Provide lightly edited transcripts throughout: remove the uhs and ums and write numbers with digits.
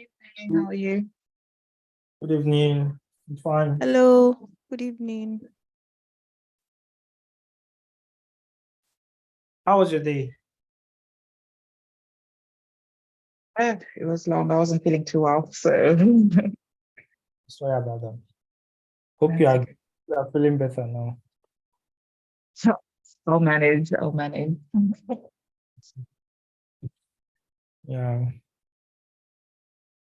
How are you? Good evening. I'm fine. Hello. Good evening. How was your day? It was long. I wasn't feeling too well, so Sorry about that. Hope you are feeling better now. I'll manage. I'll manage. Yeah.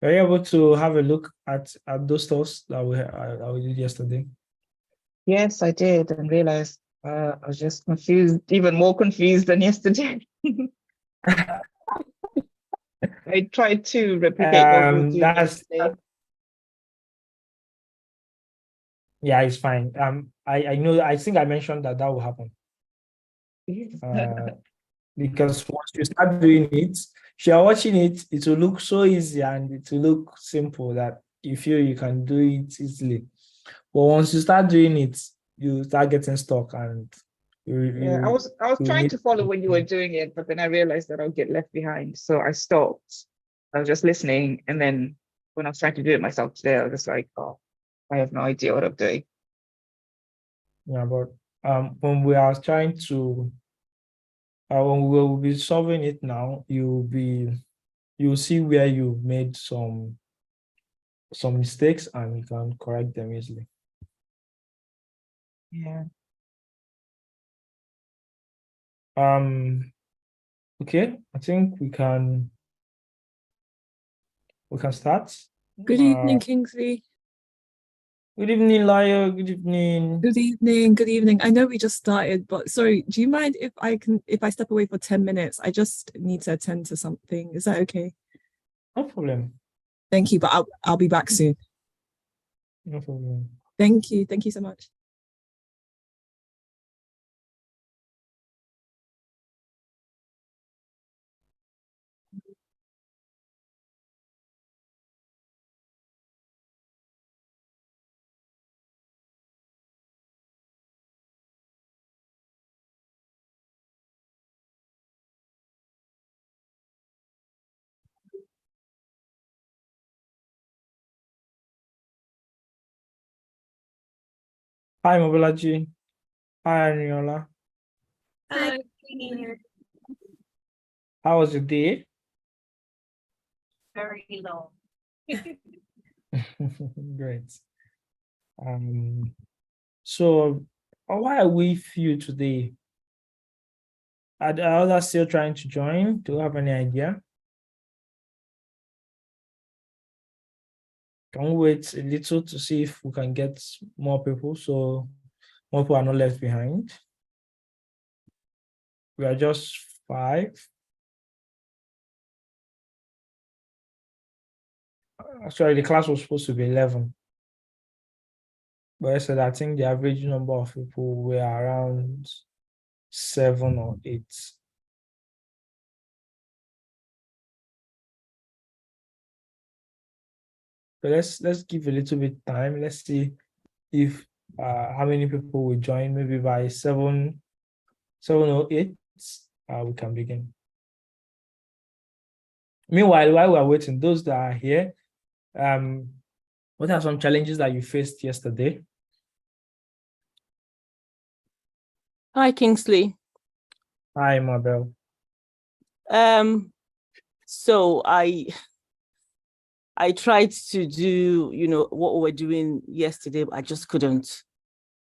Were you able to have a look at those stuffs that we did yesterday? Yes, I did, and realized I was just confused, even more confused than yesterday. I tried to replicate what we were doing yesterday. Yeah, it's fine. I know. I think I mentioned that will happen. Because once you start doing it, if you're watching it, it will look so easy and it will look simple that you feel you can do it easily. But once you start doing it, you start getting stuck and I was trying to follow when you were doing it, but then I realized that I'll get left behind. So I stopped. I was just listening. And then when I was trying to do it myself today, I was just like, oh, I have no idea what I'm doing. Yeah, but when we are trying to when we will be solving it now, you'll see where you've made some mistakes and you can correct them easily. Yeah. Okay, I think we can start. Good evening, Kingsley. Good evening, Laya. Good evening. Good evening. Good evening. I know we just started, but sorry, do you mind if I step away for 10 minutes? I just need to attend to something. Is that okay? No problem. Thank you, but I'll be back soon. No problem. Thank you. Thank you so much. Hi, Mobolaji. Hi, Ariola. Hi. How was your day? Very long. Great. So why are we few today? Are the others still trying to join? Do you have any idea? Can we wait a little to see if we can get more people so more people are not left behind? We are just 5. Actually, the class was supposed to be 11. But I said I think the average number of people were around 7 or 8. So let's give a little bit time. Let's see if how many people will join. Maybe by 7 or 8, we can begin. Meanwhile, while we're waiting, those that are here, what are some challenges that you faced yesterday? Hi, Kingsley. Hi, Mabel. So I tried to do, what we were doing yesterday, but I just couldn't.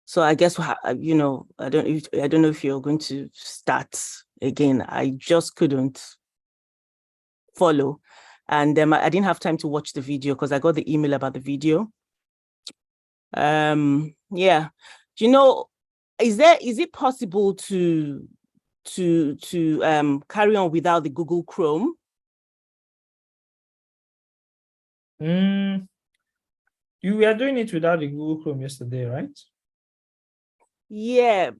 So I guess, I don't know if you're going to start again. I just couldn't follow. And I didn't have time to watch the video because I got the email about the video. Yeah. Is it possible to carry on without the Google Chrome? You were doing it without the Google Chrome yesterday, right? Yeah.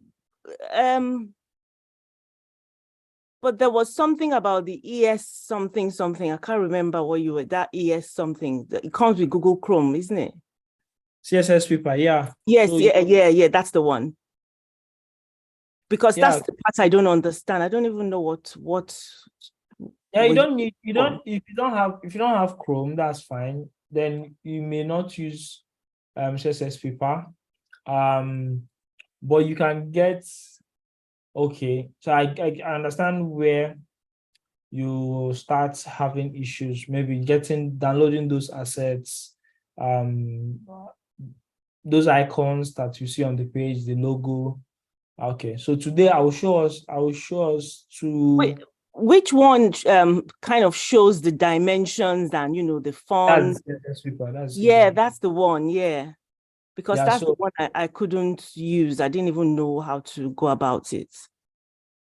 But there was something about the ES something. I can't remember what you were, that ES something. It comes with Google Chrome, isn't it? CSS paper, yeah. Yes, so yeah, that's the one. Because that's the part I don't understand. I don't even know what Yeah, Was you don't, if you don't have Chrome, that's fine. Then you may not use CSS paper. But you can get, okay. So I understand where you start having issues, maybe downloading those assets, those icons that you see on the page, the logo. Okay, so today I will show us to. which one kind of shows the dimensions and the font? That's paper. Yeah, that's the one. Yeah, because Yeah, that's the so one I couldn't use. I didn't even know how to go about it.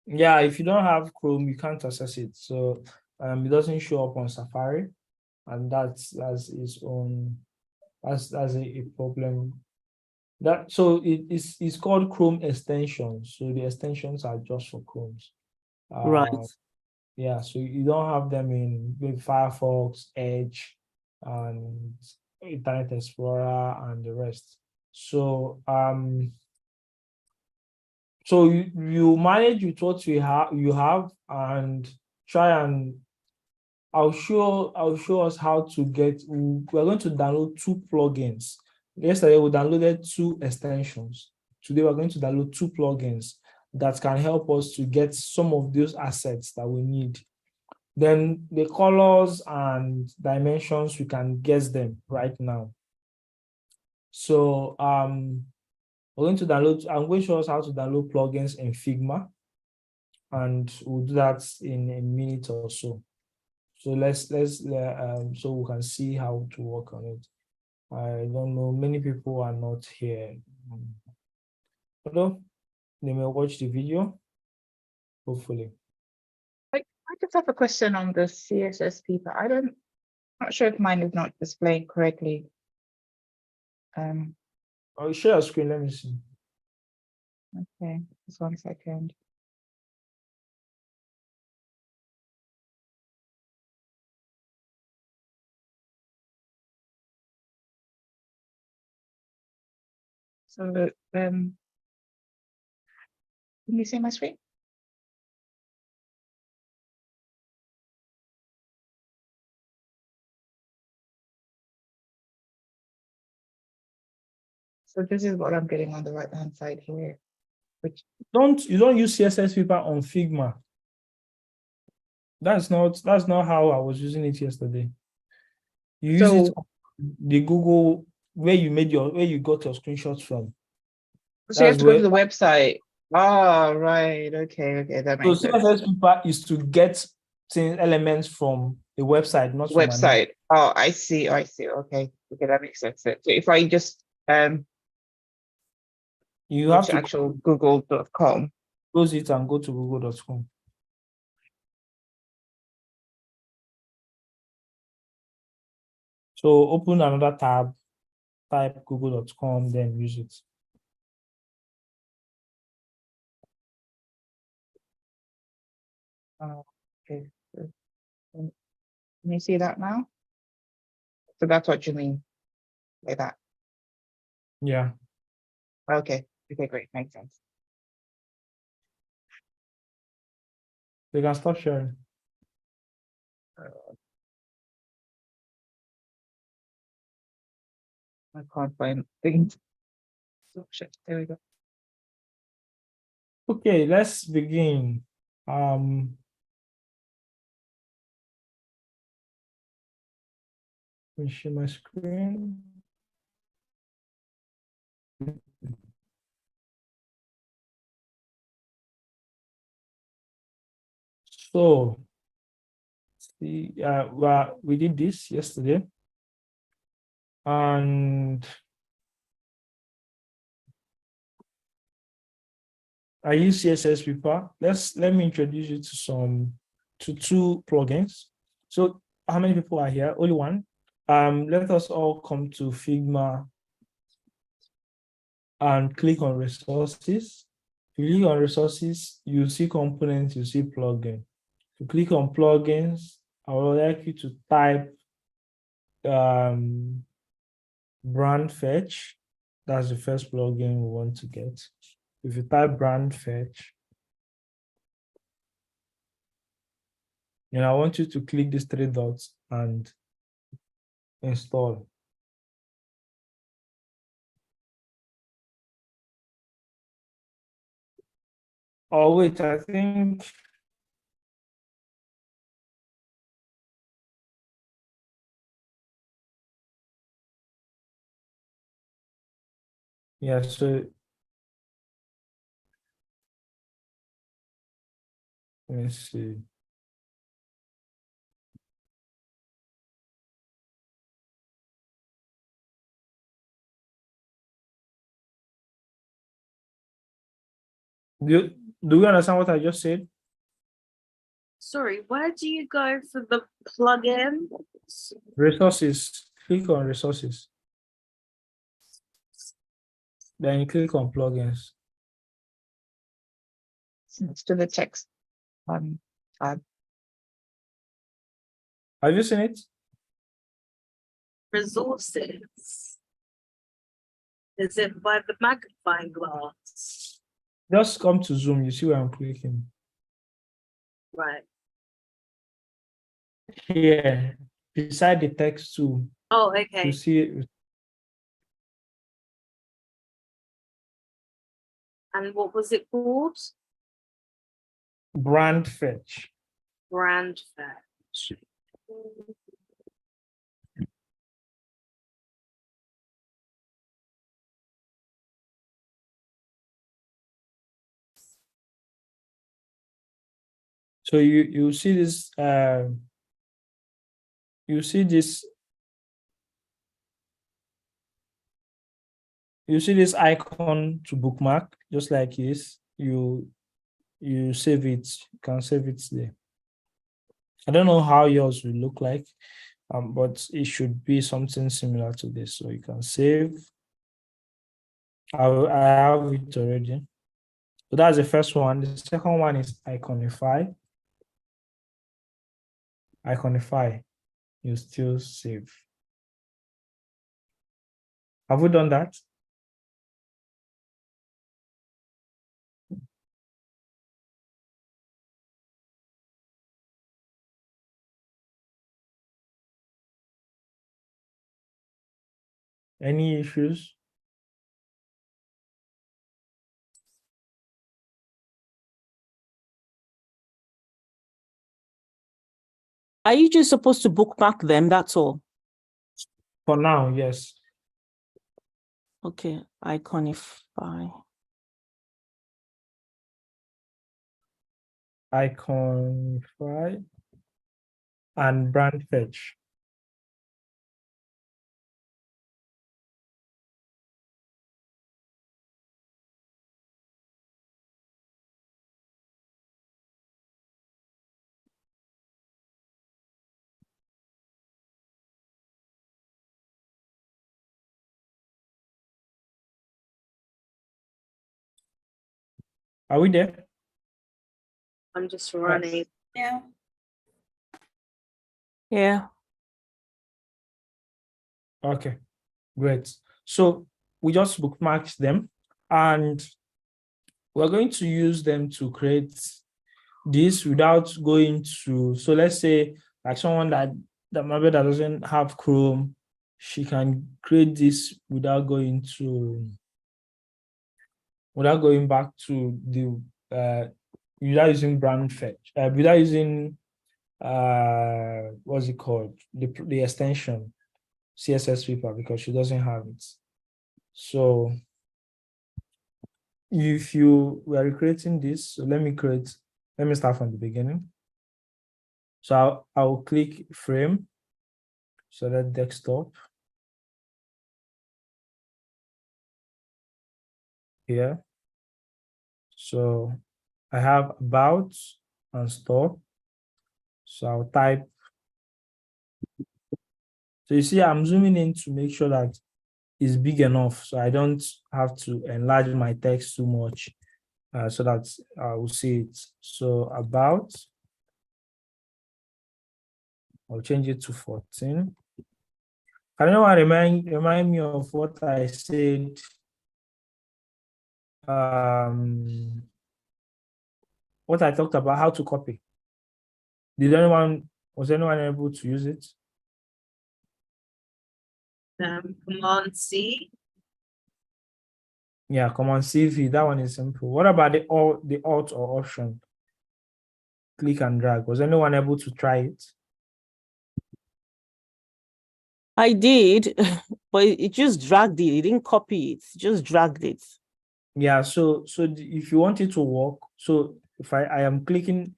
yeah, if you don't have Chrome, you can't access it. So it doesn't show up on Safari, and that's its own, that's a problem. That, so it's called Chrome extensions. So the extensions are just for Chromes. Right. Yeah, so you don't have them in with Firefox, Edge, and Internet Explorer and the rest. So so you manage with what you have and try and I'll show us how to get. We're going to download 2 plugins. Yesterday we downloaded 2 extensions. Today we're going to download 2 plugins that can help us to get some of those assets that we need. Then the colors and dimensions, we can guess them right now. So we're going to download. I'm going to show us how to download plugins in Figma, and we'll do that in a minute or so. So so we can see how to work on it. I don't know, many people are not here. Although they may watch the video, hopefully. I just have a question on the CSS paper. Not sure if mine is not displaying correctly. I'll share a screen, let me see. Okay, just 1 second. So can you see my screen? So this is what I'm getting on the right hand side here, which You don't use CSS paper on Figma. That's not how I was using it yesterday. You use it on the Google where you got your screenshots from. so you have to go to the website. Oh, right. Okay, that makes sense. CSS paper is to get elements from the website, not from Website. Oh, I see. Okay, that makes sense. So if I just you go have to to actual google.com. close it and go to google.com. So open another tab, type google.com, then use it. Okay. Can you see that now? So that's what you mean by that. Yeah. Okay, great. Makes sense. You can stop sharing. I can't find things. Oh, shit. There we go. Okay, let's begin. Let me share my screen. So, see, well, we did this yesterday, and I use CSS paper. Let me introduce you to 2 plugins. So, how many people are here? Only one. Let us all come to Figma and click on resources. If you click on resources, you see components, you see plugin. To click on plugins, I would like you to type brand fetch. That's the first plugin we want to get. If you type brand fetch, And I want you to click these three dots and install. Oh, wait, I think. Yeah, so let me see. Do you understand what I just said? Sorry, where do you go for the plugin? Resources, click on resources. Then you click on plugins. It's to the text tab. Have you seen it? Resources. Is it by the magnifying glass? Just come to Zoom, you see where I'm clicking. Right. Here, beside the text too, Oh, you okay. see it. And what was it called? Brand fetch. Brand fetch. So you see this you see this icon to bookmark, just like this. You save it, you can save it there. I don't know how yours will look like, but it should be something similar to this. So you can save. I have it already. So that's the first one. The second one is iconify. Iconify, you still save. Have we done that? Any issues? Are you just supposed to bookmark them? That's all. For now, yes. Okay, iconify. Iconify and brand fetch. Are we there? I'm just running. Yeah. Yeah. Okay, great. So we just bookmarked them and we're going to use them to create this without going to, so let's say like someone that maybe that doesn't have Chrome, she can create this without going back to the without using brand fetch, without using what's it called, the extension CSS paper, because she doesn't have it. So if you were recreating this, so let me start from the beginning. So I'll click frame, select desktop here. So I have about and store. So I'll type. So you see, I'm zooming in to make sure that it's big enough, so I don't have to enlarge my text too much, so that I will see it. So about, I'll change it to 14. Can anyone remind me of what I said? What I talked about, how to copy. Was anyone able to use it? Command C. Yeah, Command CV, that one is simple. What about the Alt or Option? Click and drag. Was anyone able to try it? I did, but it just dragged it. It didn't copy it. It just dragged it. Yeah, so if you want it to work, so if I am clicking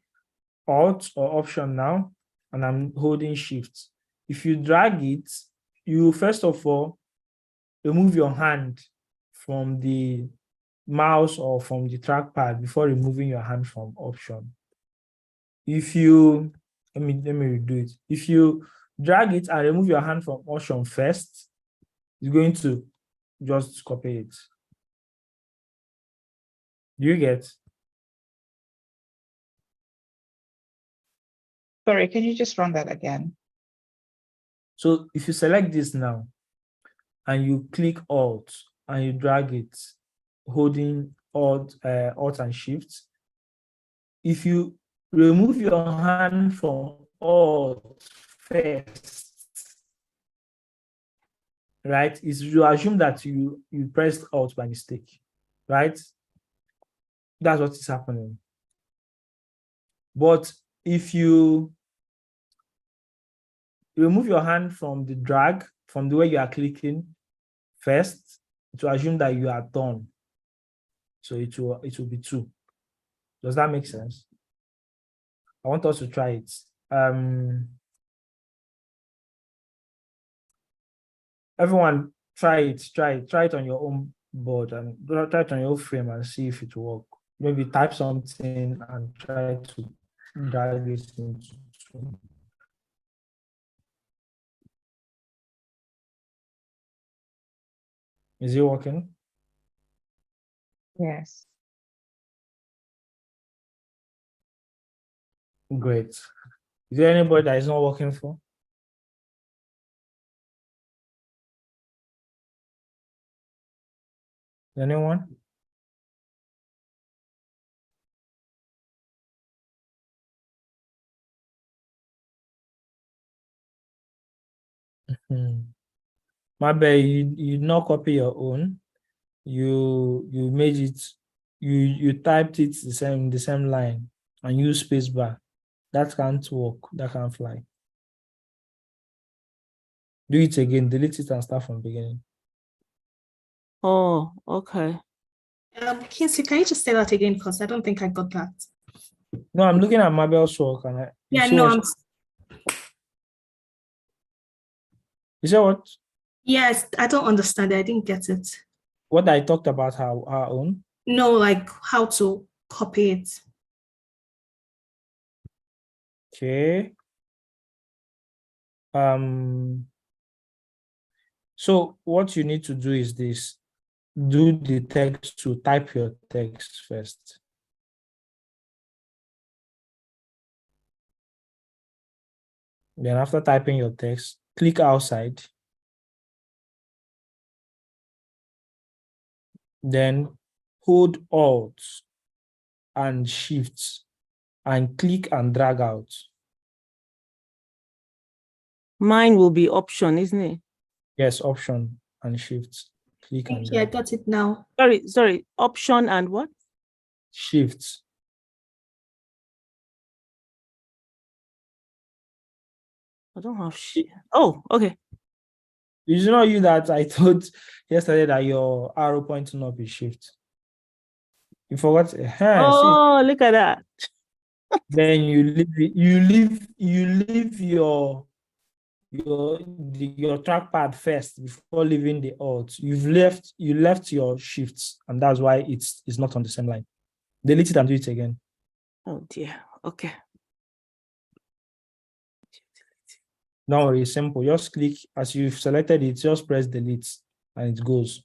Alt or Option now, and I'm holding Shift. If you drag it, you first of all remove your hand from the mouse or from the trackpad before removing your hand from Option. If you let me redo it. If you drag it and remove your hand from Option first, it's going to just copy it. Do you get? Sorry, can you just run that again? So if you select this now and you click Alt and you drag it, holding Alt and Shift, if you remove your hand from Alt first, right, is you assume that you pressed Alt by mistake, right? That's what is happening. But if you remove your hand from the drag, from the way you are clicking first, to assume that you are done. So it will be 2. Does that make sense? I want us to try it. Everyone try it on your own board and try it on your frame and see if it will work. Maybe type something and try to drag this into 2. Is it working? Yes. Great. Is there anybody that is not working for? Anyone? Maybe you not copy your own. You made it. You typed it the same line and use spacebar. That can't work. That can't fly. Do it again. Delete it and start from beginning. Oh, okay. Kinsey, can you just say that again? Because I don't think I got that. No, I'm looking at Mabel's work and Yeah, no, you say what? yes, I don't understand it. I didn't get it. What I talked about her own? No, like how to copy it. Okay. So what you need to do is this. Do the text to type your text first. Then after typing your text, click outside. Then hold Alt and Shift and click and drag out. Mine will be Option, isn't it? Yes, Option and Shift. Click and Yeah, I drag. got it now. Sorry. Option and what? Shift. I don't have shit. Oh, okay. It's not you that I thought yesterday that your arrow pointing up is Shift. You forgot. Oh, look at that. Then you leave your trackpad first before leaving the Alt. You left your Shifts, and that's why it's not on the same line. Delete it and do it again. Oh dear. Okay. Don't worry, it's simple. Just click as you've selected it, just press delete and it goes.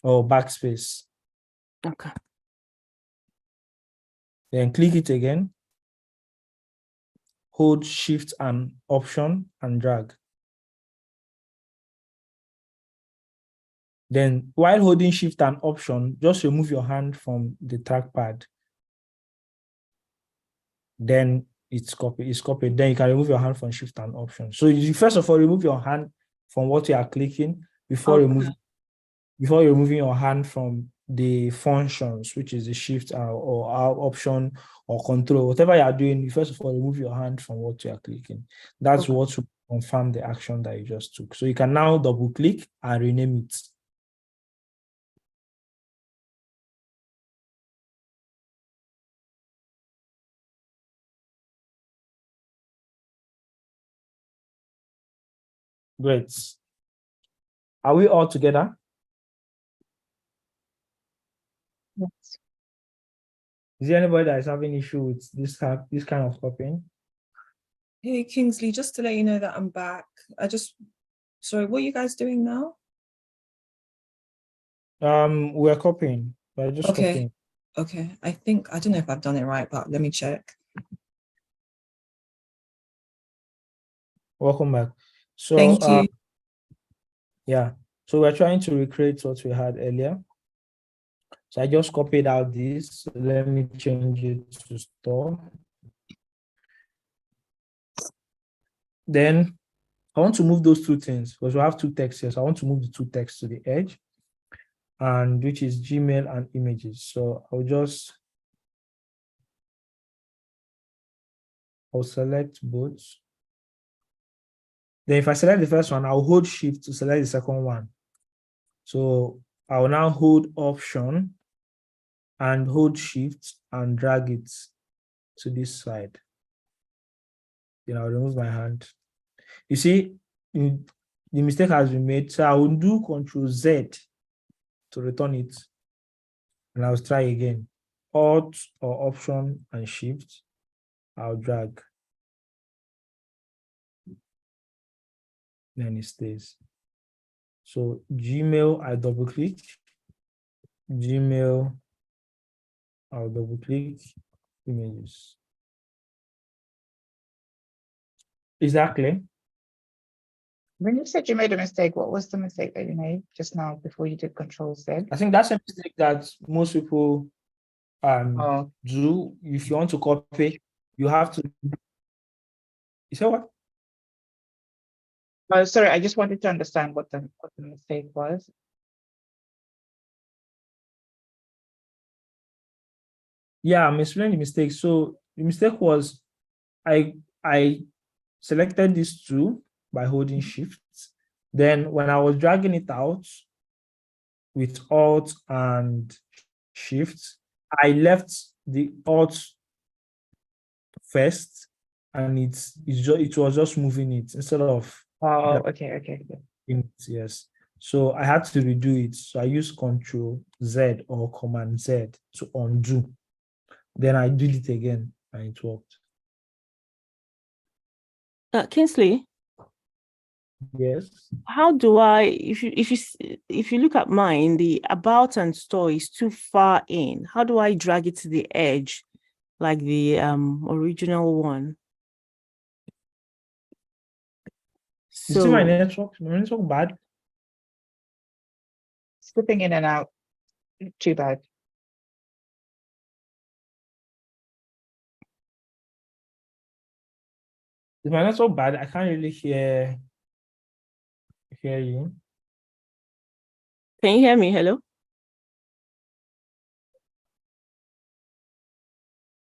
Or backspace. Okay. Then click it again. Hold Shift and Option and drag. Then while holding Shift and Option, just remove your hand from the trackpad. then it's copied. Then you can remove your hand from Shift and Option. So you first of all remove your hand from what you are clicking before Okay. removing your hand from the functions, which is the Shift or Option or Control, whatever you are doing. You first of all remove your hand from what you are clicking. That's Okay. what will confirm the action that you just took. So you can now double click and rename it. Great. Are we all together? Yes. Is there anybody that is having issue with this kind of copying? Hey, Kingsley, just to let you know that I'm back. Sorry, what are you guys doing now? We're copying. We're just Okay. copying. Okay. I don't know if I've done it right, but let me check. Welcome back. So Thank you. yeah. So we're trying to recreate what we had earlier. So I just copied out this. So let me change it to store. Then I want to move those two things because we have two texts here. So I want to move the two texts to the edge, and which is Gmail and images. So I'll select both. Then if I select the first one, I'll hold Shift to select the second one. So I will now hold Option and hold Shift and drag it to this side. Then I'll remove my hand. You see, the mistake has been made. So I will do Control Z to return it. And I'll try again. Alt or Option and Shift. I'll drag. Then it stays. So Gmail, I double click. Gmail, I'll double click. Images. Is that clear? When you said you made a mistake, what was the mistake that you made just now before you did Control Z? I think that's a mistake that most people Oh, do. If you want to copy, you have to. You say what? oh, sorry, I just wanted to understand what the mistake was. Yeah, I'm explaining the mistake. So the mistake was I selected these two by holding Shift. Then when I was dragging it out with Alt and Shift, I left the Alt first, and it was just moving it instead of Oh, okay. it. Yes. So I had to redo it. So I used Control Z or Command Z to undo. Then I did it again and it worked. Kingsley, Yes. how do I, if you look at mine, the about and store is too far in. How do I drag it to the edge, like the original one? You see my So network? My network bad? Slipping in and out, too bad. Is my network bad? I can't really hear you. can you hear me? Hello?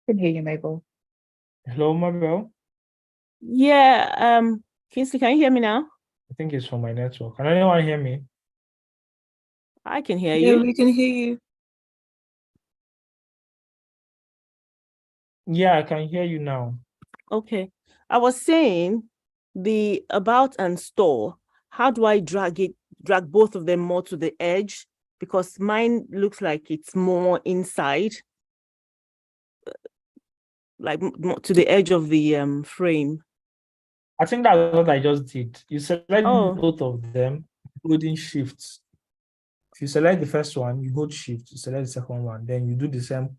Can hear you, Mabel. Hello, Mabel? Yeah, Kingsley, can you hear me now? I think it's from my network. Can anyone hear me? I can hear Yeah, you. we can hear you. Yeah, I can hear you now. Okay. I was saying the about and store, how do I drag both of them more to the edge? Because mine looks like it's more inside, like more to the edge of the frame. I think that's what I just did. You select Oh, both of them, holding Shift. If you select the first one, you hold Shift. You select the second one, then you do the same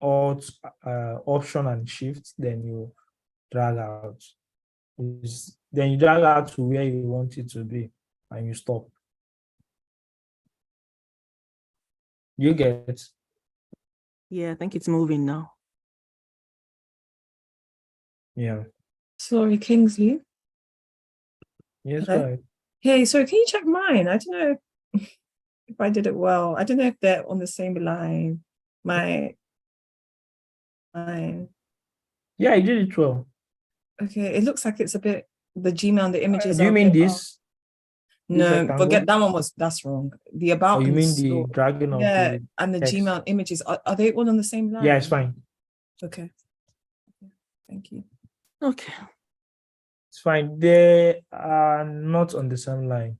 Alt, Option and Shift. Then you drag out. Then you drag out to where you want it to be, and you stop. You get it? yeah, I think it's moving now. Yeah. Sorry, Kingsley. Yes, Hello? go ahead. Hey, sorry, can you check mine? I don't know if I did it well. I don't know if they're on the same line. Mine. Yeah, you did it well. Okay, it looks like it's a bit, the Gmail and the images Do you are a mean bit this? This No, rectangle? forget that one that's wrong. The Or about you and mean the store. dragging of Yeah, the and the text? Gmail images, are they all on the same line? Yeah, it's fine. Okay. Thank you. Okay. It's fine. They are not on the same line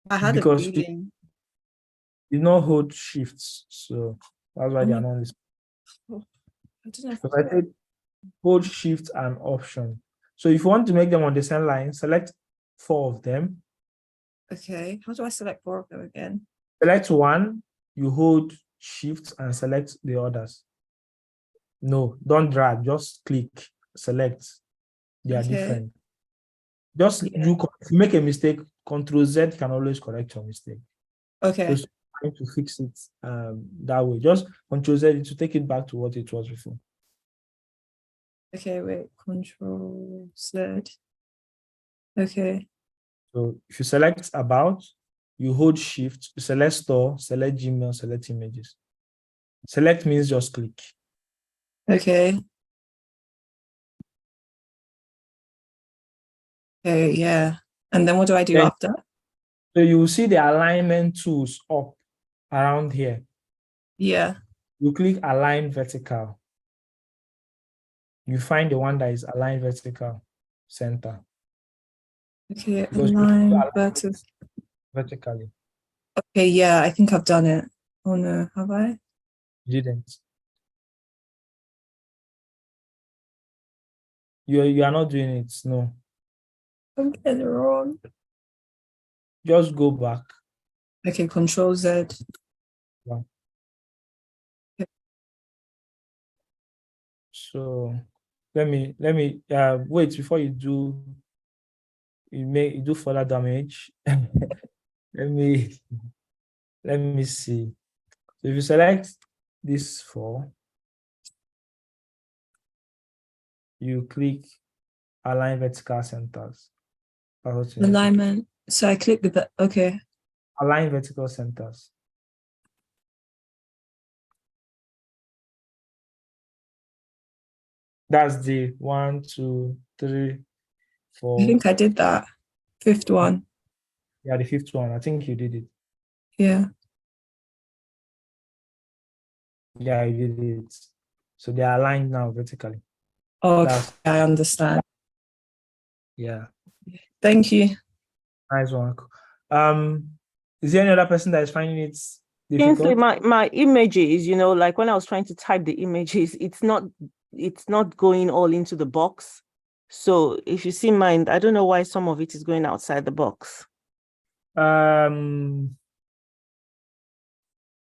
I had a because you feeling. did not hold shifts. So that's why they are not on the same. I don't know. Because I said hold shift and option. So if you want to make them on the same line, select 4 of them. Okay, how do I select 4 of them again? Select one, you hold shift and select the others. No, don't drag, just click, select. They are Okay. different. Just Yeah. if you make a mistake, Control Z can always correct your mistake. Okay. Just trying to fix it that way. Just Control Z to take it back to what it was before. Okay, wait, Control Z. Okay. So if you select about, you hold shift, you select store, select Gmail, select images. Select means just click. Okay. Okay, yeah. And then what do I do Then- after? So you will see the alignment tools up around here. Yeah. You click align vertical. You find the one that is aligned vertical center. Okay, Because you align align vertically. Okay, yeah, I think I've done it. Oh no, have I? You didn't. You are not doing it. No. I'm getting it wrong. Just go back. Okay, Control Z. Yeah. So let me wait before you do further damage. let me see. So if you select this 4, you click align vertical centers. That's what you need to do. Alignment. So I click the okay. Align vertical centers. That's the 1, 2, 3, 4. I think I did that. 5th one. Yeah, the 5th one. I think you did it. Yeah. Yeah, you did it. So they are aligned now vertically. Oh, okay, That's I understand. yeah. Thank you. Nice one. Is there any other person that is finding it Kingsley, difficult? my images, like when I was trying to type the images, it's not going all into the box. So if you see mine, I don't know why some of it is going outside the box. Mabel,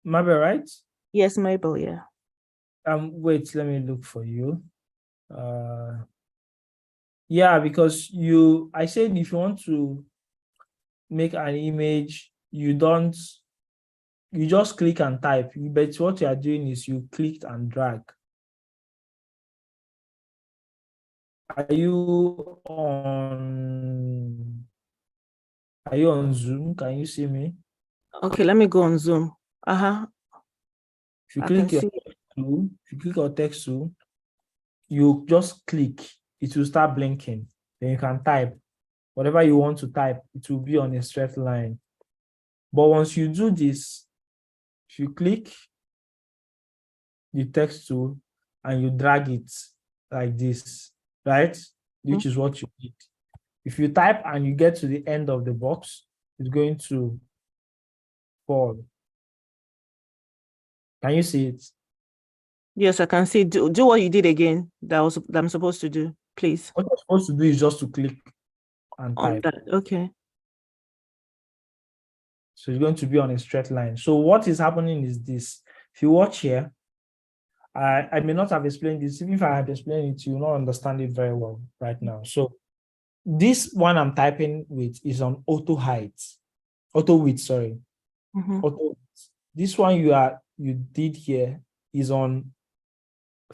right? Yes, Mabel, yeah. Wait, let me look for you. Yeah, because I said if you want to make an image, you just click and type. But what you are doing is you clicked and drag. Are you on Zoom? Can you see me? Okay, let me go on Zoom. If you I can click your see. text tool, if you click your text tool, you just click, it will start blinking. Then you can type whatever you want to type, it will be on a straight line. But once you do this, if you click the text tool and you drag it like this, right? Which is what you need. If you type and you get to the end of the box, it's going to fall. Can you see it? Yes, I can see. Do what you did again that I'm supposed to do, please. What you're supposed to do is just to click and On type. that. Okay. So it's going to be on a straight line. So what is happening is this. If you watch here, I may not have explained this. Even if I had explained it, you will not understand it very well right now. So this one I'm typing with is on auto width, sorry. Mhm. Auto. This one you did here is on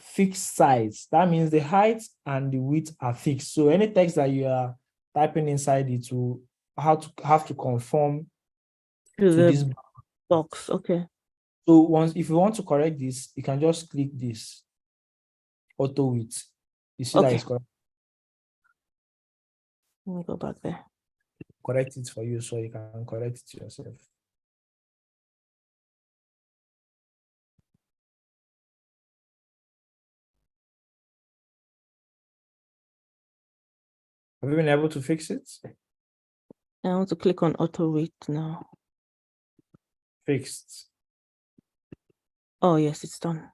fixed size. That means the height and the width are fixed. So any text that you are typing inside it will have to conform To to the this. box. Okay. So once, if you want to correct this, you can just click this auto width. You see that Okay. it's correct. Let me go back there. Correct it for you so you can correct it yourself. Have you been able to fix it? I want to click on auto width now. Fixed. Oh, yes, it's done.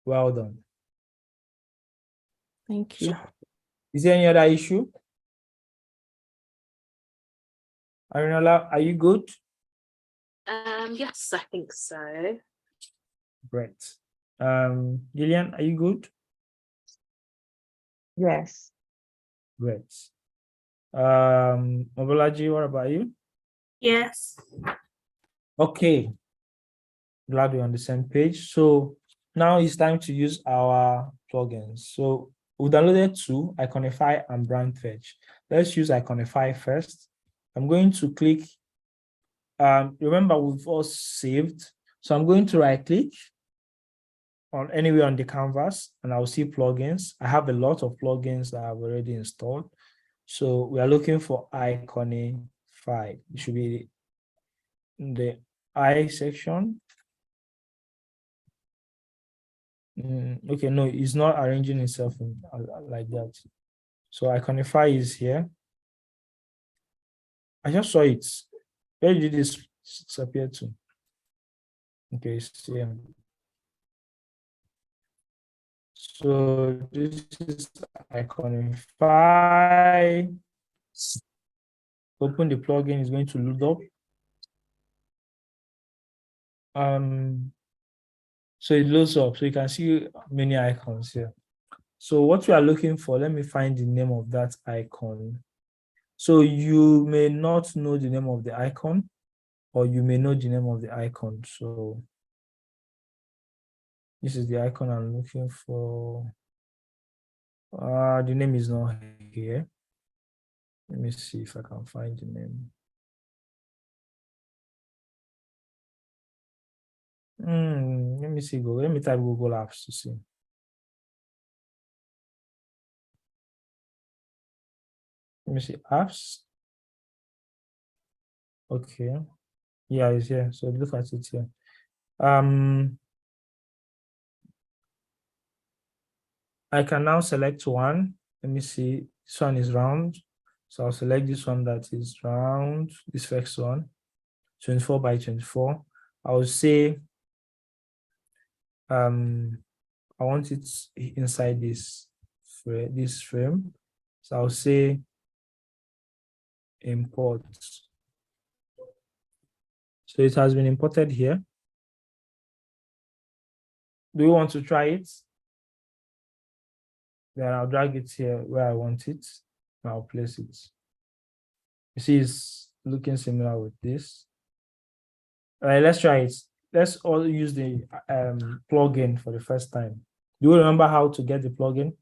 Well done. Thank you. Is there any other issue? Arinola, are you good? Yes, I think so. Great. Gillian, are you good? Yes. Great. Mobolaji, what about you? Yes. Okay. Glad we're on the same page. So now it's time to use our plugins. So we downloaded two, Iconify and Brand Fetch. Let's use Iconify first. I'm going to click. Remember, we've all saved. So I'm going to right click on anywhere on the canvas and I'll see plugins. I have a lot of plugins that I've already installed. So we are looking for Iconify. It should be in the I section. Okay, no, it's not arranging itself like that. So Iconify is here. I just saw it. Where did this disappear to? Okay, it's here. So this is Iconify. Open the plugin, is going to load up. So it loads up, so you can see many icons here. So what we are looking for, let me find the name of that icon. So you may not know the name of the icon, or you may know the name of the icon. So this is the icon I'm looking for. The name is not here. Let me see if I can find the name. Let me see. Let me type Google Apps to see. Let me see apps. Okay. Yeah, it's here. So look at it here. I can now select one. Let me see. This one is round. So I'll select this one that is round, this first one, 24 by 24. I will say I want it inside this frame. So I'll say import. So it has been imported here. Do you want to try it? Then I'll drag it here where I want it. And I'll place it. You see, it's looking similar with this. All right, let's try it. Let's all use the plugin for the first time. Do you remember how to get the plugin?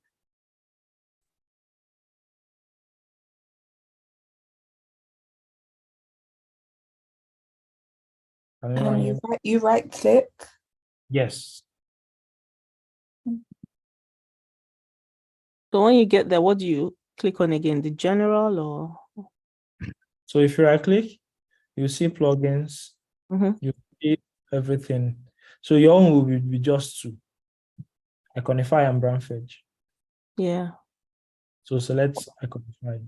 You right click. Yes. So when you get there, what do you click on again? The general or? So if you right click, you see plugins, Mhm. you see everything. So your own will be just two. Iconify and Brand Fetch. Yeah. So select Iconify.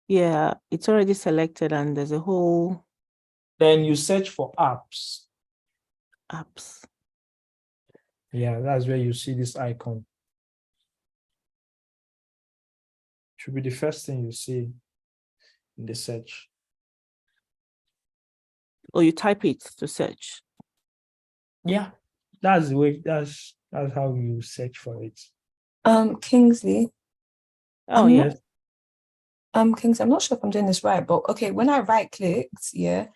Yeah, it's already selected and there's a whole Then you search for apps. apps. Yeah, that's where you see this icon. Should be the first thing you see in the search. Or you type it to search. Yeah, that's the way. That's how you search for it. Kingsley. Oh, I'm yeah. Yes. Kingsley, I'm not sure if I'm doing this right, but okay, when I right clicked, yeah,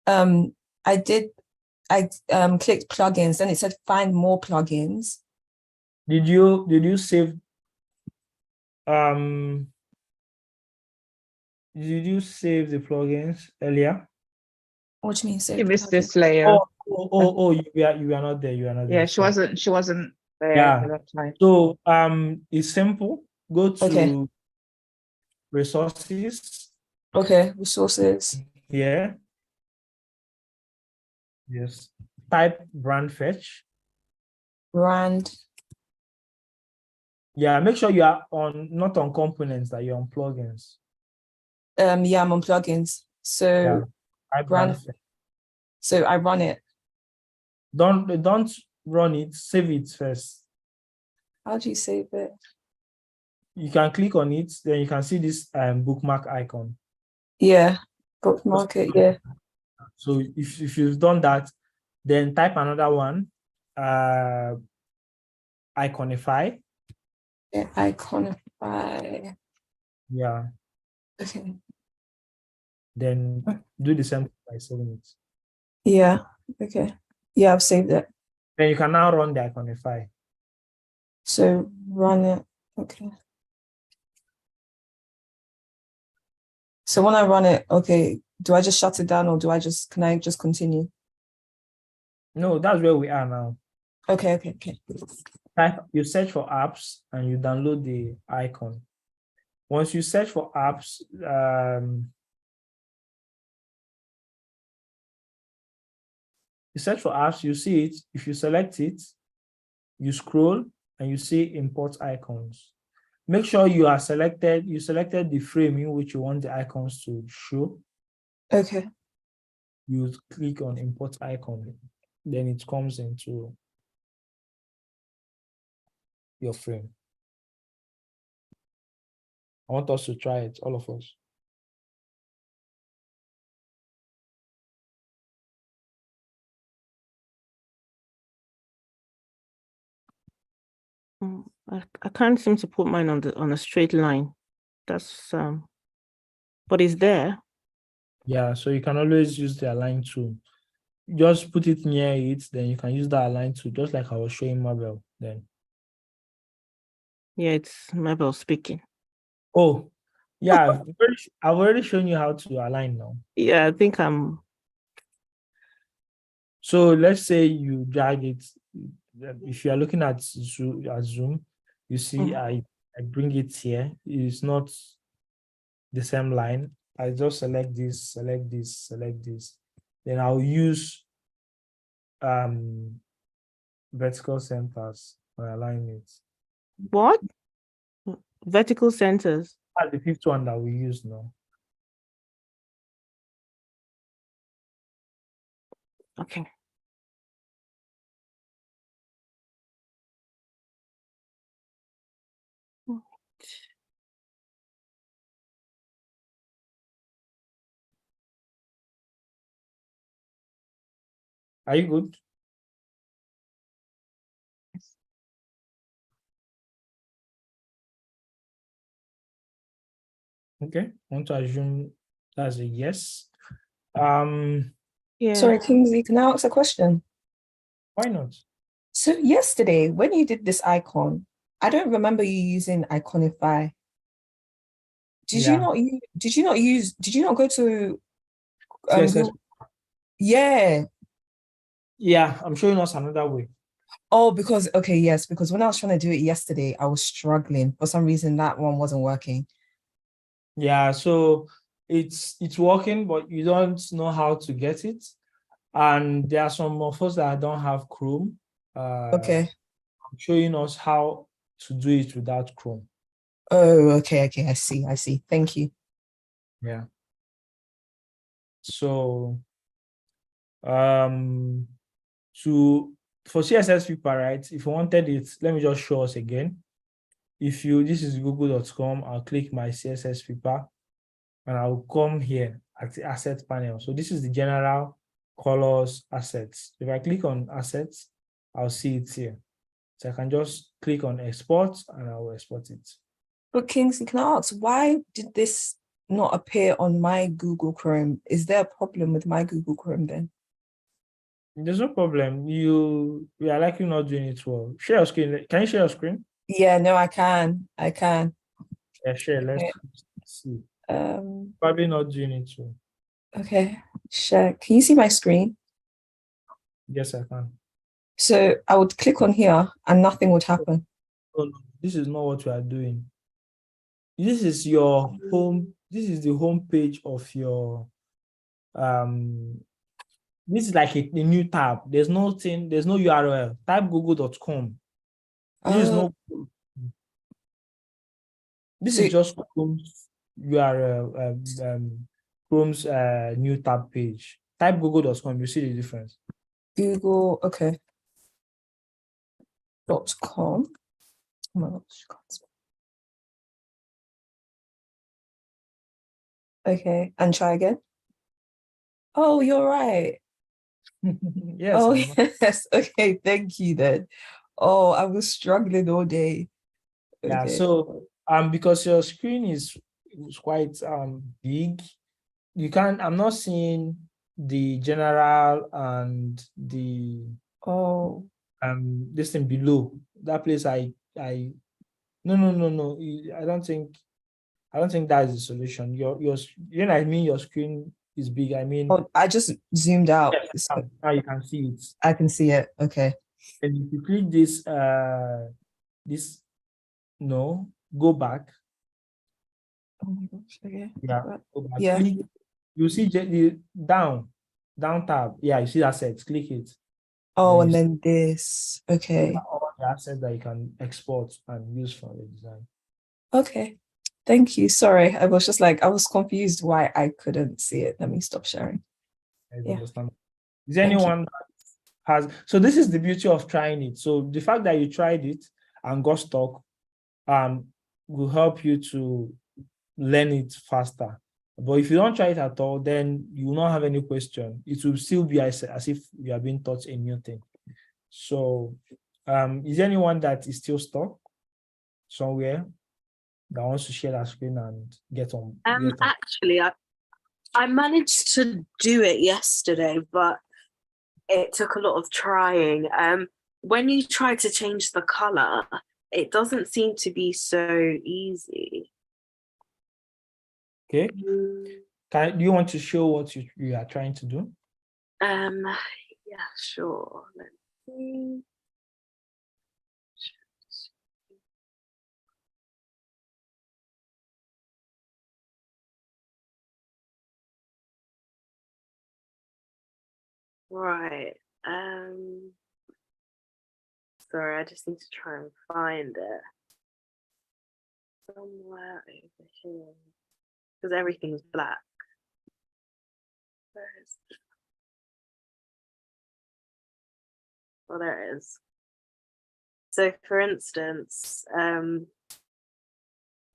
I clicked plugins, then it said find more plugins. Did you save did you save the plugins earlier? What do you mean? You missed plugin? this layer. You are not there. You are not there. Yeah, she wasn't there Yeah. at that time. So it's simple. Go to Okay. resources. Okay, resources. Here. Yes. Type brand fetch. Brand. Yeah, make sure you are not on components, that you're on plugins. Yeah, I'm on plugins. So Yeah. Type brand. fetch. So I run it. Don't run it, save it first. How do you save it? You can click on it, then you can see this bookmark icon. Yeah, bookmark it. Yeah. So if you've done that, then type another one, iconify. Yeah, iconify. Yeah. Okay. Then do the same by saving it. Yeah. Okay. Yeah, I've saved it. Then you can now run the iconify. So run it. Okay. So when I run it, okay, do I just shut it down or can I just continue? No, that's where we are now. Okay. You search for apps and you download the icon. Once you search for apps, you see it. If you select it, you scroll and you see import icons. Make sure you selected the frame in which you want the icons to show. Okay. You click on import icon, then it comes into your frame. I want us to try it, all of us. I can't seem to put mine on a straight line. That's but it's there. Yeah, so you can always use the align tool. Just put it near it, then you can use the align tool, just like I was showing Mabel then. Yeah, it's Mabel speaking. Oh, yeah, I've already shown you how to align now. Yeah, I think I'm. So let's say you drag it. If you are looking at Zoom, you see I bring it here. It's not the same line. I just select this, select this, select this. Then I'll use vertical centers and align it. What? Vertical centers. That's the fifth one that we use now. Okay. Are you good? Okay, I want to assume that's a yes. Yeah. Sorry, Kingsley, can I ask a question? Why not? So yesterday, when you did this icon, I don't remember you using Iconify. Did you not go to CSS. Google? Yeah. Yeah, I'm showing us another way. Oh, because because when I was trying to do it yesterday, I was struggling. For some reason, that one wasn't working. Yeah, so it's working, but you don't know how to get it. And there are some of us that don't have Chrome. Okay. I'm showing us how to do it without Chrome. Oh, okay. I see. Thank you. Yeah. So for CSS Flipper, right? If you wanted it, let me just show us again. This is google.com, I'll click my CSS Flipper and I'll come here at the asset panel. So this is the general colors assets. If I click on assets, I'll see it here. So I can just click on export and I will export it. But Kingsley, can I ask, why did this not appear on my Google Chrome? Is there a problem with my Google Chrome then? There's no problem. We are likely not doing it well. Share your screen. Can you share your screen? Yeah, no, I can. I can. Yeah, share. Let's Okay. see. Um, Probably not doing it well. okay. Share. Can you see my screen? Yes, I can. So I would click on here and nothing would happen. Oh, no, this is not what we are doing. This is your home. This is the home page of your this is like a new tab. There's no URL. Type google.com. This is Oh, no this so is just Chrome's URL, Chrome's new tab page. Type google.com, you see the difference. Google, okay. .com. Oh my gosh, can't spell. Okay, and try again. Oh, you're right. Yes, Oh, I'm not. yes. Okay, thank you then. Oh, I was struggling all day. Yeah, Okay. so because your screen is quite big, I'm not seeing the general and the Oh, this thing below. That place no. I don't think that is the solution. You know, I mean your screen is big. I mean, oh, I just zoomed out. yes, So now you can see it. I can see it. Okay. And if you click this this no, go back. Oh my gosh. Okay. Yeah, go back. Yeah. Click, you see the down tab. Yeah, you see assets. Click it. Oh, Then and you see then this. Okay. all the assets that you can export and use for the design. Okay. Thank you. Sorry. I was just like, I was confused why I couldn't see it. Let me stop sharing. I Yeah. understand. Is there Thank you. anyone that has, so this is the beauty of trying it. So the fact that you tried it and got stuck will help you to learn it faster. But if you don't try it at all, then you will not have any question. It will still be as if you are being taught a new thing. So is there anyone that is still stuck somewhere that wants to share that screen and get on? Actually, I managed to do it yesterday, but it took a lot of trying. When you try to change the color, it doesn't seem to be so easy. Okay. Do you want to show what you are trying to do? Yeah, sure. Let's see. Right. Sorry, I just need to try and find it. Somewhere over here. Because everything's black. Where is it? Oh, there it is. So for instance,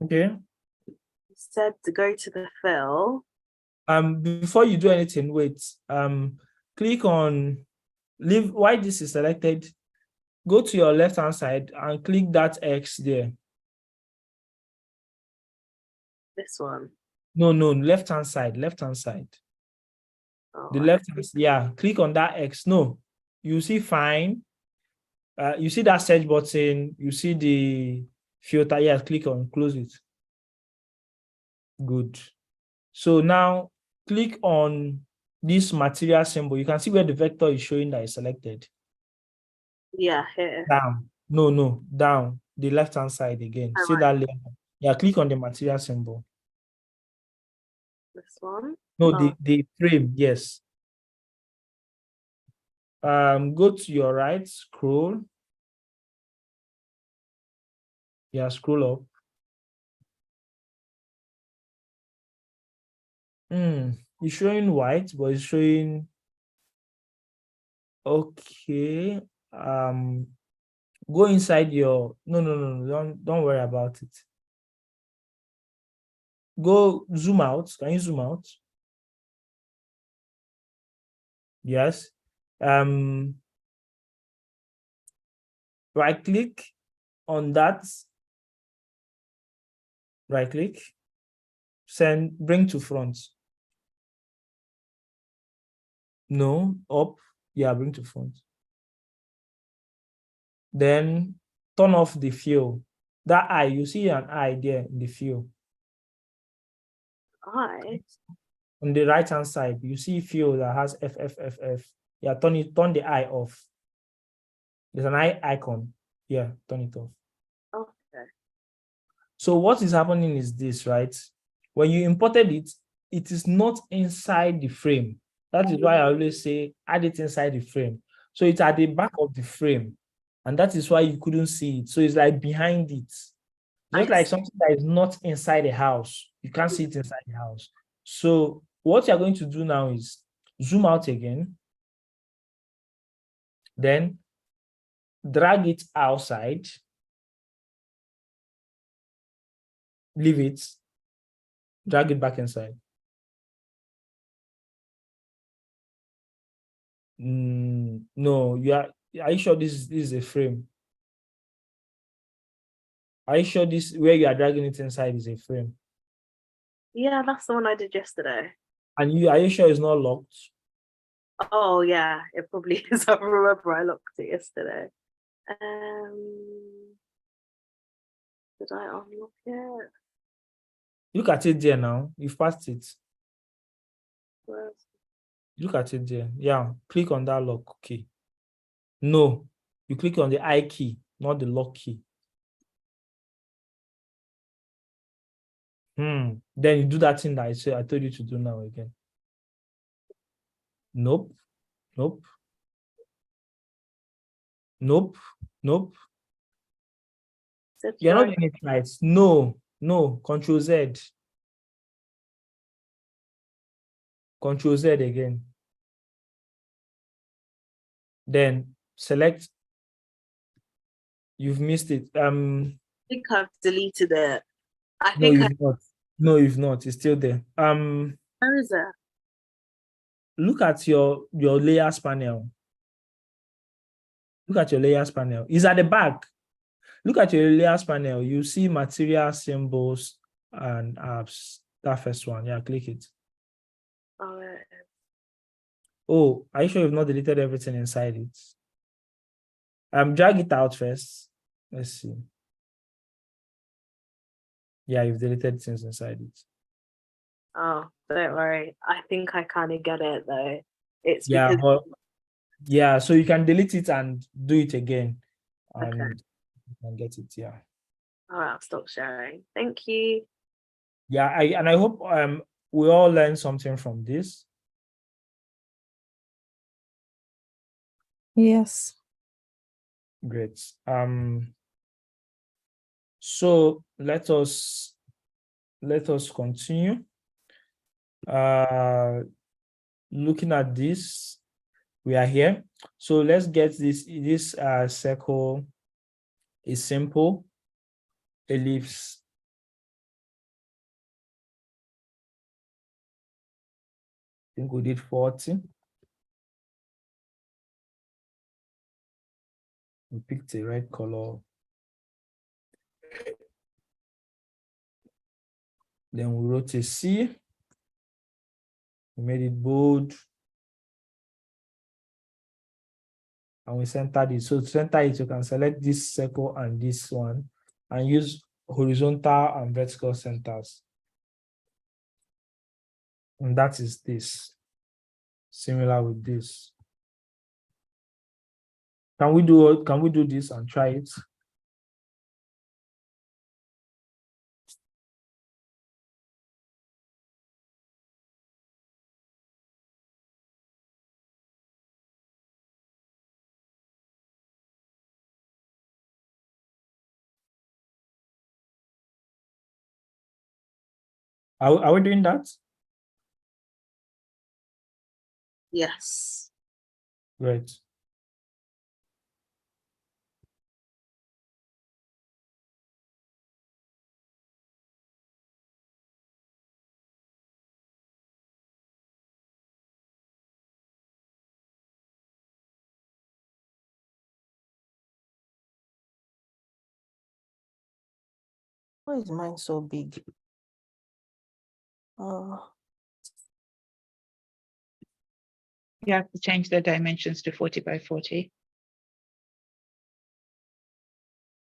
Okay. you said to go to the fill. Before you do anything, wait. Click on leave while this is selected. Go to your left hand side and click that X there. This one. No, left hand side. Oh, The left hand, yeah. Click on that X. No, you see fine. You see that search button. You see the filter. Yeah, click on close it. Good. So now click on this material symbol. You can see where the vector is showing that is selected. yeah, here. Down. No, down. The left hand side again. Oh, See right. that layer? Yeah, click on the material symbol. This one. No, Oh. the frame, yes. Go to your right, scroll. Yeah, scroll up. It's showing white, but it's showing okay. Go inside your no, don't worry about it. Go zoom out. Can you zoom out? Yes. Right click on that. Right click. Bring to front. No, up. Yeah, bring to front. Then turn off the fill. That eye, you see an eye there in the fill. I On the right hand side, you see fill that has FFFF. Yeah, turn the eye off. There's an eye icon. Yeah, turn it off. okay. So what is happening is this, right? When you imported it, it is not inside the frame. That is why I always say add it inside the frame. So it's at the back of the frame. And that is why you couldn't see it. So it's like behind it. Just like something that is not inside the house. You can't see it inside the house. So what you're going to do now is zoom out again. Then drag it outside. Leave it. Drag it back inside. No, are you sure this is a frame? Are you sure this where you are dragging it inside is a frame? Yeah, that's the one I did yesterday. And are you sure it's not locked? Oh yeah, it probably is. I remember I locked it yesterday. Did I unlock it? Look at it there now. You've passed it. Where's- Look at it there. Yeah, click on that lock key. No, you click on the I key, not the lock key. Then you do that thing that I told you to do now again. Nope. Nope. Nope. Nope. You're not doing it right. No. Control Z. Control Z again. Then select. You've missed it. I think I've deleted it. No, you've not. No, you've not. It's still there. Where is it? Look at your layers panel. Look at your layers panel. It's at the back. Look at your layers panel. You see material, symbols, and apps. That first one. Yeah, click it. Oh, there it is. Oh, are you sure you've not deleted everything inside it? Drag it out first. Let's see. Yeah, you've deleted things inside it. Oh, don't worry. I think I kind of get it though. It's Yeah, because but yeah, so you can delete it and do it again, and you can get it. Yeah. all right, I'll stop sharing. Thank you. Yeah, I hope we all learned something from this. Yes. Great. So let us continue. Looking at this, we are here. So let's get this circle is simple ellipse. I think we did 40. We picked a red color. Then we wrote a C. We made it bold. And we centered it. So to center it, you can select this circle and this one and use horizontal and vertical centers. And that is this. Similar with this. Can we do this and try it? Are we doing that? Yes. Great. Why is mine so big? You have to change the dimensions to 40 by 40.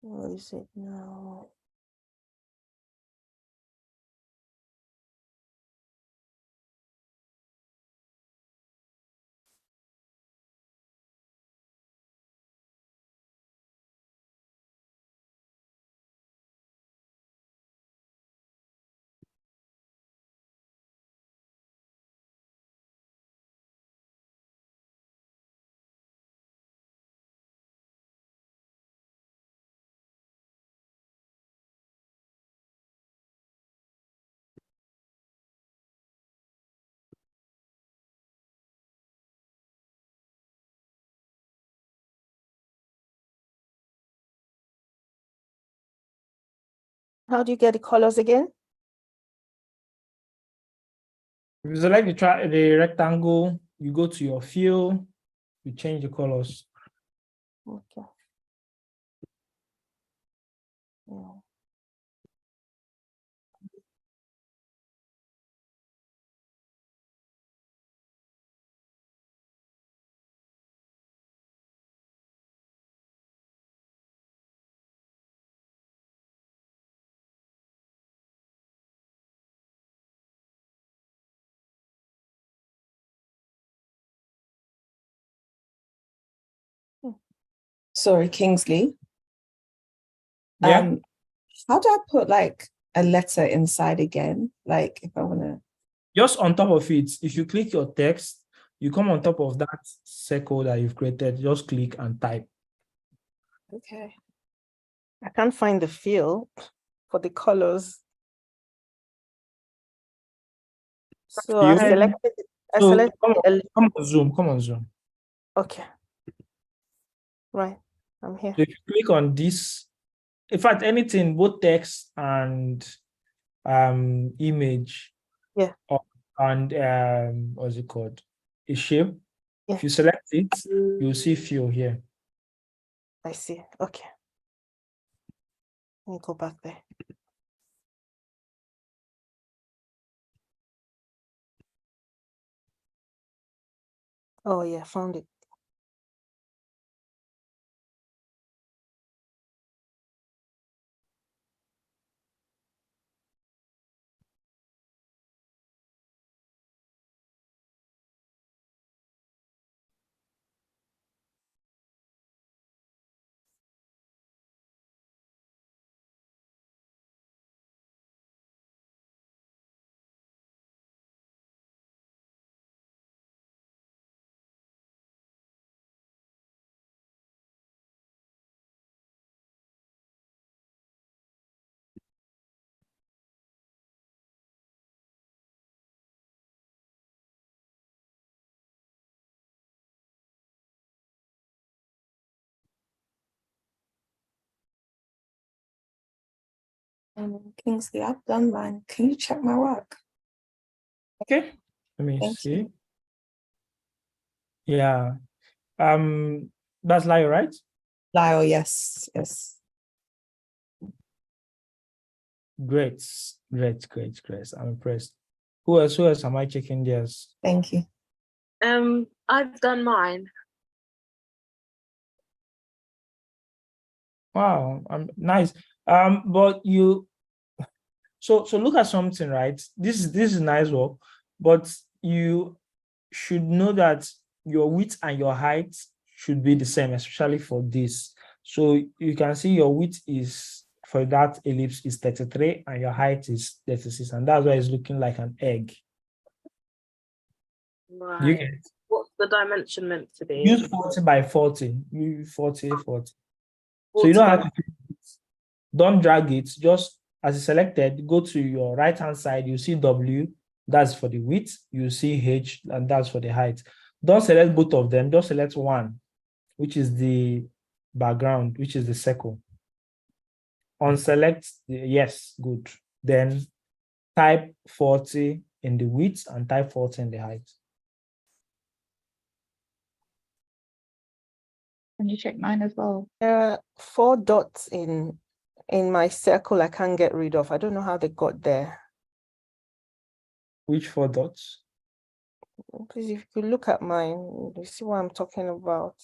What is it now? How do you get the colors again? If you select the rectangle, you go to your fill, you change the colors. Okay. Yeah. Sorry, Kingsley. Yeah. How do I put like a letter inside again? Like if I want to. Just on top of it, if you click your text, you come on top of that circle that you've created, just click and type. Okay. I can't find the fill for the colors. So I Fill? selected it. I So selected come on Zoom, come on Zoom. Okay. Right. I'm here. So if you click on this, in fact, anything, both text and image, Yeah. and what's it called? A shape. Yeah. If you select it, you'll see fill here. I see. Okay. Let me go back there. Oh yeah, found it. Kingsley, I've done mine. Can you check my work? Okay. Let me Thank see. you. Yeah. That's Lyle, right? Lyle, yes, yes. Great. I'm impressed. Who else am I checking theirs? Thank you. I've done mine. Wow, nice. But you so look at something, right? This is nice work, but you should know that your width and your height should be the same, especially for this. So you can see your width is for that ellipse is 33 and your height is 36, and that's why it's looking like an egg. Right. You get it? What's the dimension meant to be? Use 40 by 40. Use 40. So 40 you don't have by- to don't drag it. Just as it's selected, go to your right hand side. You see W, that's for the width. You see H, and that's for the height. Don't select both of them. Just select one, which is the background, which is the circle. Unselect the yes, good. Then type 40 in the width and type 40 in the height. Can you check mine as well? There are 4 dots in my circle I can't get rid of. I don't know how they got there. Which 4 dots? Please, if you could look at mine, you see what I'm talking about.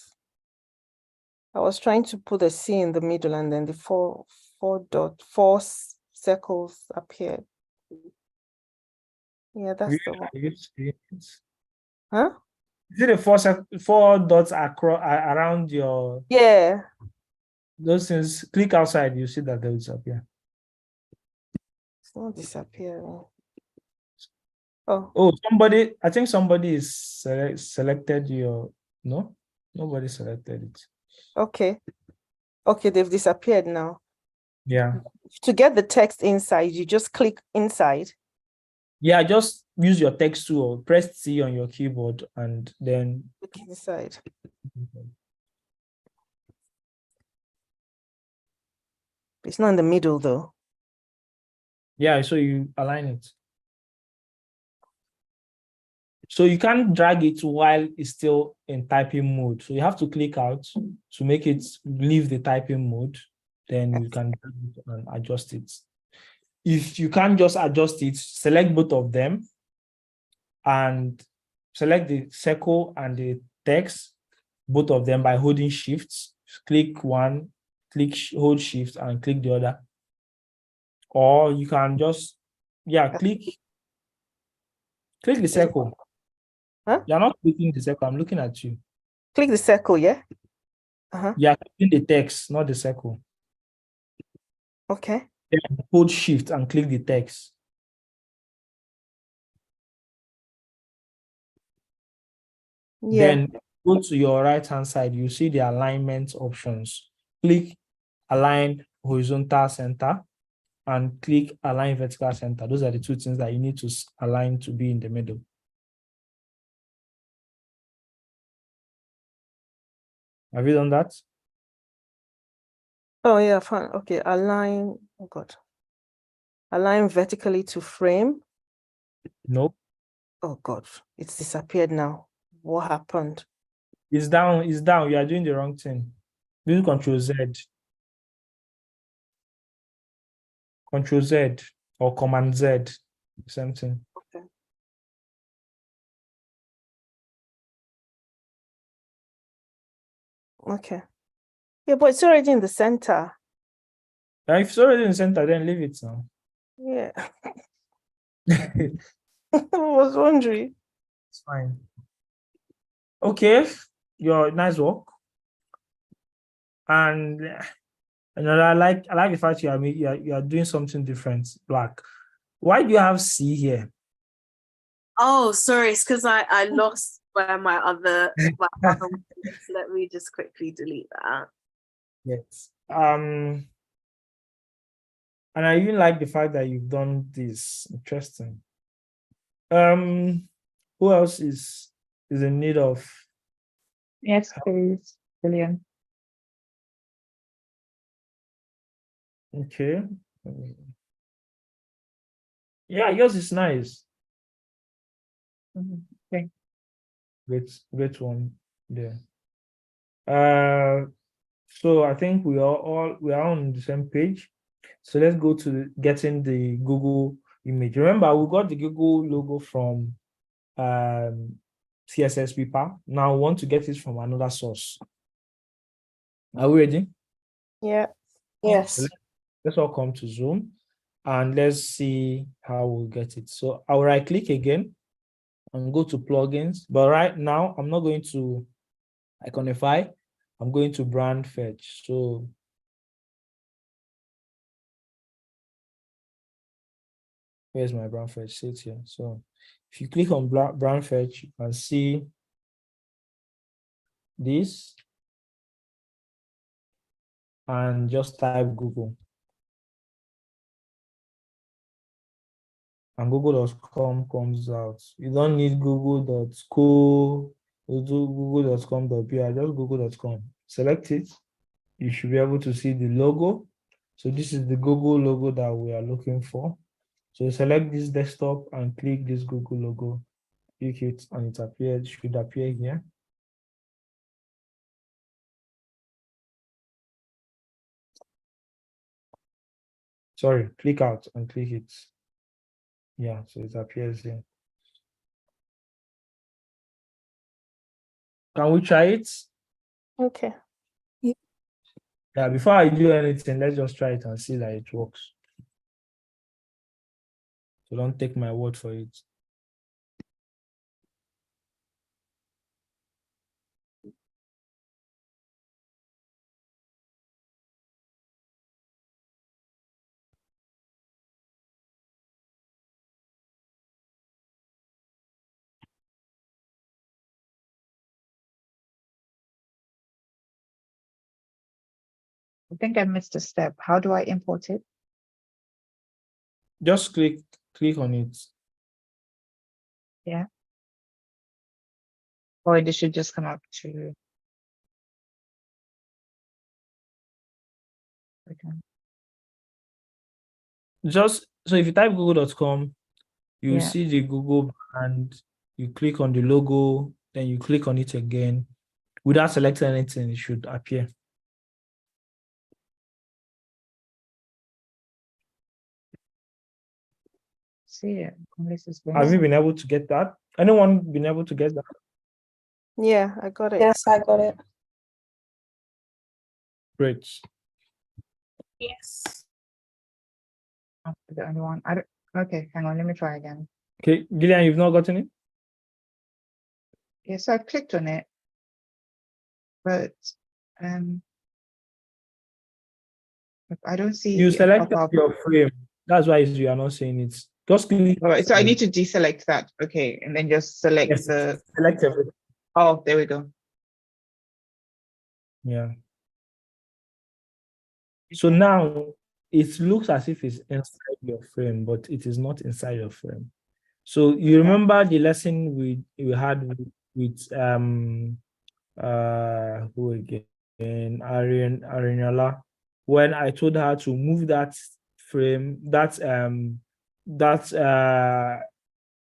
I was trying to put a C in the middle, and then the four circles appeared. Yeah, that's the one. Huh? Is it the four dots across around your Yeah. those things? Click outside, you see that they will disappear. It's not disappearing. Oh, somebody, I think somebody is selected your, no, nobody selected it. Okay. Okay, they've disappeared now. Yeah. To get the text inside, you just click inside. Yeah, just use your text tool or press C on your keyboard and then Click inside. It's not in the middle though. Yeah, so you align it. So you can't drag it while it's still in typing mode. So you have to click out to make it leave the typing mode. Then you can drag it and adjust it. If you can't just adjust it, select both of them and select the circle and the text, both of them by holding shifts. Click one, hold shift and click the other. Or you can just, click the circle. Huh? You're not clicking the circle, I'm looking at you. Click the circle, yeah? You're clicking the text, not the circle. Okay. Then hold shift and click the text. Yeah. Then go to your right hand side, you see the alignment options. Click align horizontal center and click align vertical center. Those are the two things that you need to align to be in the middle. Have you done that? Oh yeah, fine. Okay, align. Oh God. Align vertically to frame. No. Oh God, it's disappeared now. What happened? It's down. It's down. You are doing the wrong thing. Do Control Z. Control Z or Command Z. Same thing. Okay. Okay. Yeah, but it's already in the center. Now, if it's already in the center, then leave it now. Yeah. I was wondering. It's fine. Okay, your nice work. And I like the fact you are doing something different. Black. Why do you have C here? Oh, sorry, it's because I lost where my other let me just quickly delete that. Yes. And I even like the fact that you've done this. Interesting. Who else is in need of? Yes, please. Brilliant. Okay. Yeah, yours is nice. Okay. Great one there. So I think we are on the same page. So let's go to getting the Google image. Remember, we got the Google logo from CSS paper. Now we want to get it from another source. Are we ready? Yeah. So Yes. let's all come to Zoom and let's see how we'll get it. So I'll right click again and go to plugins. But right now, I'm not going to Iconify. I'm going to brand fetch. So where's my brand fetch? See it here. So if you click on brand fetch, you can see this and just type Google. And google.com comes out. You don't need google.co or do google.com.br, just google.com. Select it. You should be able to see the logo. So this is the Google logo that we are looking for. So select this desktop and click this Google logo. Click it and it should appear here. Sorry, click out and click it. Yeah, so it appears here. Can we try it? Okay. Yeah, before I do anything, let's just try it and see that it works. So don't take my word for it. I think I missed a step. How do I import it? Just click on it. Yeah. Or this should just come up to. Okay. Just so if you type google.com, you Yeah. see the Google and you click on the logo, then you click on it again. Without selecting anything, it should appear. See it. This is Have you been able to get that? Anyone been able to get that? Yeah, I got it. Yes, I got it. Great. Yes. the only one. I don't. Okay, hang on. Let me try again. Okay, Gillian, you've not gotten it? Yeah, so I clicked on it, but I don't see You a selected pop-up. your frame. That's why you are not seeing it. Just click. All right, so I need to deselect that. Okay, and then just select Yes, the. select everything. Oh, there we go. Yeah. So now it looks as if it's inside your frame, but it is not inside your frame. So you remember the lesson we had with who again? Arinola, when I told her to move that frame, that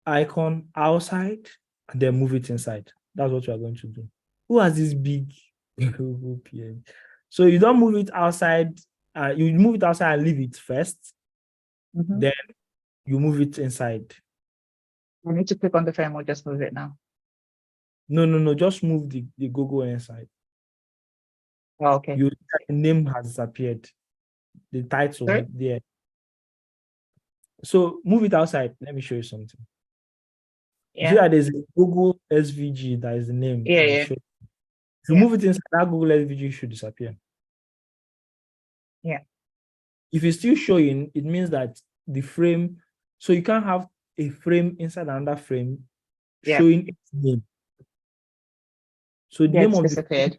icon outside and then move it inside. That's what we are going to do. Who has this big Google PN? So you don't move it outside, you move it outside and leave it first, then you move it inside. I need to click on the frame or just move it now. No, just move the Google inside. Oh, okay. The name has disappeared. The title Sorry? there. So move it outside. Let me show you something. You see Yeah. that there's a Google SVG that is the name. Yeah, I yeah. showed. If you move it inside, that Google SVG should disappear. Yeah. If it's still showing, it means that the frame, so you can't have a frame inside another frame showing its name. So the Yeah, name it's of the disappeared.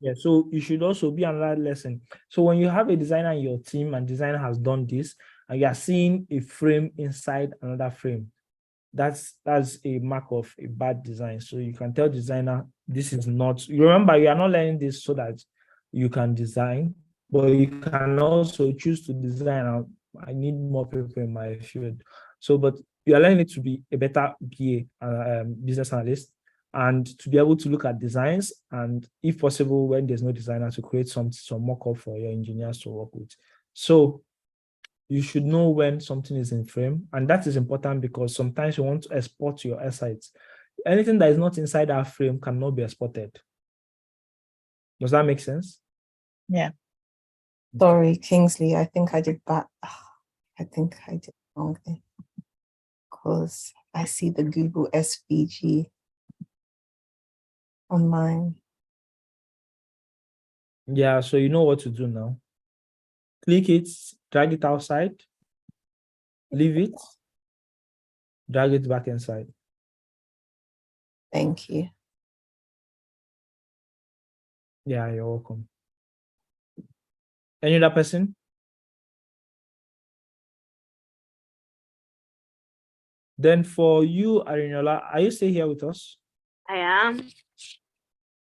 yeah, so it should also be another lesson. So when you have a designer in your team and designer has done this, and you are seeing a frame inside another frame, that's a mark of a bad design. So you can tell designer this is not. You remember, you are not learning this so that you can design, but you can also choose to design. I need more people in my field. So, but you are learning it to be a better BA, business analyst, and to be able to look at designs, and if possible, when there's no designer, to create some mock-up for your engineers to work with. So you should know when something is in frame, and that is important because sometimes you want to export your assets. Anything that is not inside our frame cannot be exported. Does that make sense? Yeah. Sorry, Kingsley. I think I did that. I think I did wrong there because I see the Google SVG on mine. Yeah, so you know what to do now. Click it, drag it outside, leave it, drag it back inside. Thank you. Yeah, you're welcome. Any other person? Then for you, Arinola, are you still here with us? I am.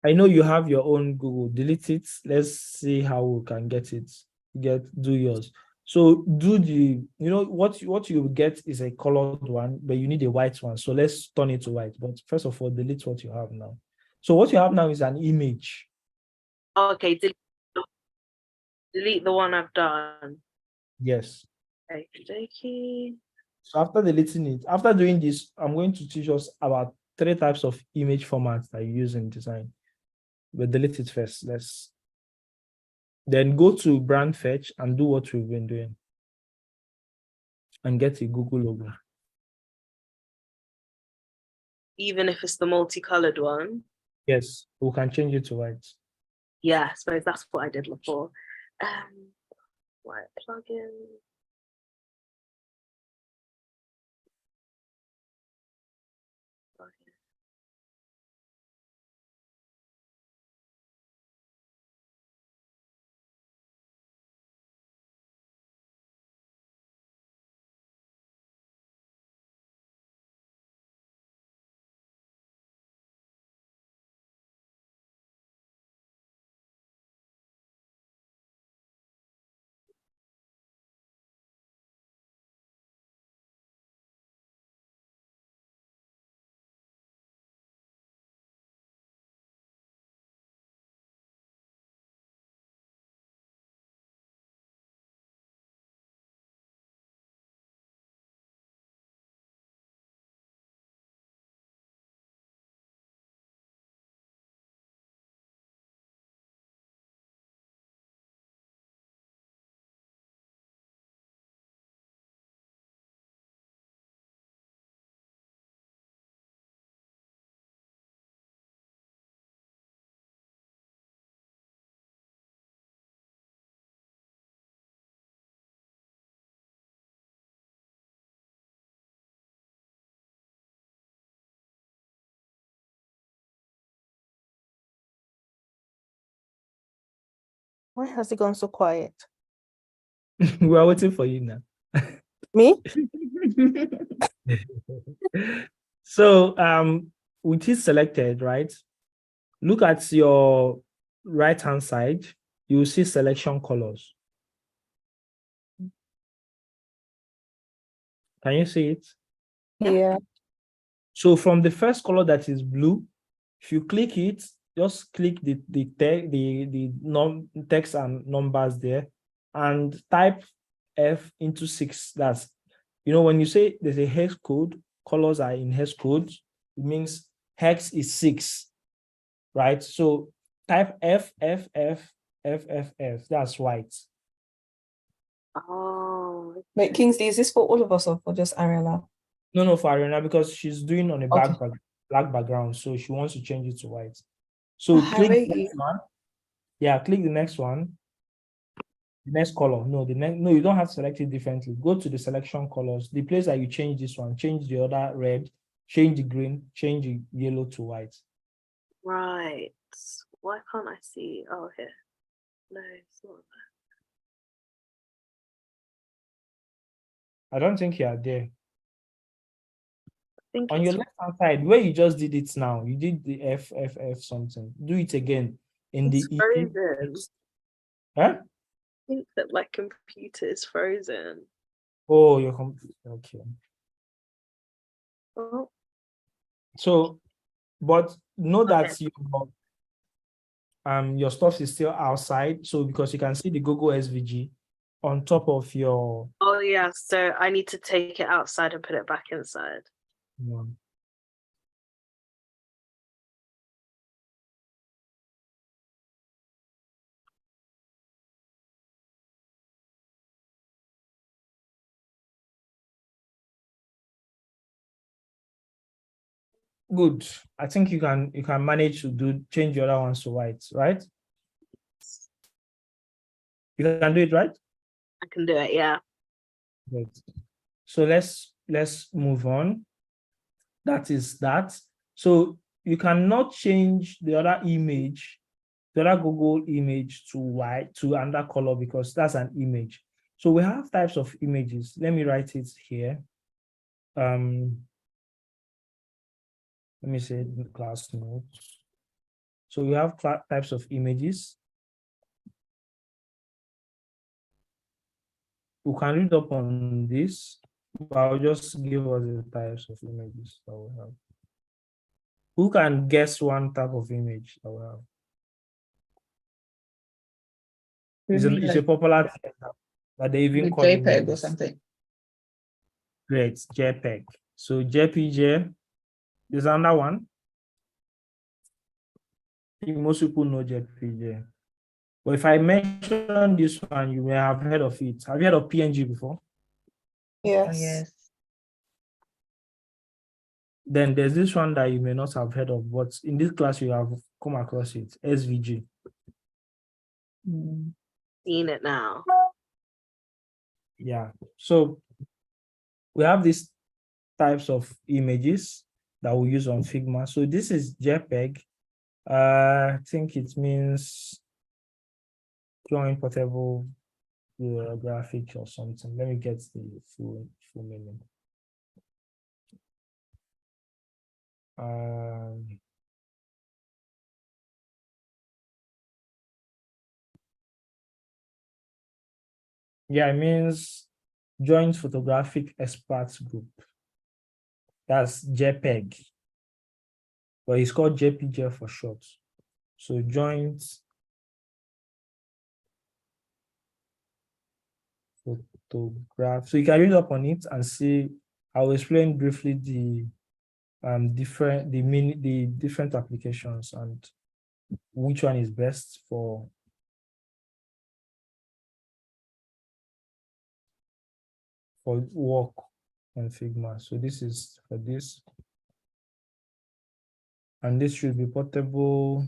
I know you have your own Google. Delete it. Let's see how we can get it. Do yours. So do the, what you get is a colored one, but you need a white one. So let's turn it to white. But first of all, delete what you have now. So what you have now is an image. Okay, delete the one I've done. Yes. Okay. So after deleting it, after doing this, I'm going to teach us about three types of image formats that you use in design. But delete it first. Then go to brand fetch and do what we've been doing. And get a Google logo. Even if it's the multicolored one. Yes, we can change it to white. Yeah, I suppose that's what I did before. White plugin. Why has it gone so quiet? We are waiting for you now. Me? So with it selected, right? Look at your right-hand side. You will see selection colors. Can you see it? Yeah. So from the first color that is blue, if you click it, just click the text and numbers there and type F into 6. That's, when you say there's a hex code, colors are in hex code, it means hex is 6, right? So type F, F, F, F, F, F. That's white. Oh. Wait, Kingsley, is this for all of us or for just Ariella? No, for Ariana, because she's doing on a Okay. black background, so she wants to change it to white. So click the next one. Yeah, click the next one. The next color. No, you don't have to select it differently. Go to the selection colors. The place that you change this one, change the other red, change the green, change the yellow to white. Right. Why can't I see? Oh, here. No, it's not I don't think you are there. I think On your left-hand side, where you just did it now, you did the F something. Do it again in it's the frozen. Huh? I think that my computer is frozen. Oh, your computer. Okay. Oh, So, but know that okay. your stuff is still outside. So because you can see the Google SVG on top of your. Oh yeah, so I need to take it outside and put it back inside. Good. I think you can manage to change the other ones to white, right? You can do it, right? I can do it, yeah. Good. So let's move on. That is that. So you cannot change the other image, the other Google image to white, to another color, because that's an image. So we have types of images. Let me write it here. Let me say the class notes. So we have types of images. We can read up on this, but I'll just give us the types of images that we have. Who can guess one type of image that we have? It's a popular thing that they even call JPEG or images. something. Great, JPEG. So JPG There's another one. I think most people know JPG. But if I mention this one, you may have heard of it. Have you heard of PNG before? Yes. Oh, yes. Then there's this one that you may not have heard of, but in this class you have come across it, SVG. Seen it now. Yeah. So we have these types of images that we use on Figma. So this is JPEG. I think it means drawing portable graphic or something. Let me get the full meaning. Yeah, it means Joint Photographic Experts Group. That's JPEG, but it's called JPG for short. So Joint Photograph. So you can read up on it and see. I'll explain briefly the different applications and which one is best for work on Figma. So this is for this, and this should be portable.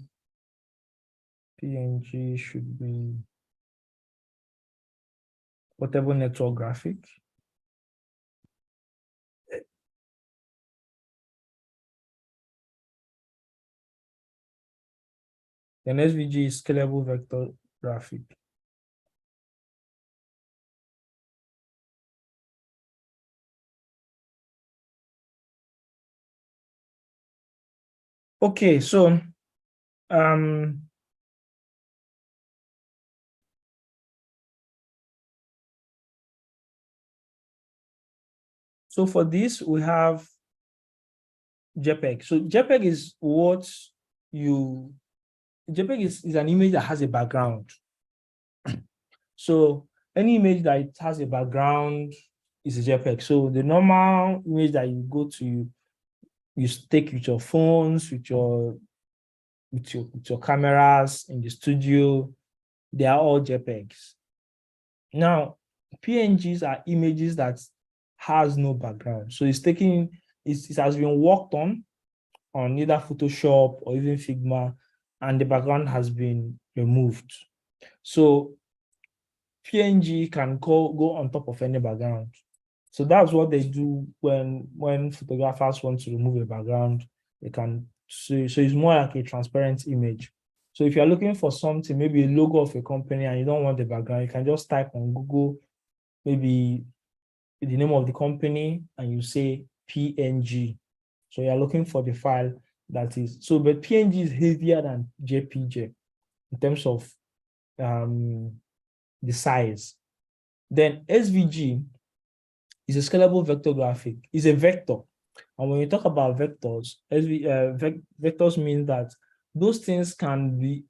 PNG should be portable network graphic. Then SVG is scalable vector graphic. Okay, so so for this we have JPEG. So JPEG is JPEG is an image that has a background. So any image that it has a background is a JPEG. So the normal image that you go to, you take with your phones, with your cameras in the studio, they are all JPEGs. Now, PNGs are images that has no background. So it has been worked on either Photoshop or even Figma, and the background has been removed. So PNG can go on top of any background. So that's what they do when photographers want to remove a background. They can so it's more like a transparent image. So if you're looking for something, maybe a logo of a company, and you don't want the background, you can just type on Google maybe the name of the company and you say PNG. So you're looking for the file that is so, but PNG is heavier than JPG in terms of the size. Then SVG is a scalable vector graphic. It's a vector. And when you talk about vectors, vectors mean that those things can be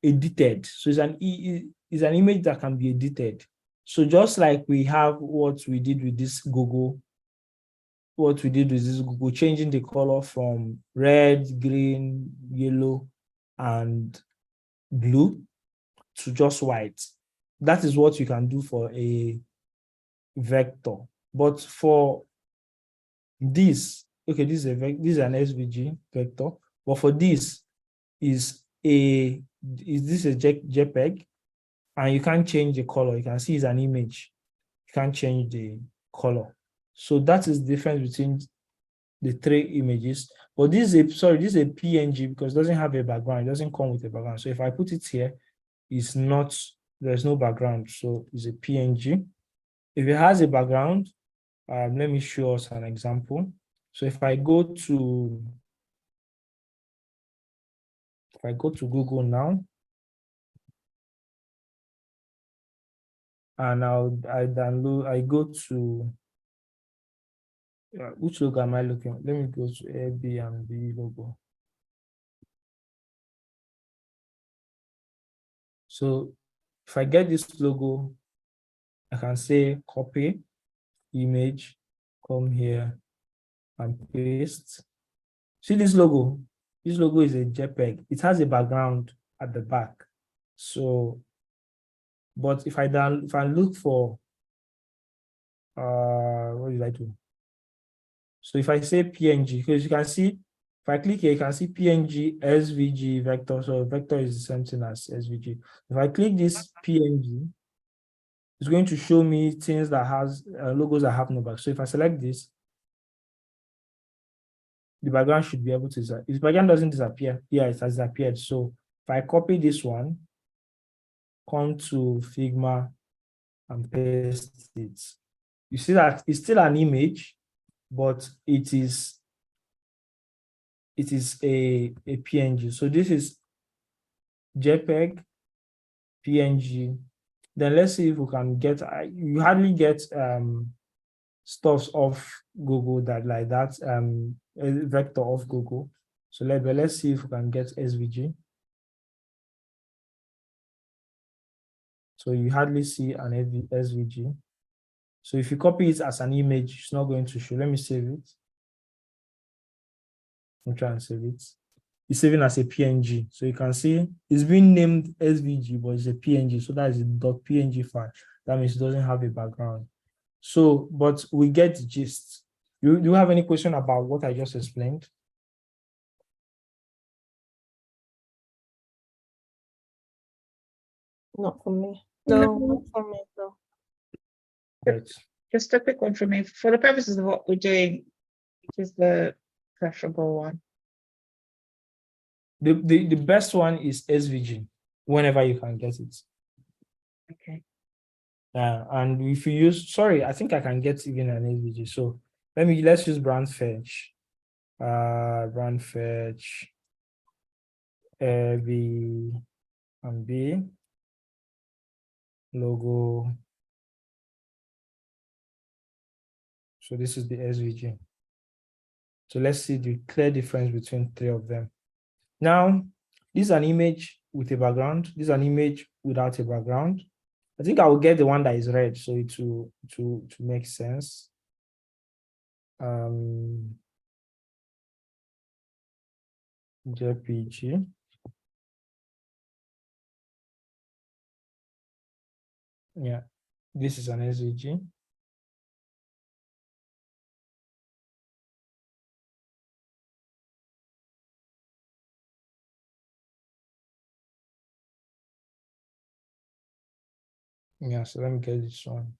edited. So it's an image that can be edited. So just like we have what we did with this Google, changing the color from red, green, yellow, and blue to just white. That is what you can do for a vector. But for this, okay, this is an SVG vector. But for this is this a JPEG, and you can't change the color. You can see it's an image. You can't change the color. So that is the difference between the three images. But this is a PNG because it doesn't have a background. It doesn't come with a background. So if I put it here, there's no background. So it's a PNG. If it has a background, let me show us an example. So if I go to Google now, and I go to which logo am I looking at? Let me go to Airbnb logo. So if I get this logo, I can say copy image, come here and paste. See this logo? This logo is a JPEG. It has a background at the back. So, but if I look for, what did I do? So if I say PNG, because you can see, if I click here, you can see PNG, SVG, vector. So vector is the same thing as SVG. If I click this PNG, it's going to show me things that has logos that have no back. So if I select this, the background should be able to, if the background doesn't disappear, yeah, it has disappeared. So if I copy this one, come to Figma and paste it, you see that it's still an image, but it is a PNG. So this is JPEG, PNG. Then let's see if we can get, you hardly get stuffs off Google that like that, a vector off Google. So let's see if we can get SVG. So you hardly see an SVG. So if you copy it as an image, it's not going to show. Let me save it. I'm trying to save it. It's saving as a PNG. So you can see it's been named SVG, but it's a PNG. So that is a .png file. That means it doesn't have a background. So, but we get the gist. Do you have any question about what I just explained? Not for me. No, not for me. No. Right. Just a quick one from me. For the purposes of what we're doing, which is the preferable one? The best one is SVG, whenever you can get it. Okay. And if you use, sorry, I think I can get even an SVG. So let's use brand fetch. Brand fetch B and B logo. So this is the SVG. So let's see the clear difference between three of them. Now, this is an image with a background. This is an image without a background. I think I will get the one that is red, so it to make sense. JPG. Yeah, this is an SVG. Yeah, so let me get this one.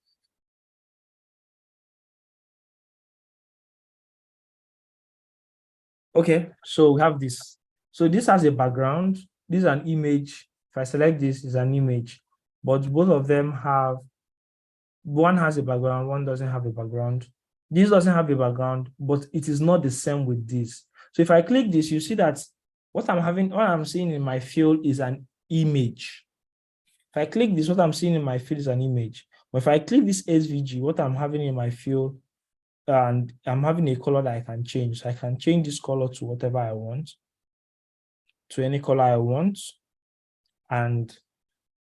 Okay, so we have this. So this has a background. This is an image. If I select this, is an image, but both of them have, one has a background, one doesn't have a background. This doesn't have a background, but it is not the same with this. So if I click this, you see that what I'm seeing in my field is an image. If I click this, what I'm seeing in my field is an image. But if I click this SVG, what I'm having in my field, and I'm having a color that I can change. So I can change this color to whatever I want, to any color I want. And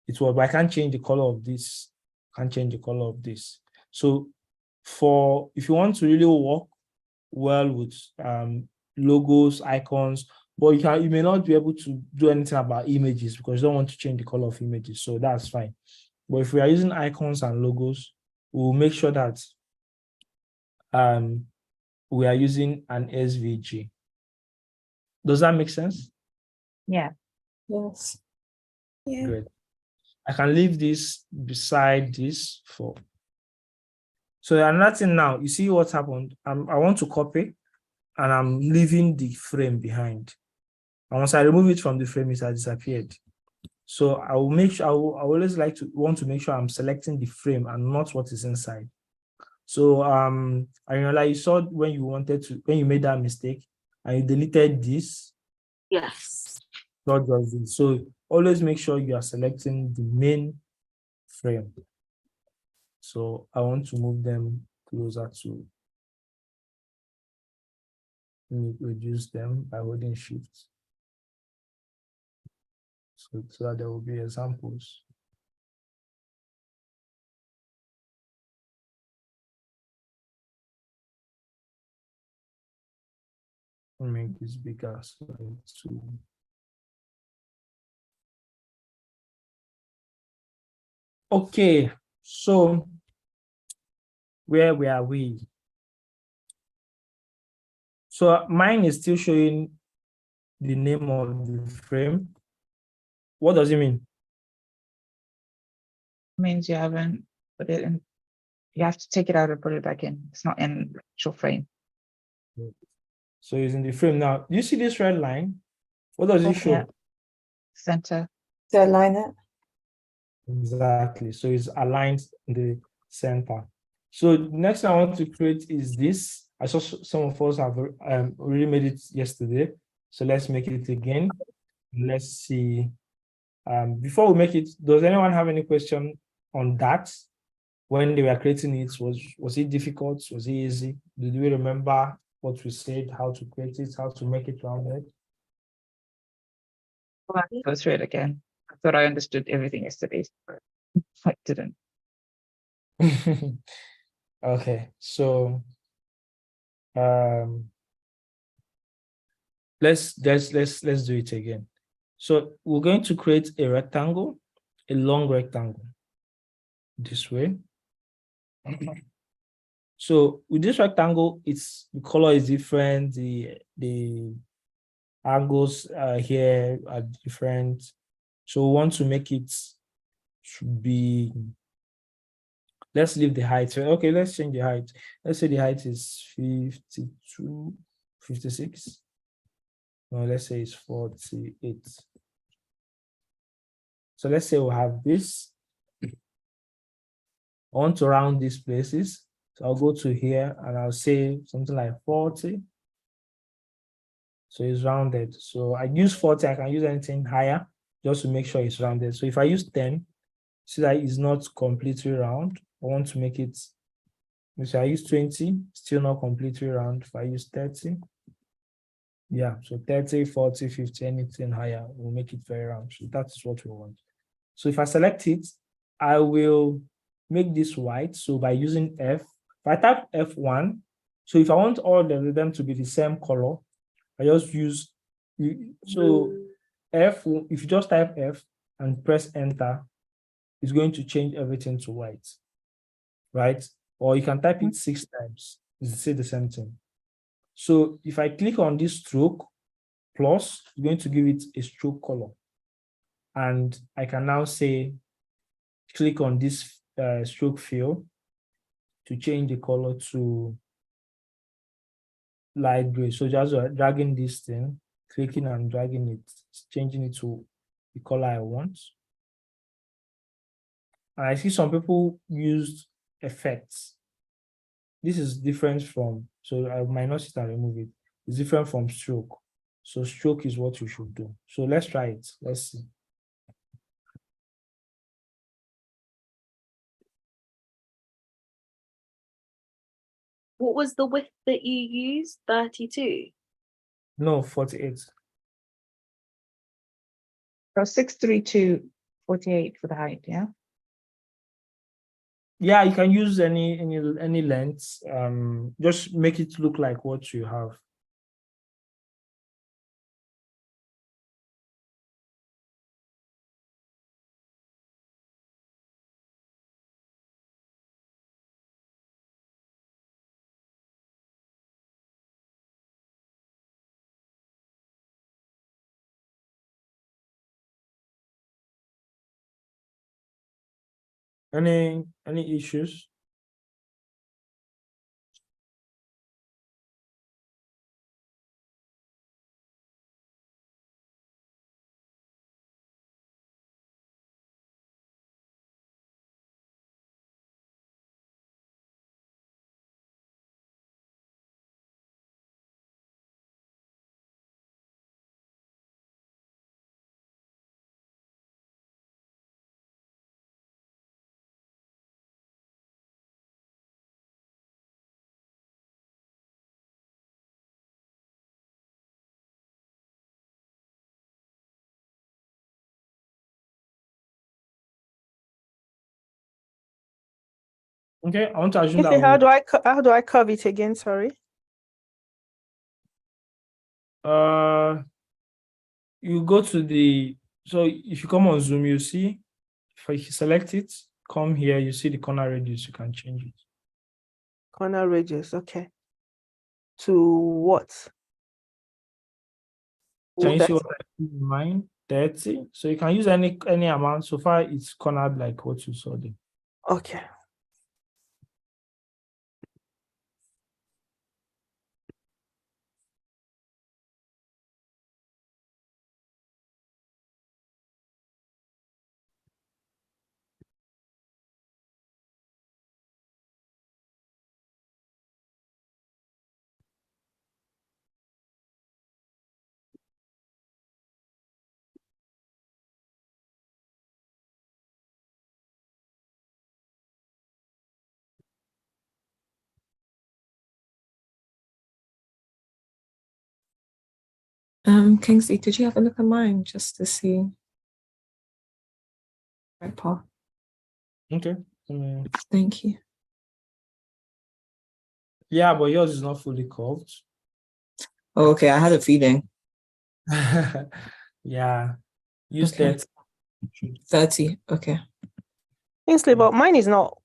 it will, but I can't change the color of this. I can't change the color of this. So if you want to really work well with logos, icons, but you may not be able to do anything about images because you don't want to change the color of images. So that's fine. But if we are using icons and logos, we'll make sure that we are using an SVG. Does that make sense? Yeah. Yes. Yeah. Good. I can leave this beside this for. So another thing now, you see what's happened. I want to copy and I'm leaving the frame behind. And once I remove it from the frame, it has disappeared. So I will make sure, I always want to make sure I'm selecting the frame and not what is inside. So I you saw when you made that mistake and you deleted this. Yes. Not just this. So always make sure you are selecting the main frame. So I want to move them closer to, reduce them by holding shift. So that there will be examples. make this bigger. So to okay, so where are we? So mine is still showing the name of the frame. What does it mean? Means you haven't put it in. You have to take it out and put it back in. It's not in the actual frame. So it's in the frame now. You see this red line? What does it show? Yeah. Center. To align it. Exactly. So it's aligned in the center. So next thing I want to create is this. I saw some of us have already made it yesterday. So let's make it again. Let's see. Before we make it, does anyone have any question on that? When they were creating it, was it difficult? Was it easy? Did we remember what we said, how to create it, how to make it rounded? Go through it again. I thought I understood everything yesterday, but I didn't. Okay, so let's do it again. So we're going to create a rectangle, a long rectangle, this way. So with this rectangle, the color is different. The angles here are different. So we want to make it should be. Let's leave the height. Okay, let's change the height. Let's say the height is 52, 56. No, let's say it's 48. So let's say we have this. I want to round these places. So I'll go to here and I'll say something like 40. So it's rounded. So I use 40, I can use anything higher just to make sure it's rounded. So if I use 10, see that it's not completely round. I want to make it, if I use 20, still not completely round. If I use 30, yeah, so 30, 40, 50, anything higher will make it very round. So that is what we want. So if I select it, I will make this white. So by using F, if I type F1, so if I want all of them to be the same color, I just use, so F, if you just type F and press enter, it's going to change everything to white, right? Or you can type it 6 times, it's say the same thing. So if I click on this stroke plus, it's going to give it a stroke color. And I can now say, click on this stroke fill to change the color to light gray. So just dragging this thing, clicking and dragging it, changing it to the color I want. And I see some people used effects. This is different from, so I might not sit and remove it. It's different from stroke. So stroke is what you should do. So let's try it. Let's see. What was the width that you used? 32? No, 48. So 632, 48 for the height, yeah? Yeah, you can use any length. Just make it look like what you have. Any issues? Okay, I want to assume Okay, that how do I curve it again? Sorry. You go to so if you come on Zoom, you see, if you select it, come here, you see the corner radius, you can change it. Corner radius, okay. To what? Can you see 30. what I have in mind? 30. So you can use any amount. So far, it's cornered like what you saw there. Okay. Kingsley, could you have a look at mine just to see? Right, Paul. Okay. Thank you. Yeah, but yours is not fully curved. Oh, okay, I had a feeling. Yeah. Use Okay. 30. 30. Okay. Kingsley, Yeah. but mine is not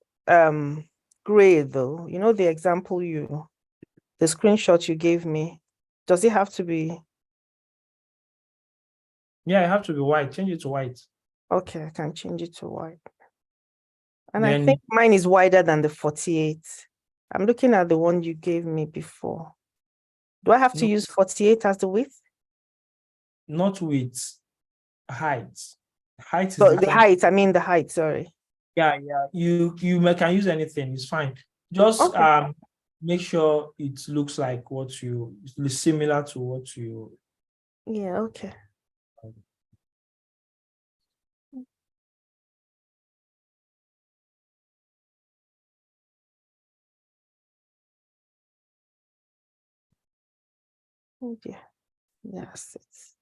gray though. You know the example the screenshot you gave me. Does it have to be? Yeah, it have to be white. Change it to white. Okay, I can change it to white. And I Then think mine is wider than the 48. I'm looking at the one you gave me before. Do I have to No. use 48 as the width? Not width, height. Height is So the different. height, I mean the height, sorry. Yeah. You can use anything. It's fine. Just Okay. make sure it looks like it's similar to what you. Yeah, okay. Oh dear. Yes, it's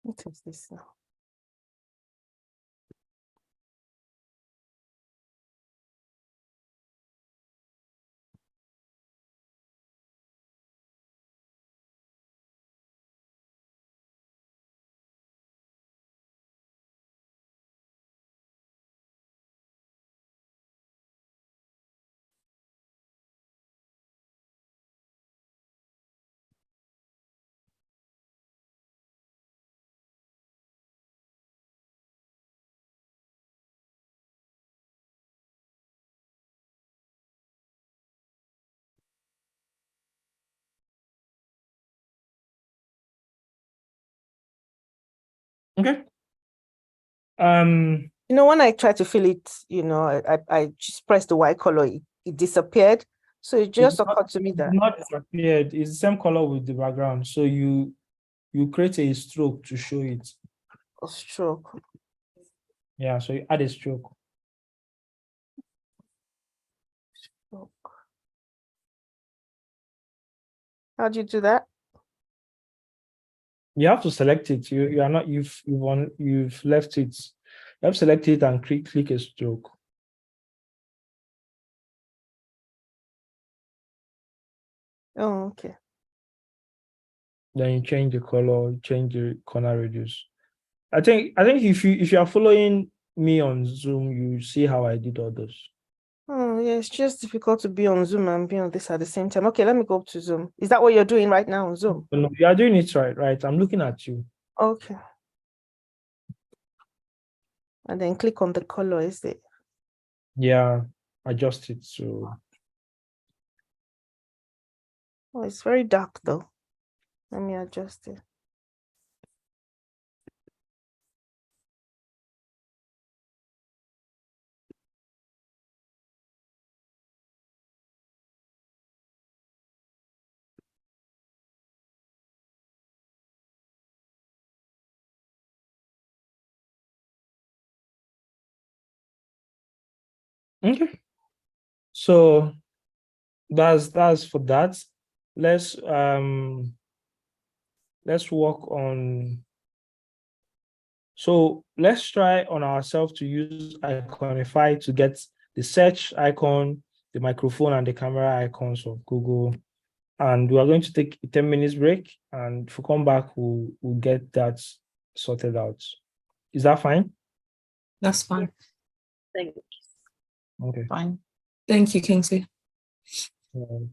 what is this now? Okay. You know, when I try to fill it, I just pressed the white color, it disappeared. So it just occurred to me that Not disappeared. It's the same color with the background. So you create a stroke to show it. a stroke. Yeah. So you add a stroke. How do you do that? You have to select it. You are not. You've left it. You have to select it and click a stroke. Oh, okay. Then you change the color, change the corner radius. I think if you are following me on Zoom, you see how I did all those. Oh, yeah, it's just difficult to be on Zoom and be on this at the same time. Okay, let me go up to Zoom. Is that what you're doing right now on Zoom? No, you are doing it right, right? I'm looking at you. Okay. And then click on the color, is it? Yeah, adjust it so. Oh, it's very dark though. Let me adjust it. Okay. So that's for that. Let's work on. So let's try on ourselves to use Iconify to get the search icon, the microphone, and the camera icons of Google. And we are going to take a 10 minutes break. And if we come back, we'll get that sorted out. Is that fine? That's fine. Thank you. Okay. Fine. Thank you, Kingsley. Um,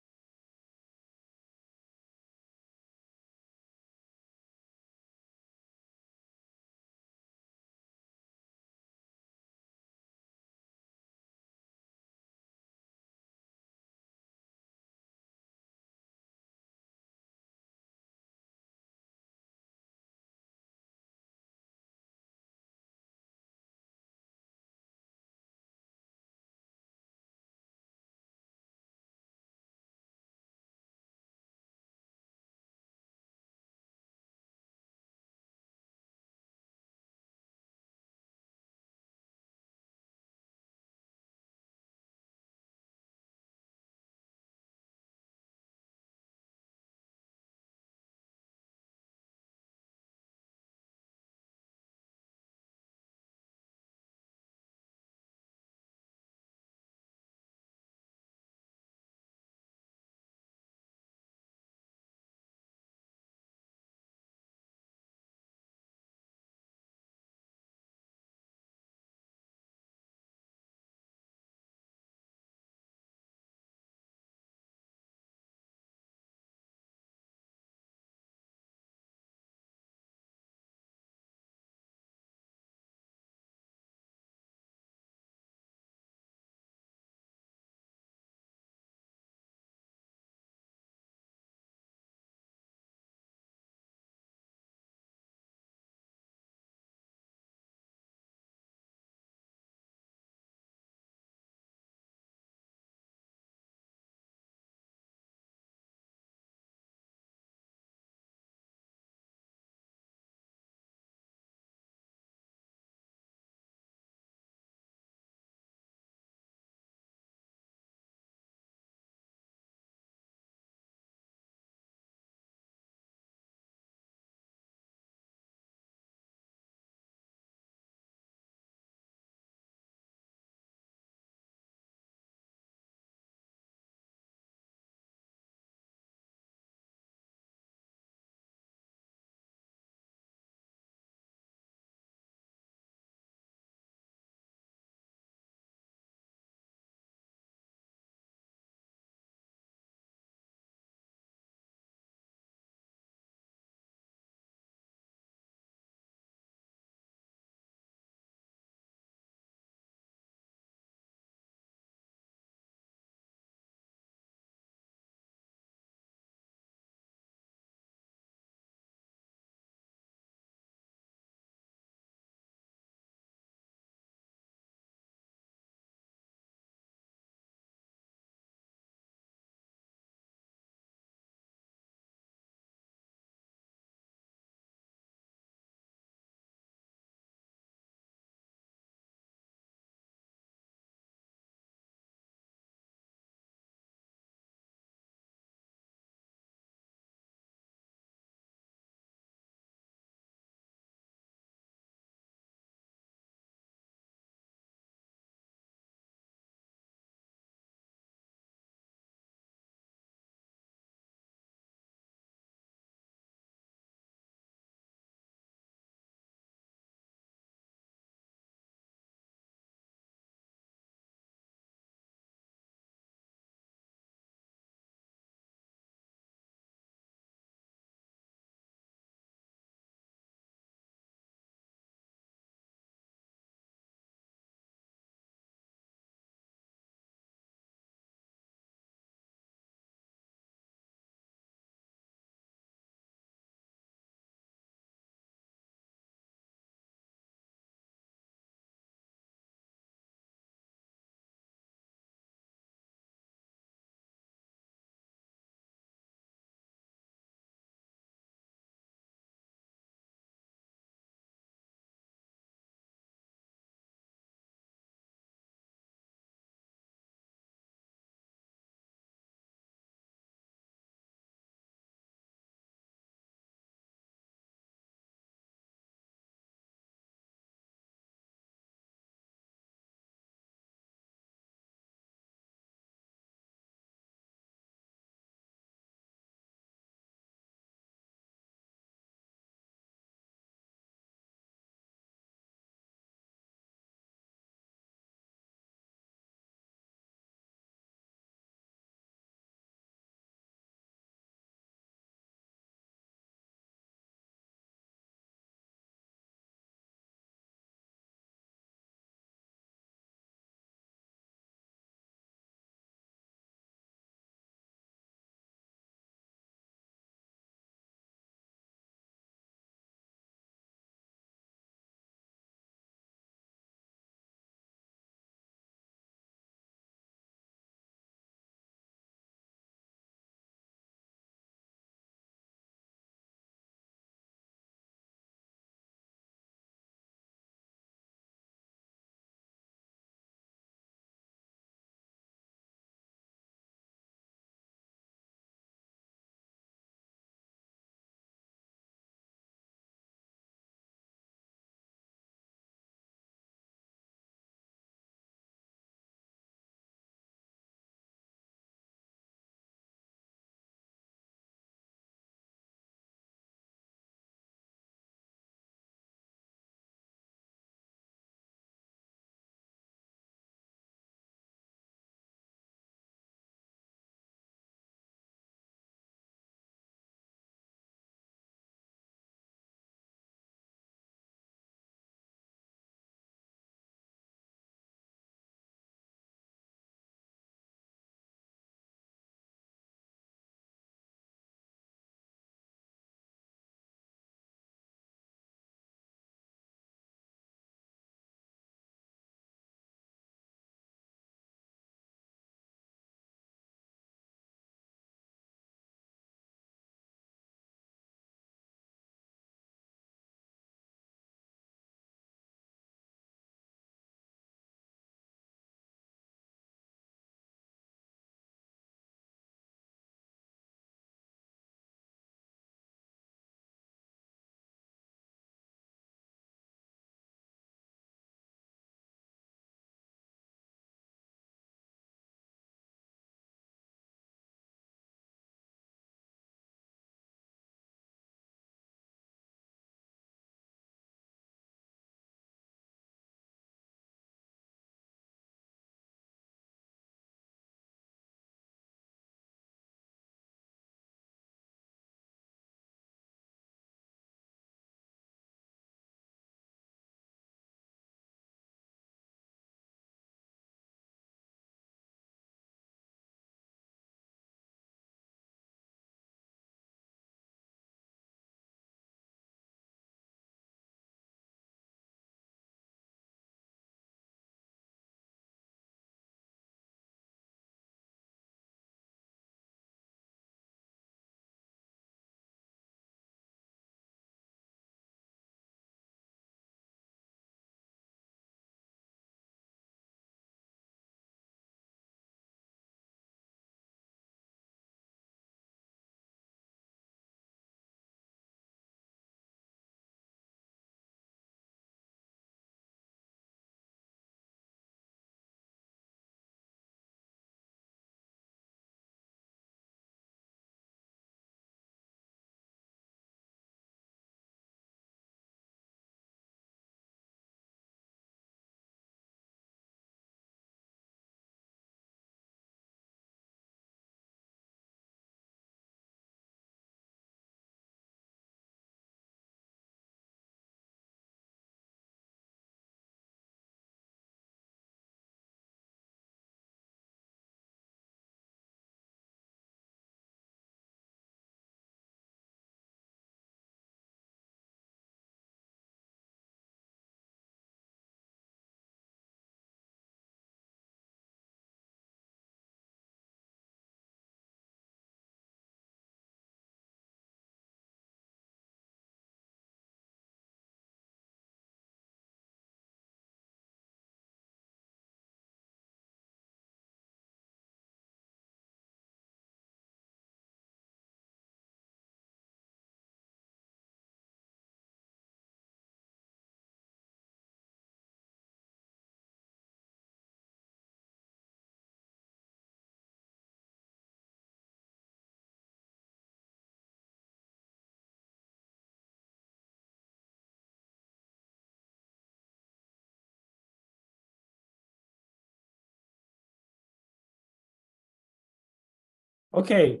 Okay.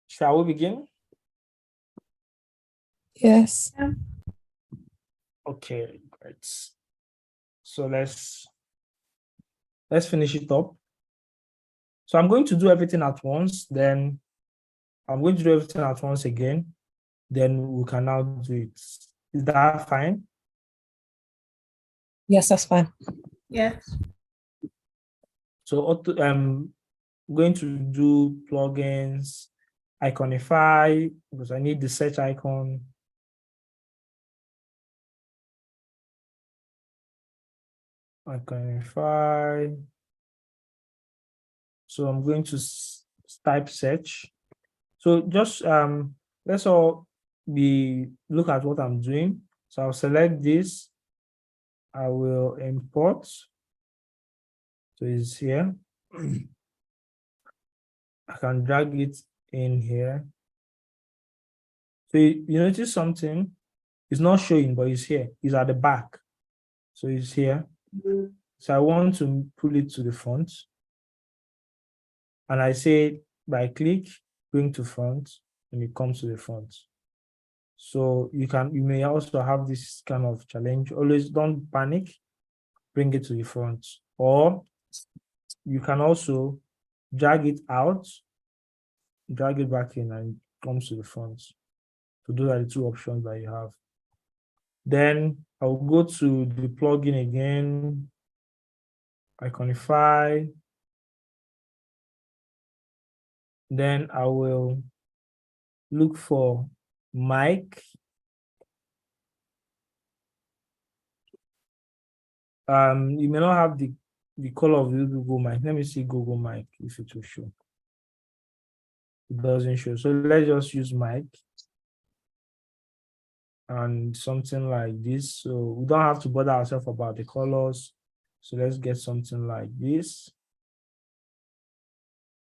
Shall we begin? Yes. Okay, great. So let's finish it up. So I'm going to do everything at once, then I'm going to do everything at once again, then we can now do it. Is that fine? Yes, that's fine. Yes. So I'm going to do plugins, Iconify, because I need the search icon. Iconify. So I'm going to type search. So just let's all look at what I'm doing. So I'll select this. I will import. So it's here. I can drag it in here. So you notice something? It's not showing, but it's here. It's at the back. So it's here. So I want to pull it to the front. And I say by click, bring to front, and it comes to the front. So you may also have this kind of challenge. Always don't panic, bring it to the front. Or you can also drag it out, drag it back in, and it comes to the front. So those are the two options that you have. Then I'll go to the plugin again, Iconify. Then I will look for mic. You may not have the color of the Google mic. Let me see Google mic if it will show. It doesn't show. So let's just use mic and something like this. So we don't have to bother ourselves about the colors. So let's get something like this.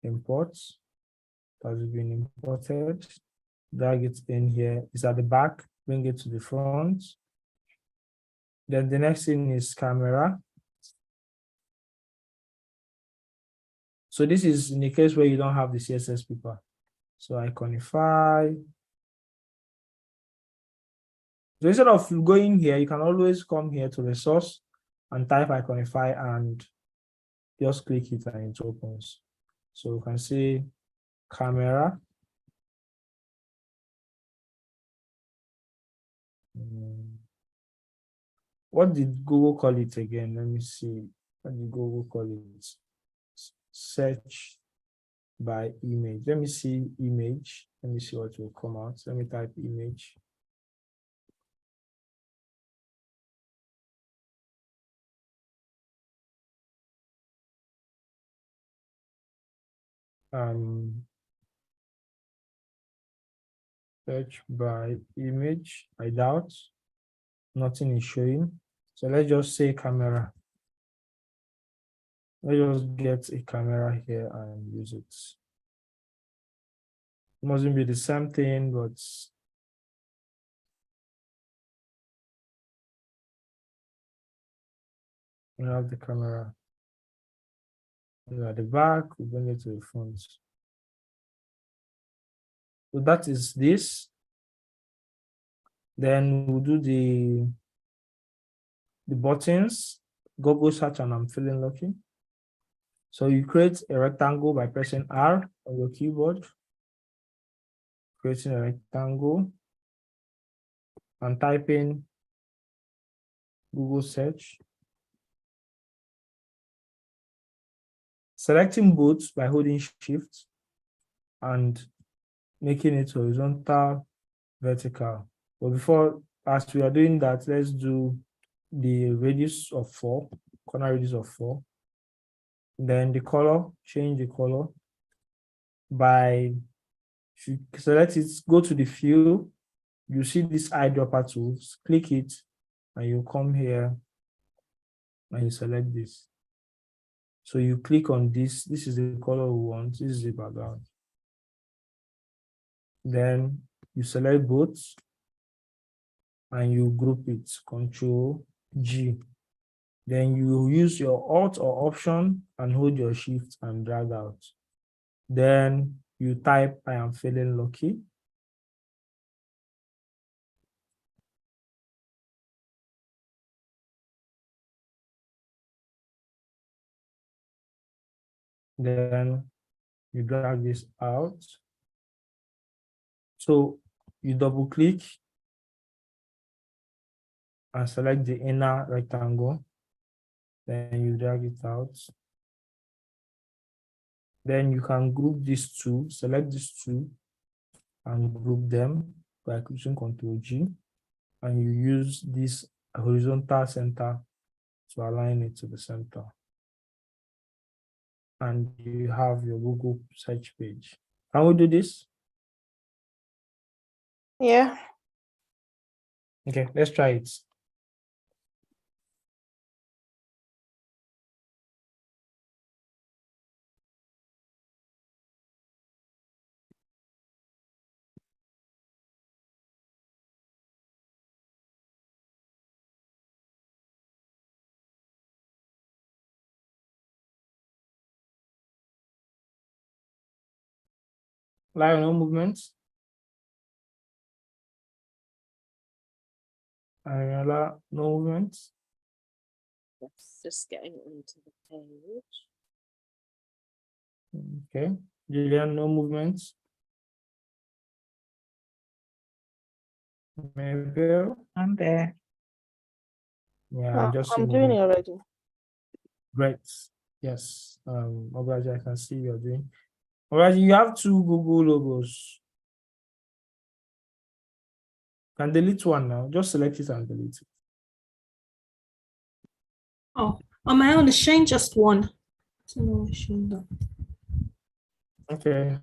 Import. Has been imported. Drag it in here. It's at the back. Bring it to the front. Then the next thing is camera. So this is in the case where you don't have the CSS paper. So Iconify. So instead of going here, you can always come here to resource and type Iconify and just click it and it opens. So you can see camera. What did Google call it again? Let me see. What did Google call it? Search by image. Let me see image. Let me see what will come out. Let me type image. Search by image. I doubt nothing is showing. So let's just say camera. Let's just get a camera here and use it. It mustn't be the same thing, but we have the camera at the back, we bring it to the front. So that is this. Then we'll do the buttons, Google search, and I'm feeling lucky. So you create a rectangle by pressing R on your keyboard, creating a rectangle and typing Google search. Selecting both by holding Shift and making it horizontal, vertical. But before, as we are doing that, let's do the radius of 4, corner radius of 4. Then the color, change the color by, if you select it, go to the fill, you see this eyedropper tools, click it, and you come here and you select this. So you click on this, this is the color we want, this is the background. Then you select both and you group it, Control G. Then you use your Alt or Option and hold your Shift and drag out. Then you type, I am feeling lucky. Then you drag this out. So you double click and select the inner rectangle. Then you drag it out. Then you can group these two, select these two and group them by clicking Ctrl G. And you use this horizontal center to align it to the center. And you have your Google search page. Can we do this? Yeah. Okay, let's try it. Lion, movements. Ariella, no movements. Yes, just getting onto the page. Okay. Julian, no movements. Maybe. I'm there. Yeah, just I'm doing it already. Great. Yes. Obraji, I can see you're doing. Obraji, you have two Google logos. Can delete one now. Just select it and delete it. Oh, on my own, it's showing just one. I don't know why it's showing that. Okay.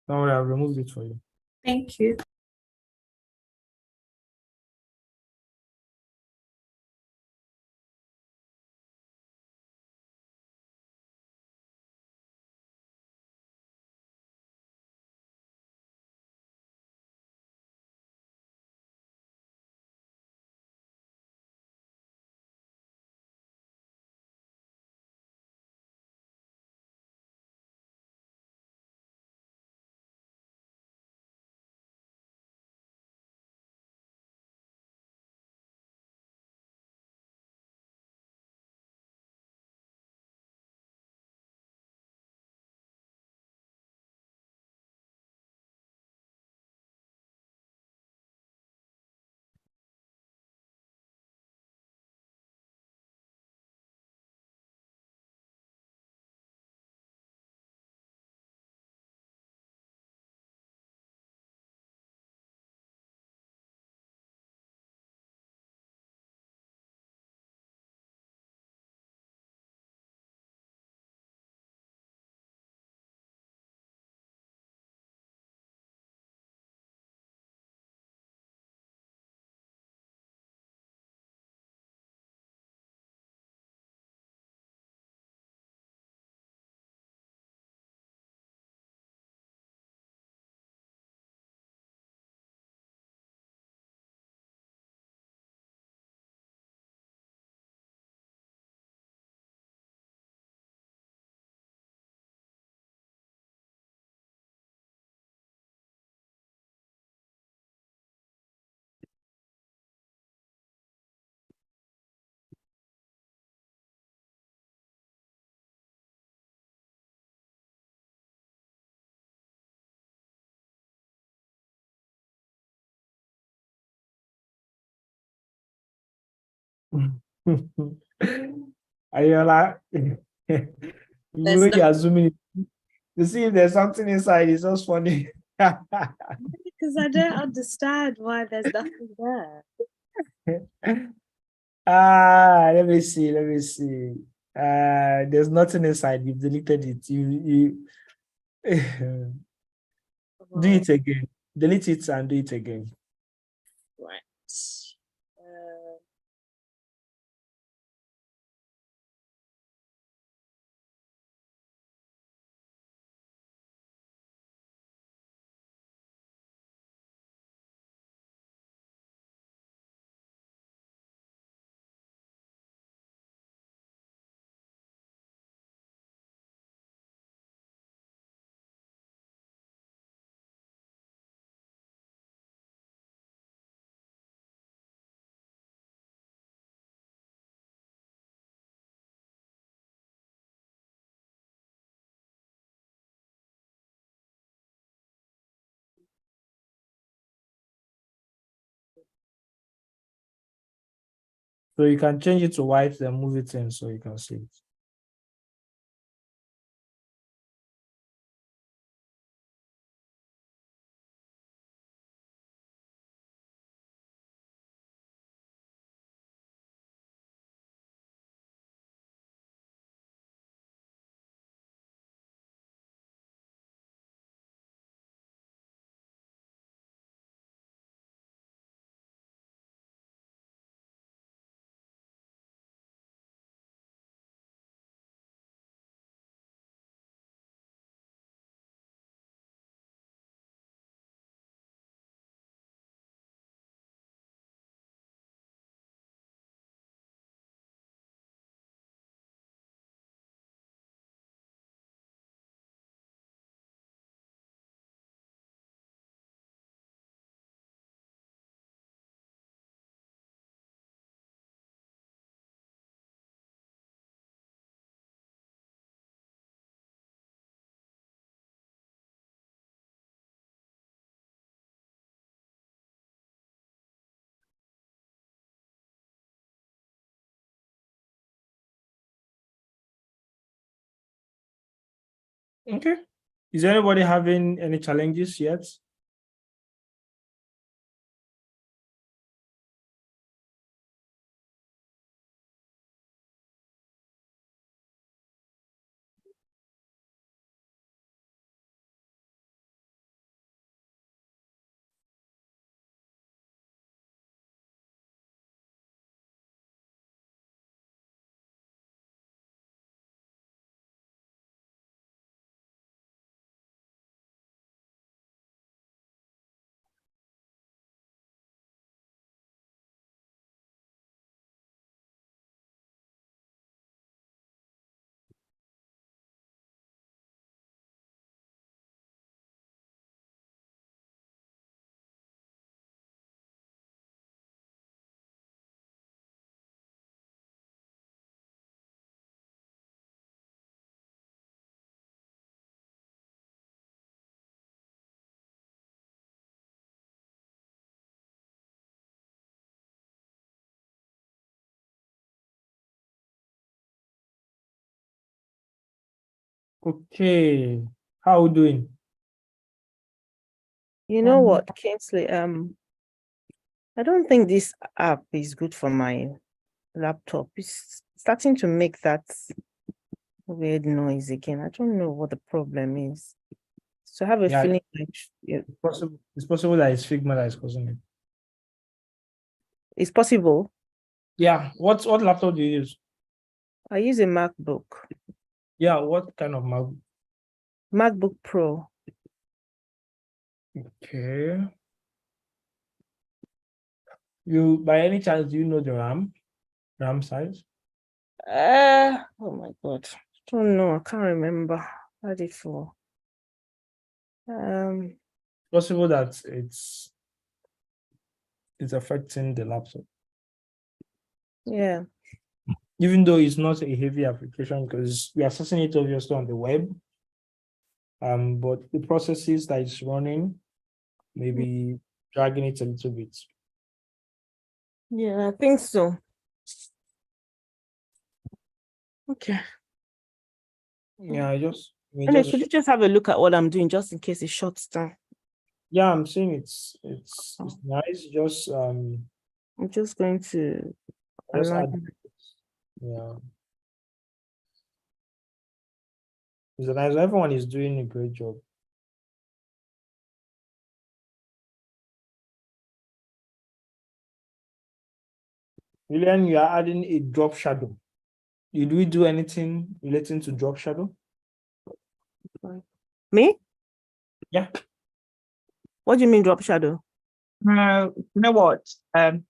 Don't worry, I've removed it for you. Thank you. Ariola, There's when you're assuming to see if there's something inside, it's just funny. because I don't understand why there's nothing there. Let me see. Let me see. There's nothing inside. You've deleted it. You do it again. Delete it and do it again. Right. So you can change it to white, then move it in so you can see it. Okay. Is anybody having any challenges yet? Okay. How are we doing? You know what, Kingsley? I don't think this app is good for my laptop. It's starting to make that weird noise again. I don't know what the problem is. So I have a Yeah. feeling like It's possible that it's Figma that is causing it. it's possible. Yeah. What laptop do you use? I use a MacBook, Yeah. What kind of MacBook Pro. Okay. You, by any chance, do you know the RAM size? Oh my God. Don't know. I can't remember. How did it for? Possible that it's affecting the laptop, Yeah. even though it's not a heavy application because we are accessing it obviously on the web. But the processes that it's running, maybe dragging it a little bit. Yeah, I think so. Okay. Yeah, And could you just have a look at what I'm doing just in case it shuts down? yeah, I'm saying it's nice. Just I'm just going to align. yeah. It's nice. Everyone is doing a great job. William, you are adding a drop shadow. Did we do anything relating to drop shadow? Me? Yeah. What do you mean drop shadow? No, you know what? I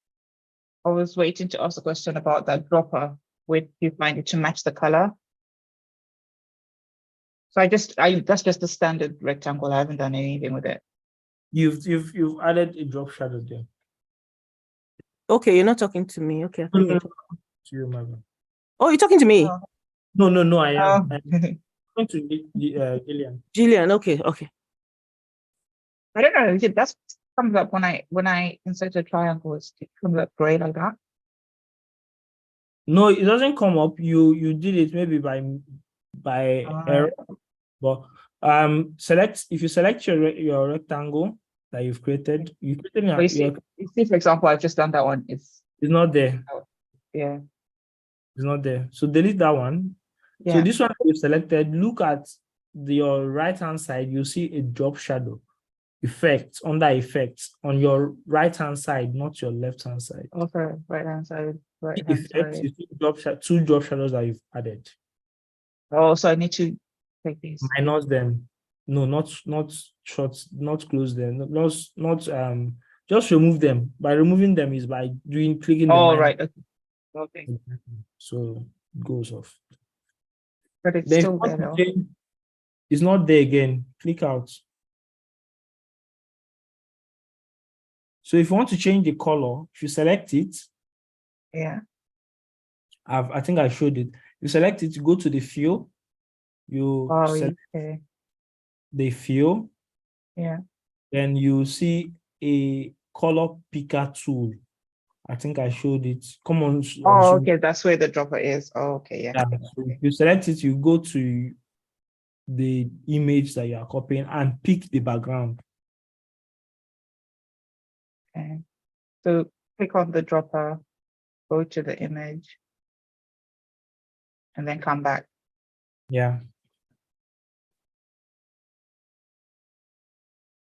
was waiting to ask a question about that dropper. Where you find it to match the color? So that's just the standard rectangle. I haven't done anything with it. You've added a drop shadow there. Okay, you're not talking to me. Okay. No, to you, Marvin. Oh, you're talking to me? No, I am. Oh. I'm going to Gillian. Gillian, okay. I don't know. That comes up when I insert a triangle. It comes up gray like that. No, it doesn't come up. You did it maybe by error, but select if you select your rectangle that you've created, But you see, for example, I've just done that one. It's not there. yeah. It's not there. So delete that one. So Yeah. this one you've selected, look at your right hand side, you see a drop shadow effect under effects on your right hand side, not your left hand side. Okay. Right hand side. Right hand Effects, side. you see two drop shadows that you've added. Oh, so I need to take these. Minus them. No, not short, not close them. Not just remove them. By removing them is by clicking the Oh, minus. right. Okay. Okay. So it goes off. But it's Then if you still want there to though. change, it's not there again. Click out. So if you want to change the color, if you select it, Yeah. I think I showed it. You select it, you go to the fill, you Oh, select okay. the fill, Yeah. then you see a color picker tool. I think I showed it. Come on Oh, Zoom. okay. That's where the dropper is. Oh, okay. Yeah. Yeah. So if you select it, you go to the image that you are copying and pick the background. Okay. So click on the dropper, go to the image, and then come back. Yeah.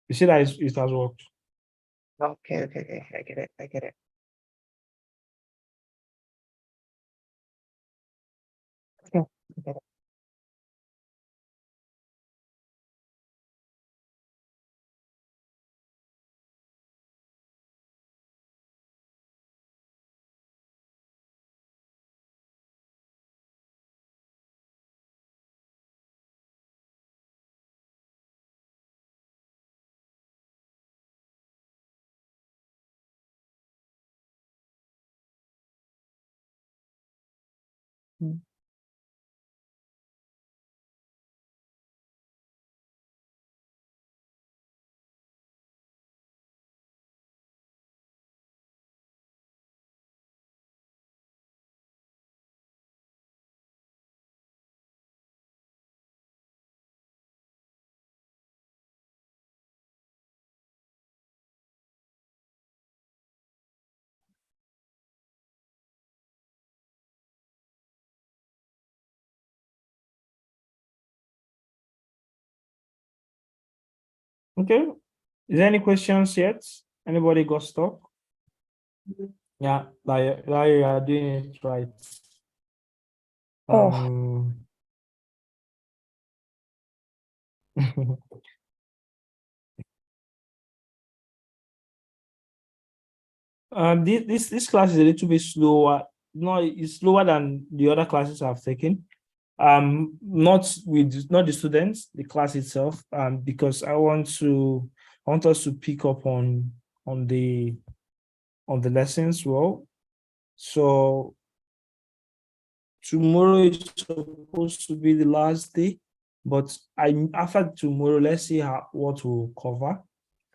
You see that it has worked. Okay. Okay. Okay. I get it. I get it. Okay. I get it. Mm. Okay. Is there any questions yet? Anybody got stuck? Yeah, like you are doing it right. Oh, This class is a little bit slower. No, it's slower than the other classes I've taken. Not the students, the class itself. Because I want us to pick up on the lessons well. So tomorrow is supposed to be the last day, but after tomorrow, let's see what we'll cover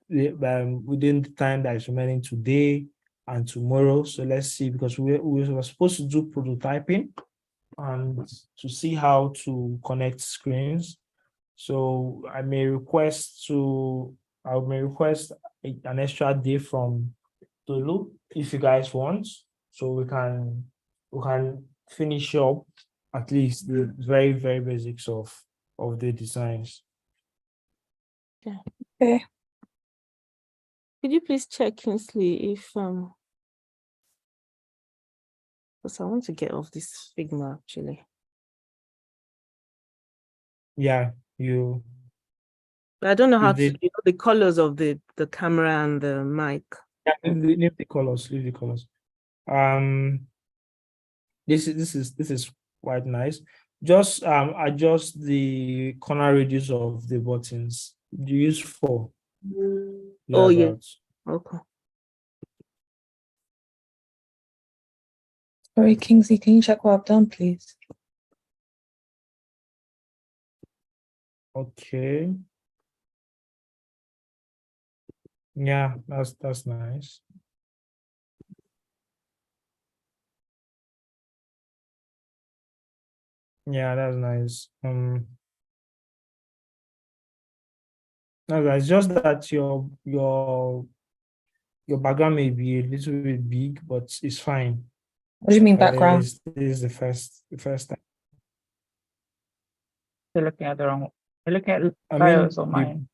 within the time that is remaining today and tomorrow. So let's see, because we were supposed to do prototyping and to see how to connect screens. So I may request an extra day from Tolu if you guys want, so we can finish up at least the very, very basics of the designs. okay. Could you please check, Kingsley, if because I want to get off this Figma actually. Yeah, you But I don't know how to, did. the colors of the camera and the mic. Yeah, leave the colors. Leave the colors. This is quite nice. Just adjust the corner radius of the buttons. You use 4. Oh yeah. Thereabouts. Okay. Sorry, Kingsley, can you check what I've done, please? Okay. Yeah, that's nice. Yeah, that's nice. It's just that your background may be a little bit big, but it's fine. What do you mean background? This is the first time. You're looking at the wrong. You're looking at I files mean, on mine.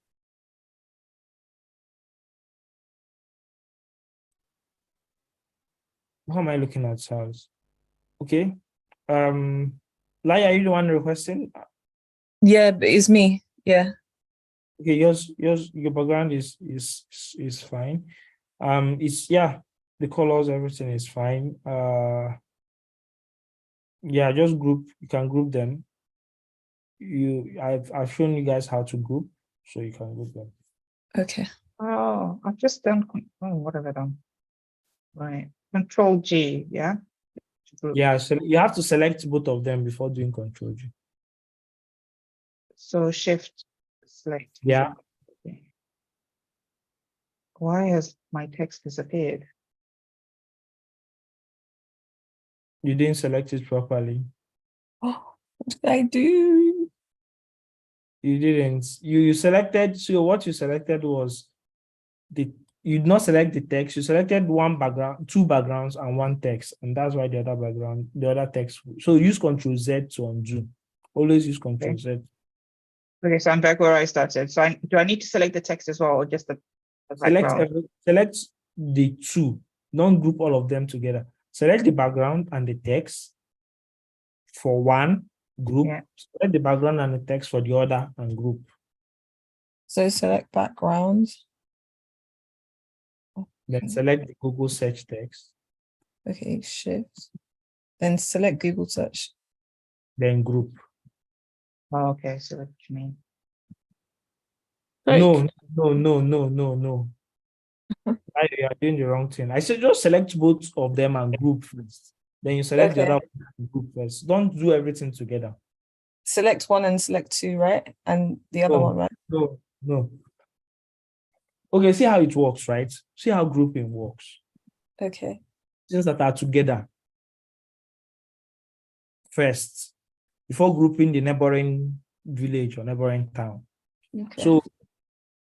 how am I looking at cells? Okay. Lai, are you the one requesting? Yeah, but it's me. Yeah. Okay, your background is fine. It's yeah, the colors, everything is fine. Yeah, just group. You can group them. I've shown you guys how to group, so you can group them. Okay. Oh, I've just done. Oh, what have I done? Right. Control G. Yeah. Yeah, so you have to select both of them before doing Control G. So Shift select. Yeah. Okay. Why has my text disappeared? You didn't select it properly. Oh, what did I do? You didn't. You selected. So what you selected was you did not select the text. You selected one background, two backgrounds, and one text, and that's why the other text. So use Control Z to undo. Always use Control Z. Okay, so I'm back where I started. So do I need to select the text as well, or just the background? Select the two. Don't group all of them together. Select the background and the text for one group. Yeah. Select the background and the text for the other and group. So select background. Then select the Google search text. Okay, Shift. Then select Google search. Then group. Oh, okay, so what you mean? No. You are doing the wrong thing. I said just select both of them and group first. Then you select the Okay. other group first. Don't do everything together. Select one and select two, right? And the other one, right? No. Okay, see how it works, right? See how grouping works. Okay. Things that are together first before grouping the neighboring village or neighboring town. Okay. So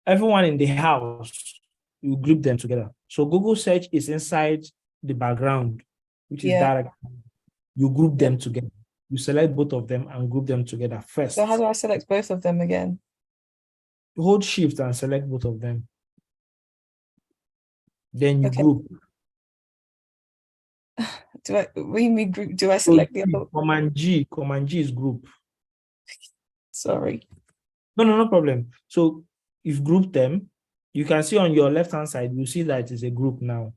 everyone in the house, you group them together. So Google search is inside the background, which is direct. You group them together. You select both of them and group them together first. So how do I select both of them again? Hold Shift and select both of them. Then you group. Do I select the other? Command G is group. Sorry. No problem. So you've grouped them. You can see on your left-hand side, you see that it is a group now.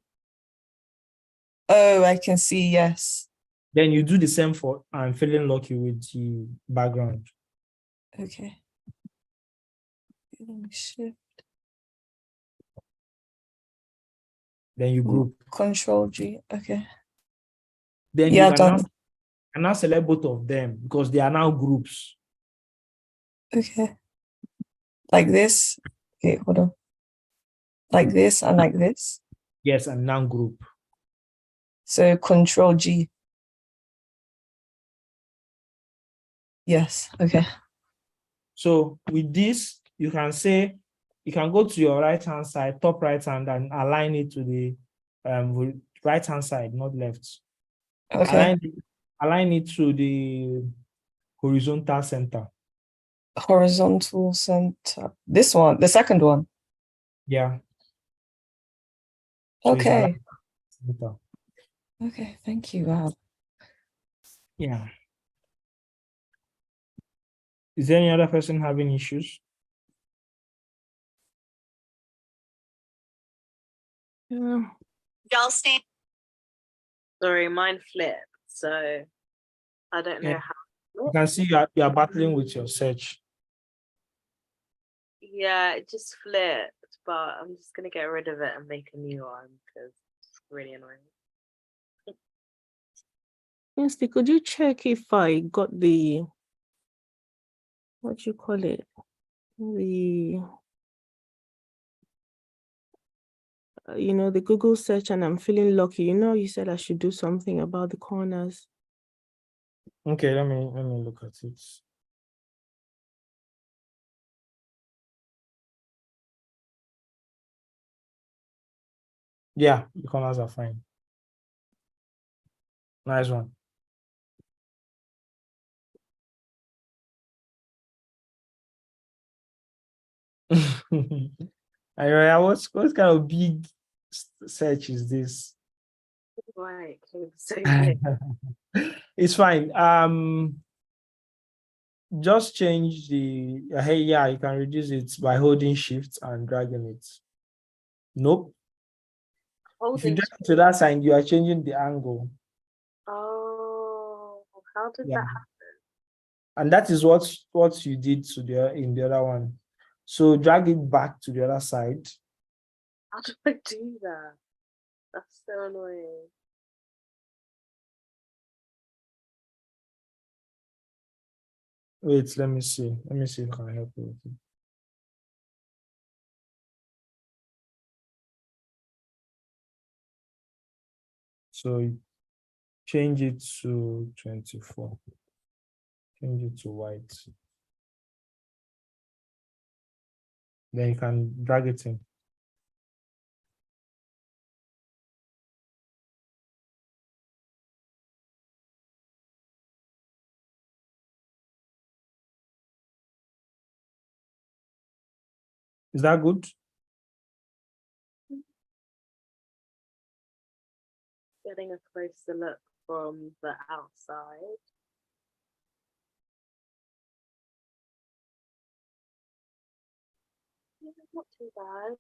Oh, I can see, yes. Then you do the same for I'm feeling lucky with the background. Okay. Shift. Then you group. Control G. Okay. Then yeah, you done. can now select both of them because they are now groups. Okay. Like this. Okay, hold on. Like this and like this. Yes, and now group. So Control G. Yes. Okay. So with this, you can go to your right-hand side, top right hand, and align it to the right-hand side, not left. Okay. Align it to the horizontal center. Horizontal center. This one, the second one. Yeah. So okay. center. Okay, thank you. Wow. Yeah. Is there any other person having issues? Yeah. Sorry, mine flipped, so I don't know how. You can see you are battling with your search. Yeah, it just flipped, but I'm just gonna get rid of it and make a new one because it's really annoying. Yes, could you check if I got the, what do you call it? The, the Google search, and I'm feeling lucky. You said I should do something about the corners. Okay, let me look at it. Yeah, the colors are fine. Nice one. Anyway, what kind of big search is this? Right. So yeah. It's fine. Just change the hey, yeah, you can reduce it by holding shift and dragging it. Nope. If you Holding. drag it to that side, you are changing the angle. Oh, how did Yeah. that happen? And that is what you did to in the other one. So drag it back to the other side. How do I do that? That's so annoying. Wait, let me see. Let me see if I can help you with it. So change it to 24. Change it to white. Then you can drag it in. Is that good? Getting a closer look from the outside. Yeah, not too bad.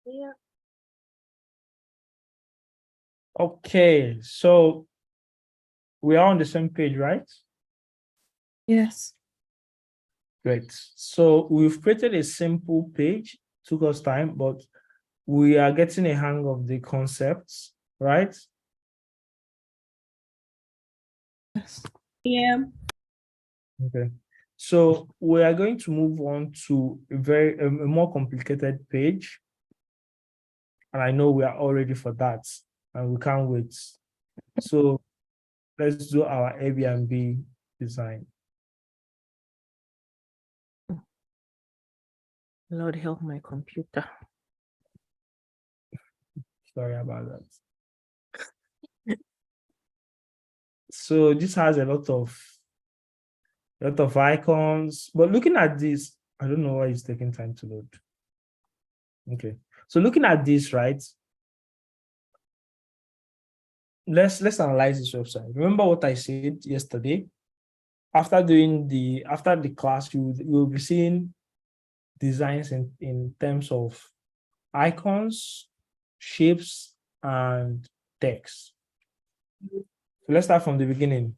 Yeah. Okay, so we are on the same page, right? Yes. Great. So we've created a simple page, took us time, but we are getting a hang of the concepts, right? Yes. Yeah. Okay. So we are going to move on to a more complicated page. And I know we are all ready for that and we can't wait. So let's do our Airbnb design. Lord help my computer. Sorry about that. So this has a lot of icons, but looking at this, I don't know why it's taking time to load. Okay, so looking at this, right? Let's analyze this website. Remember what I said yesterday? After the class, you will be seeing designs in terms of icons, shapes, and text. So let's start from the beginning.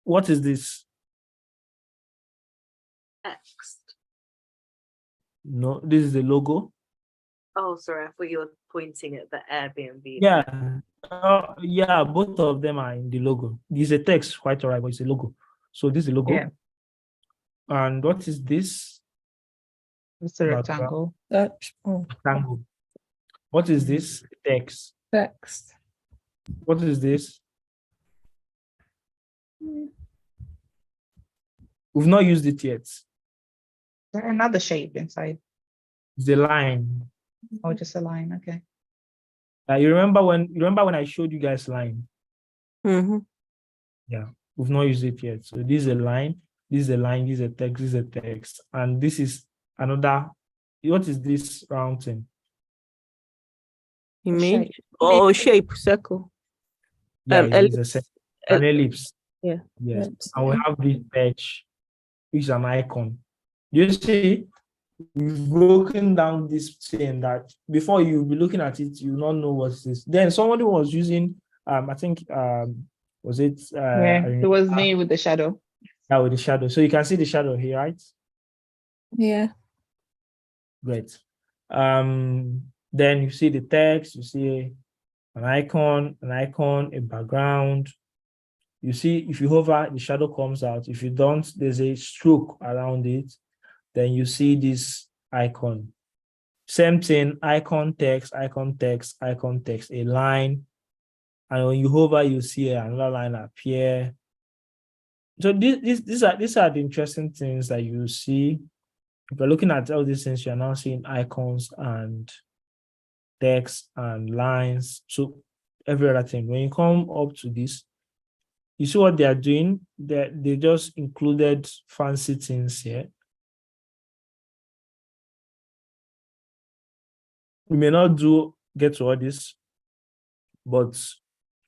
What is this? Text. No, this is the logo. Oh, sorry. I thought you were pointing at the Airbnb. Yeah. Yeah, both of them are in the logo. This is a text, quite all right, but it's a logo. So this is the logo. Yeah. And what is this? It's a Background. rectangle. Search. Oh, Rectangle. What is this? Text. text. What is this? We've not used it yet. Another shape inside. It's a line. Oh, just a line. Okay. You remember when I showed you guys line? Mm-hmm. Yeah, we've not used it yet. So this is a line, this is a line, this is a text, this is a text, and this is another. What is this round thing? Image Shape. or shape, circle. Yeah, it's Ellipse. an ellipse. Yeah. Yes. Ellipse, And we yeah. have this patch, which is an icon. You see, we've broken down this thing that before you'll be looking at it, you not know what it is. Then somebody was using, I think, was it? Yeah, it was me with the shadow. Yeah, with the shadow. So you can see the shadow here, right? Yeah. Great. Then you see the text, you see an icon, a background. You see, if you hover, the shadow comes out. If you don't, there's a stroke around it. Then you see this icon. Same thing, icon text, icon text, icon text, a line. And when you hover, you see another line appear. So these are the interesting things that you see. If you're looking at all these things, you're now seeing icons and text and lines. So every other thing. When you come up to this, you see what they are doing. They just included fancy things here. We may not get to all this, but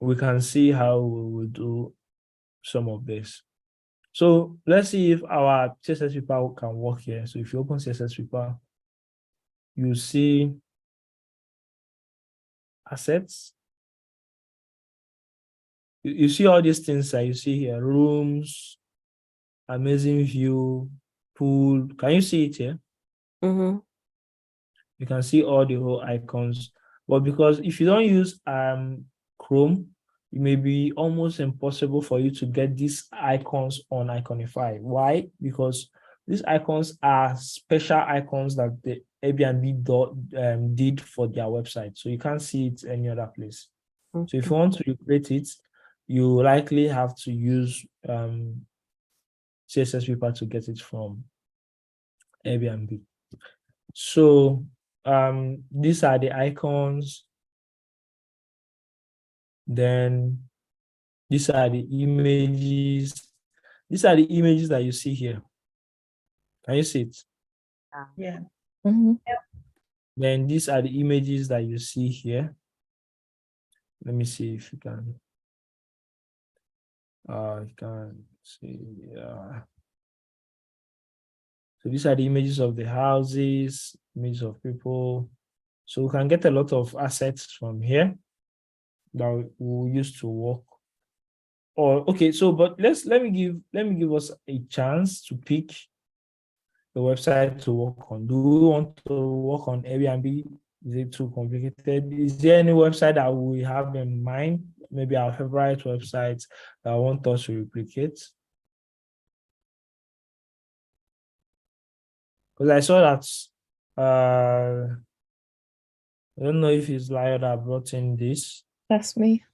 we can see how we will do some of this. So let's see if our CSS paper can work here. So if you open CSS paper, you see assets. You see all these things that you see here: rooms, amazing view, pool. Can you see it here? Mm-hmm. You can see all the whole icons. But because if you don't use Chrome, it may be almost impossible for you to get these icons on Iconify. Why? Because these icons are special icons that the Airbnb did for their website. So you can't see it any other place. So if you want to recreate it, you likely have to use CSS paper to get it from Airbnb. So these are the icons. Then these are the images. These are the images that you see here. Can you see it? Yeah. Mhm. Then these are the images that you see here. Let me see if you can. You can see. So these are the images of the houses, images of people. So we can get a lot of assets from here that we'll use to work. Or okay, so but let me give us a chance to pick the website to work on. Do we want to work on Airbnb? Is it too complicated? Is there any website that we have in mind? Maybe our favorite websites that want us to replicate? Because I saw that I don't know if it's Lyle that brought in this. That's me.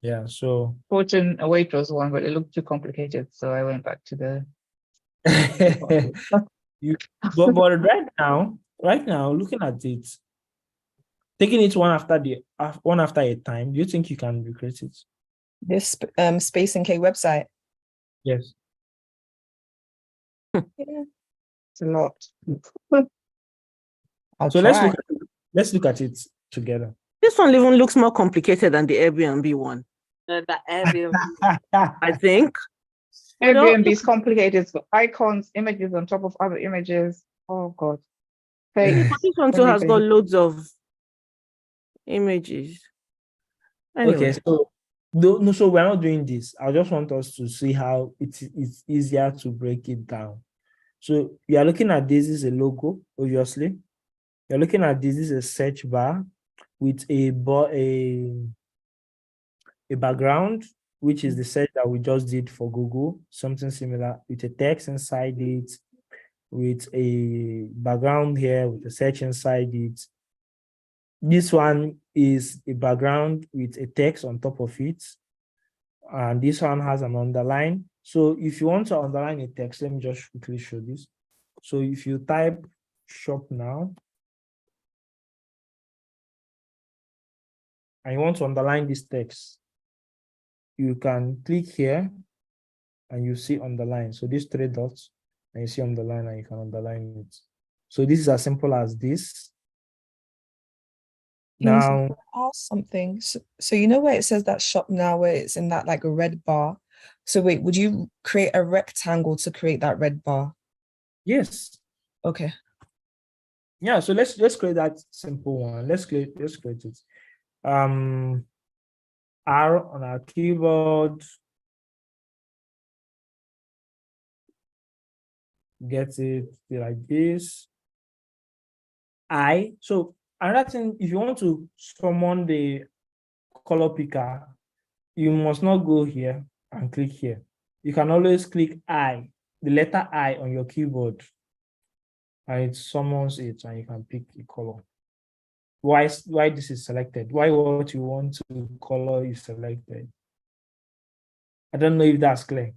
Yeah, so Fortune Await was one, but it looked too complicated, so I went back to the. but right now, looking at it, taking it one after a time, do you think you can recreate it? This Space and K website. Yes. Yeah. It's a lot. I'll So try. let's look at it together. This one even looks more complicated than the Airbnb one, That Airbnb. I think. Airbnb is complicated. It's got icons, images on top of other images. Oh God. Yeah, Hey, but this one too has got loads of images. Anyway. Okay, so no, so we're not doing this. I just want us to see how it's easier to break it down. So you are looking at this is a logo, obviously. You're looking at this is a search bar with a background, which is the search that we just did for Google, something similar with a text inside it, with a background here, with a search inside it. This one is a background with a text on top of it. And this one has an underline. So if you want to underline a text, let me just quickly show this. So if you type shop now, and you want to underline this text, you can click here and you see underline. So these three dots, and you see underline, and you can underline it. So this is as simple as this. Now, ask something. So you know where it says that shop now, where it's in that like a red bar. So wait, would you create a rectangle to create that red bar? yes. Okay. Yeah, so let's create that simple one. Let's create it. R on our keyboard. Get it like this. So another thing, if you want to summon the color picker, you must not go here and click here. You can always click the letter I on your keyboard, and it summons it, and you can pick a color. Why this is selected? Why what you want to color is selected? I don't know if that's clear.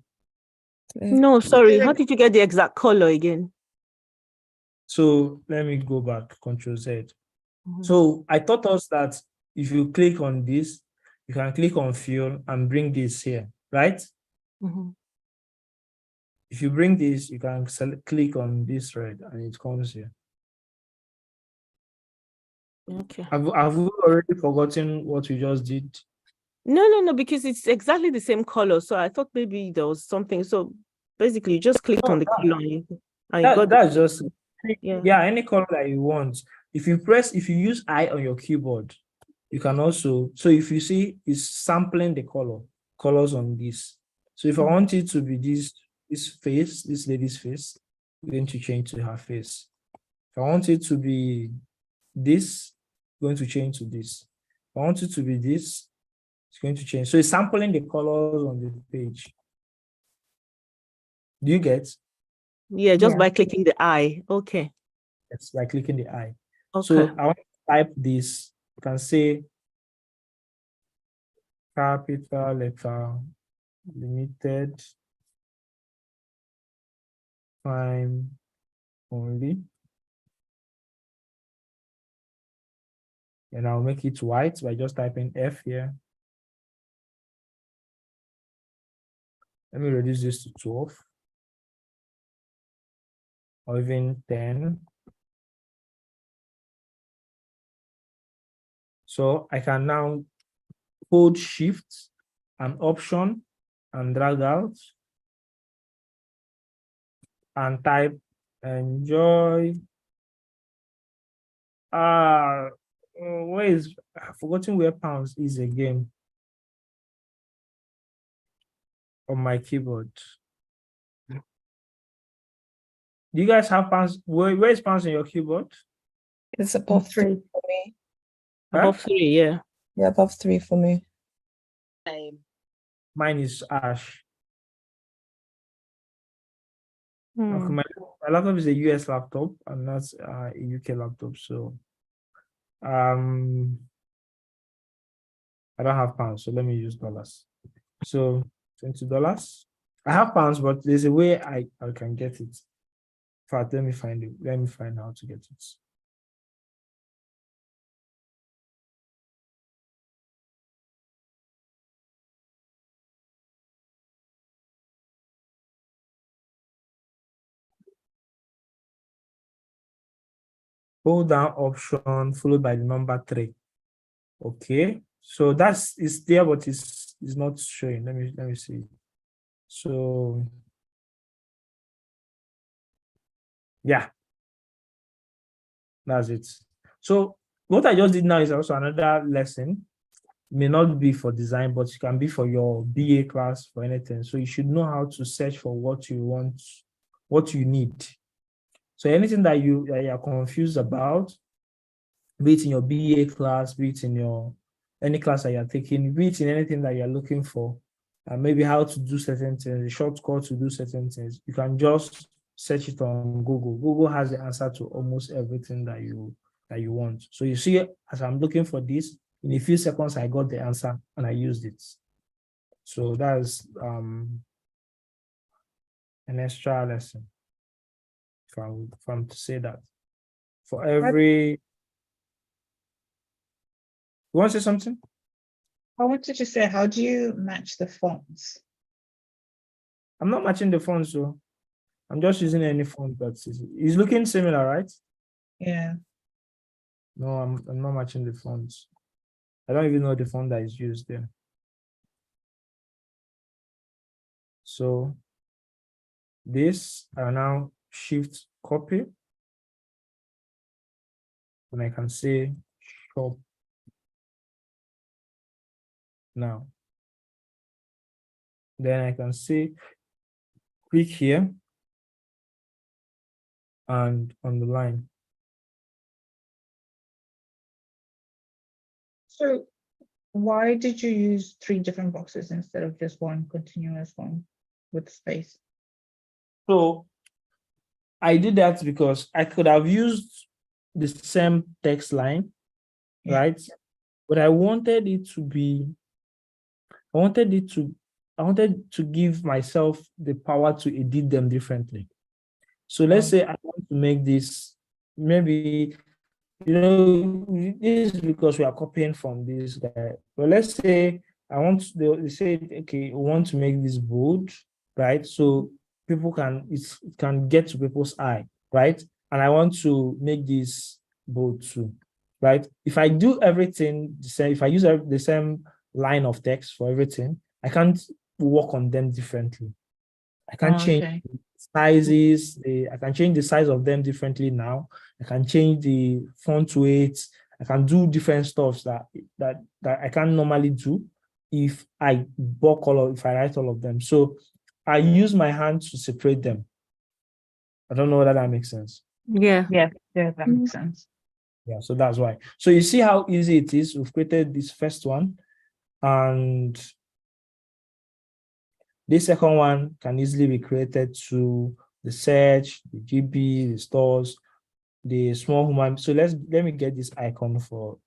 No, sorry. How did you get the exact color again? So let me go back, Control Z. Mhm. So I taught us that if you click on this, you can click on fill and bring this here, right? Mhm. If you bring this, you can click on this red and it comes here. Okay. Have we already forgotten what we just did? No, because it's exactly the same color. So I thought maybe there was something. So basically, you just clicked on the color and you got That's just yeah. any color that you want. If you use I on your keyboard, you can also, so if you see it's sampling the colors on this. So if I want it to be this face, this lady's face, I'm going to change to her face. If I want it to be this, I'm going to change to this. If I want it to be this, it's going to change. So it's sampling the colors on the page. Do you get? Yeah, just Yeah. by clicking the eye. Okay. It's by clicking the eye. Okay. So I want to type this. You can say capital letter limited time only. And I'll make it white by just typing F here. Let me reduce this to 12 or even 10. So I can now hold Shift and Option and drag out and type enjoy. Where is, I've forgotten where pounds is again on my keyboard. Do you guys have pounds? Where is pounds on your keyboard? It's above 3 for me. Above 3, yeah. Yeah, above 3 for me. Same. Mine is ash. Hmm. Okay, my laptop is a US laptop and not a UK laptop, so I don't have pounds, so let me use dollars. So $20. I have pounds, but there's a way I can get it. In fact, let me find it. Let me find how to get it. Hold down Option followed by the number 3. Okay, so it's there, but it's not showing. Let me see. So yeah, that's it. So what I just did now is also another lesson. May not be for design, but it can be for your BA class, for anything. So you should know how to search for what you want, what you need. So anything that you are confused about, be it in your BA class, be it in your any class that you're taking, be it in anything that you're looking for, and maybe how to do certain things, a shortcut to do certain things, you can just search it on Google. Google has the answer to almost everything that you want. So you see, as I'm looking for this, in a few seconds, I got the answer and I used it. So that's an extra lesson, if I'm to say that. For every, you want to say something? I wanted to say, how do you match the fonts? I'm not matching the font, so I'm just using any font that's it's looking similar, right? Yeah. No, I'm not matching the fonts. I don't even know the font that is used there. So this I now shift copy, and I can say shop now. Then I can say click here and on the line. So why did you use 3 different boxes instead of just one continuous one with space? So I did that because I could have used the same text line, right? But I wanted it to be, I wanted to give myself the power to edit them differently. So let's say I want to make this, maybe, this is because we are copying from this guy. But let's say they say, okay, we want to make this bold, right? So people can, it can get to people's eye, right? And I want to make this bold too, right? If I do everything the same, if I use the same line of text for everything, I can't work on them differently. I can change sizes. I can change the size of them differently now. I can change the font weight. I can do different stuff that I can't normally do if I if I write all of them. So I use my hand to separate them. I don't know whether that makes sense. Yeah. Yeah, that makes sense. Yeah, so that's why. So you see how easy it is. We've created this first one, and this second one can easily be created to the search, the GB, the stores, the small human. So let me get this icon for.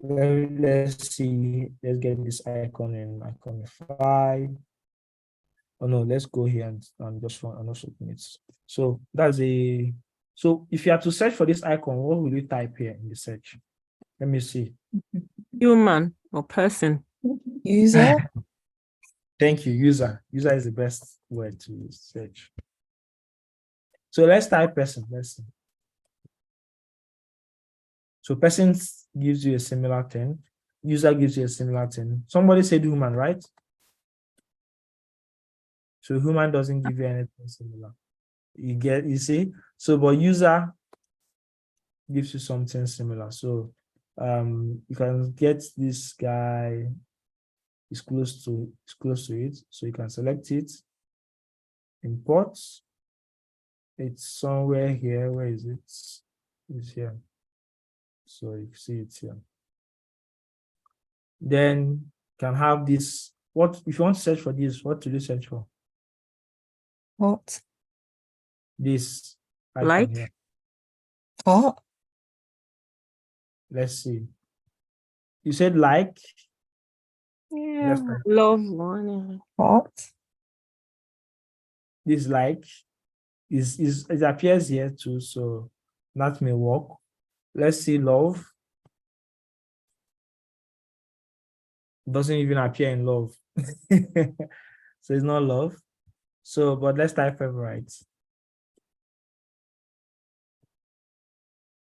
Let's see. Let's get this icon in Iconify. Oh no, let's go here and just run and also open it. So that's a. So if you have to search for this icon, what will you type here in the search? Let me see. Human or person. User. Thank you, user. User is the best word to search. So let's type person. Let's see. So person gives you a similar thing. User gives you a similar thing. Somebody said human, right? So human doesn't give you anything similar. You see? So, but user gives you something similar. So you can get this guy is close to it. So you can select it, import. It's somewhere here. Where is it? It's here. So you see it here. Then can have this. What if you want to search for this? What do you search for? What? This icon Like? here. What? Let's see. You said like. Yeah. Love one. What? This like it appears here too, so that may work. Let's see love. Doesn't even appear in love. So it's not love. So, but let's type favorite.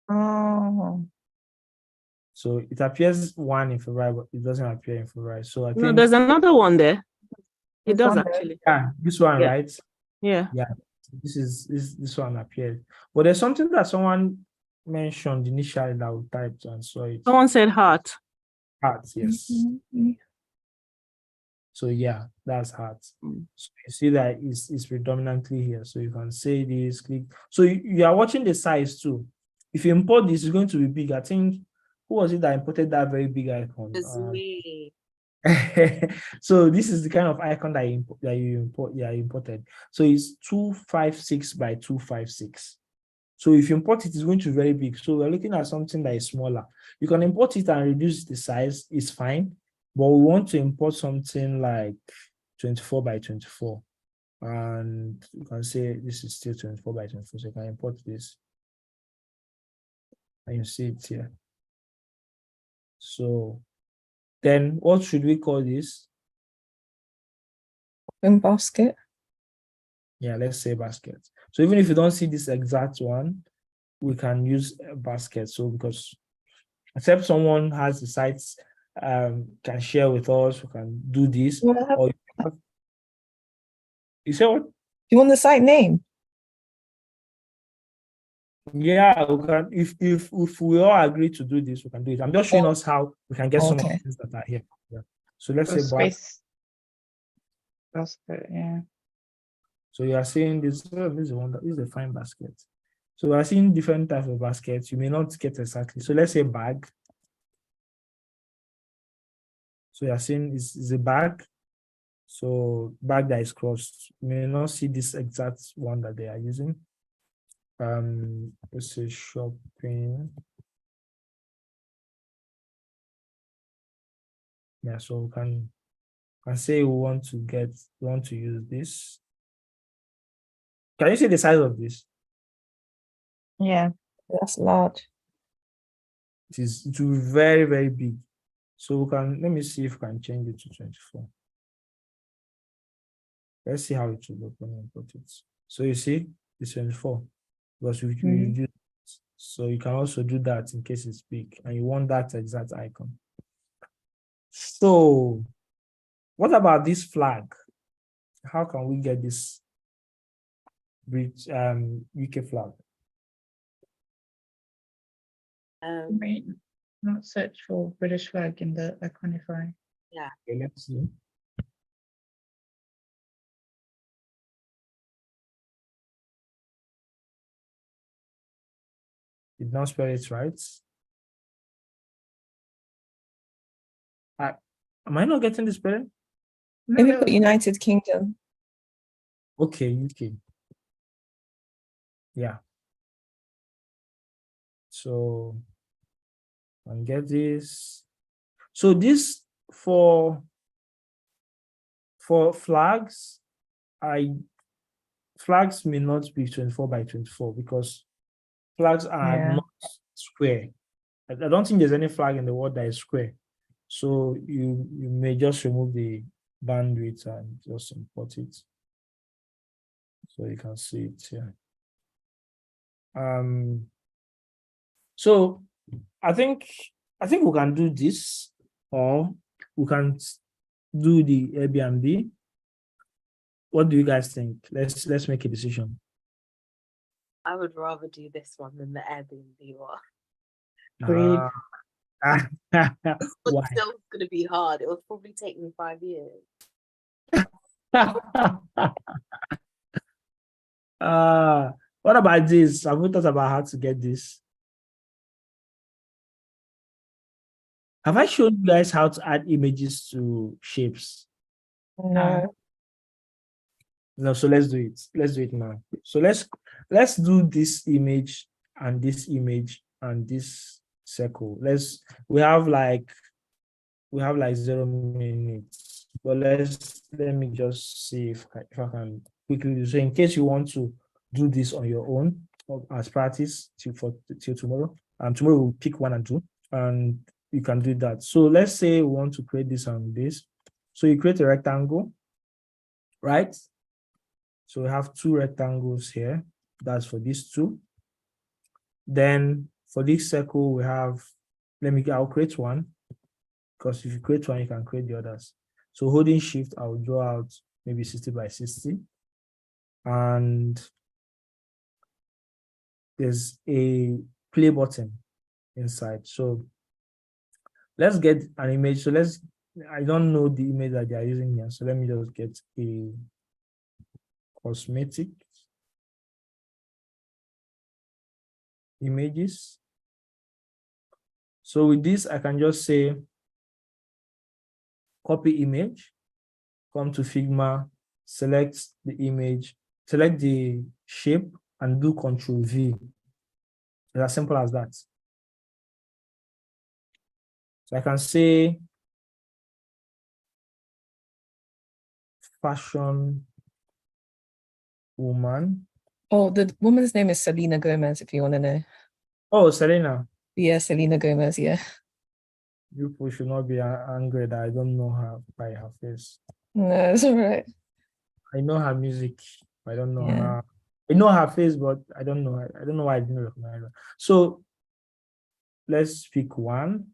Oh. So it appears one in favorite, but it doesn't appear in favorite. So I No, think there's another one there. It There's does one there. actually. yeah, this one, Yeah. right? Yeah. Yeah, this one appeared. But there's something that someone mentioned initially that we typed and saw it. Someone said heart. Heart, yes. Mhm. So yeah, that's heart. Mm. So you see that it's predominantly here. So you can say this, click. So you are watching the size too. If you import this, it's going to be big. I think, who was it that imported that very big icon? It's me. So this is the kind of icon that you imported. So it's 256 by 256. So if you import it, it's going to be very big. So we're looking at something that is smaller. You can import it and reduce the size, it's fine. But we want to import something like 24 by 24. And you can say this is still 24 by 24. So you can import this. And you see it here. So then what should we call this? In basket. Yeah, let's say basket. So even if you don't see this exact one, we can use a basket. So because except someone has the sites, can share with us, we can do this. Or you say what? You want the site name? Yeah, we can. If we all agree to do this, we can do it. I'm just showing us how we can get some of the Okay. things that are here. Yeah. So let's So say space. Basket, yeah. So you are seeing this. Oh, this is a fine basket. So we are seeing different types of baskets. You may not get exactly. So let's say bag. So you are seeing is a bag. So bag that is crossed, you may not see this exact one that they are using. Let's say shopping. Yeah, so we can say we want to use this. Can you see the size of this? Yeah. That's large. It will be very, very big. So we can, let me see if we can change it to 24. Let's see how it will look when we put it. So you see, it's 24 because we reduce it. So you can also do that in case it's big and you want that exact icon. So what about this flag? How can we get this UK flag? Not search for British flag in the Iconify. Yeah. Okay, let's see. Did not spell it right. Am I not getting the spelling? Maybe put United Kingdom. Okay, UK. Yeah. So and get this. So this for flags, flags may not be 24 by 24 because flags are not square. I don't think there's any flag in the world that is square. So you may just remove the bandwidth and just import it. So you can see it here. So I think we can do this, or we can do the Airbnb. What do you guys think? Let's make a decision. I would rather do this one than the Airbnb one. Agreed. Why? It's still going to be hard. It will probably take me 5 years. What about this? Have we thought about how to get this? Have I shown you guys how to add images to shapes? No. No, so let's do it. Let's do it now. So let's do this image and this image and this circle. We have like 0 minutes. But let me just see if I can quickly do. So in case you want to do this on your own or as practice till tomorrow. Tomorrow we'll pick 1 and 2 and you can do that. So let's say we want to create this and this. So you create a rectangle, right? So we have 2 rectangles here. That's for these 2. Then for this circle, we have, I'll create 1 because if you create 1, you can create the others. So holding shift, I'll draw out maybe 60 by 60. And there's a play button inside. So let's get an image. So I don't know the image that they are using here. So let me just get a cosmetic images. So with this, I can just say copy image, come to Figma, select the image, select the shape, and do Control V. It's as simple as that. So I can say fashion woman. Oh, the woman's name is Selena Gomez, if you want to know. Oh, Selena. Yeah, Selena Gomez, yeah. You people should not be angry that I don't know her by her face. No, it's all right. I know her music. I don't know Yeah. her. I know her face, but I don't know her. I don't know why I didn't recognize her. So let's pick 1.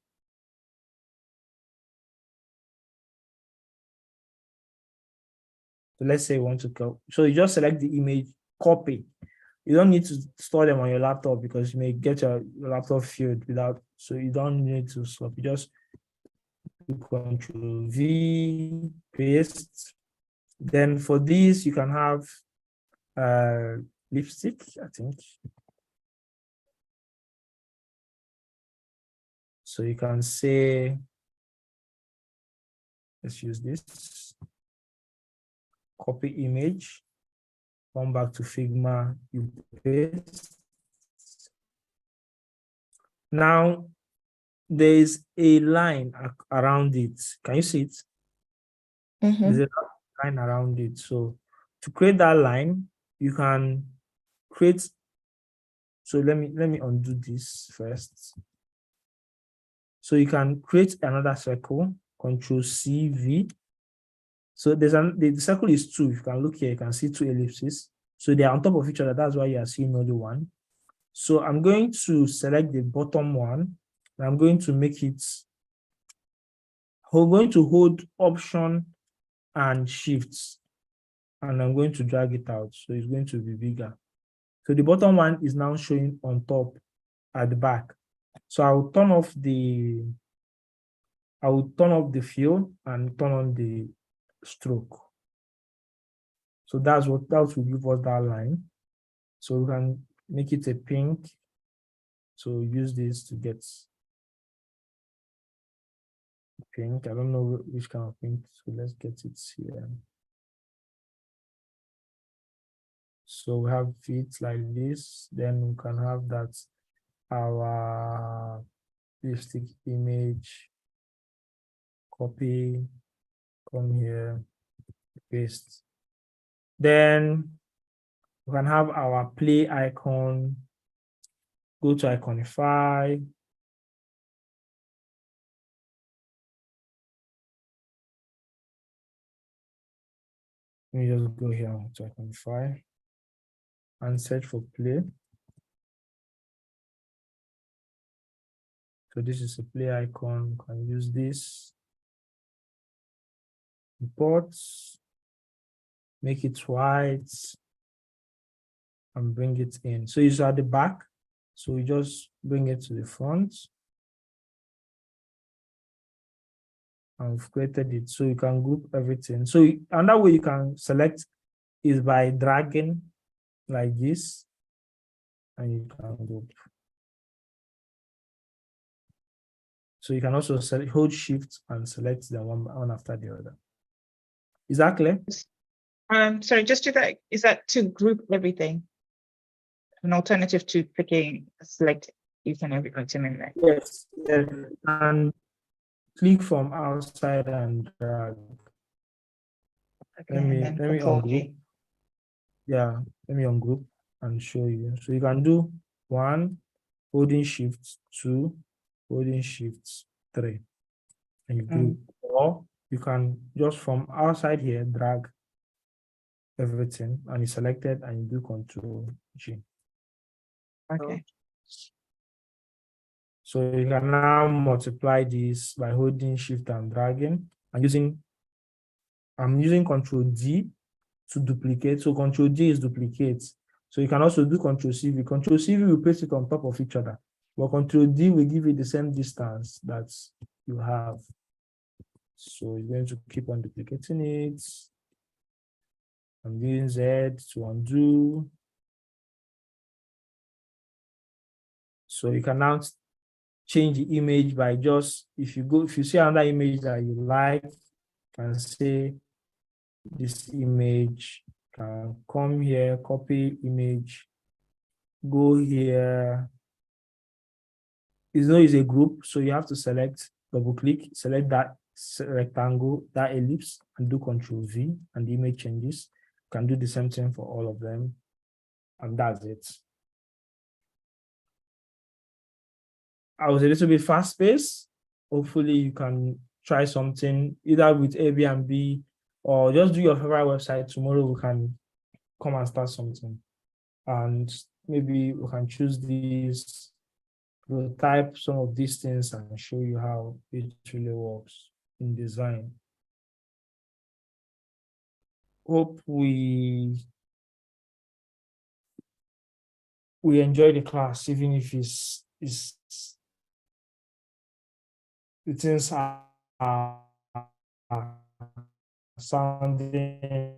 So let's say you want to go. So you just select the image, copy. You don't need to store them on your laptop because you may get your laptop filled without, so you don't need to swap. You just do Control V, paste. Then for this, you can have lipstick, I think. So you can say, let's use this. copy image, come back to Figma, you paste. Now, there is a line around it. Can you see it? There's a line around it. So to create that line, you can create. So let me undo this first. So you can create another circle, Control C, V. So the circle is 2. If you can look here, you can see 2 ellipses. So they are on top of each other. That's why you are seeing only one. So I'm going to select the bottom one. And I'm going to make it, we're going to hold Option and Shift. And I'm going to drag it out. So it's going to be bigger. So the bottom one is now showing on top at the back. So I will turn off the fill and turn on the stroke. So that will give us that line. So we can make it a pink. So use this to get pink. I don't know which kind of pink. So let's get it here. So we have it like this. Then we can have that our lipstick image, copy, come here, paste. Then we can have our play icon, go to Iconify. Let me just go here to Iconify and search for play. So this is a play icon. You can use this. Import, make it white, and bring it in. So it's at the back. So we just bring it to the front. And we've created it. So you can group everything. So another way you can select is by dragging like this. And you can group. So you can also hold Shift and select them one after the other. Is that clear? Sorry, just to that, is that to group everything? An alternative to picking select each and every item in there? Yes. And click from outside and drag. Okay, Let me Control ungroup. G. Yeah, let me ungroup and show you. So you can do 1, holding Shift, 2, holding Shift, 3, and you group. Or you can just from outside here drag everything and it's selected and you do Control G. Okay. So you can now multiply this by holding Shift and dragging and I'm using Control D to duplicate. So Control D is duplicate. So you can also do Control CV. Control CV will place it on top of each other. But Control D will give you the same distance that you have. So you're going to keep on duplicating it. I'm doing Z to undo. So you can now change the image by just, if you see another image that you like, you can say this image, can come here, copy image, go here. It's not a group, so you have to double click, select that rectangle, that ellipse, and do Control V, and the image changes. You can do the same thing for all of them, and that's it. I was a little bit fast-paced. Hopefully, you can try something either with Airbnb or just do your favorite website. Tomorrow, we can come and start something, and maybe we can choose these. We'll type some of these things and show you how it really works in design. Hope we enjoy the class, even if the things are sounding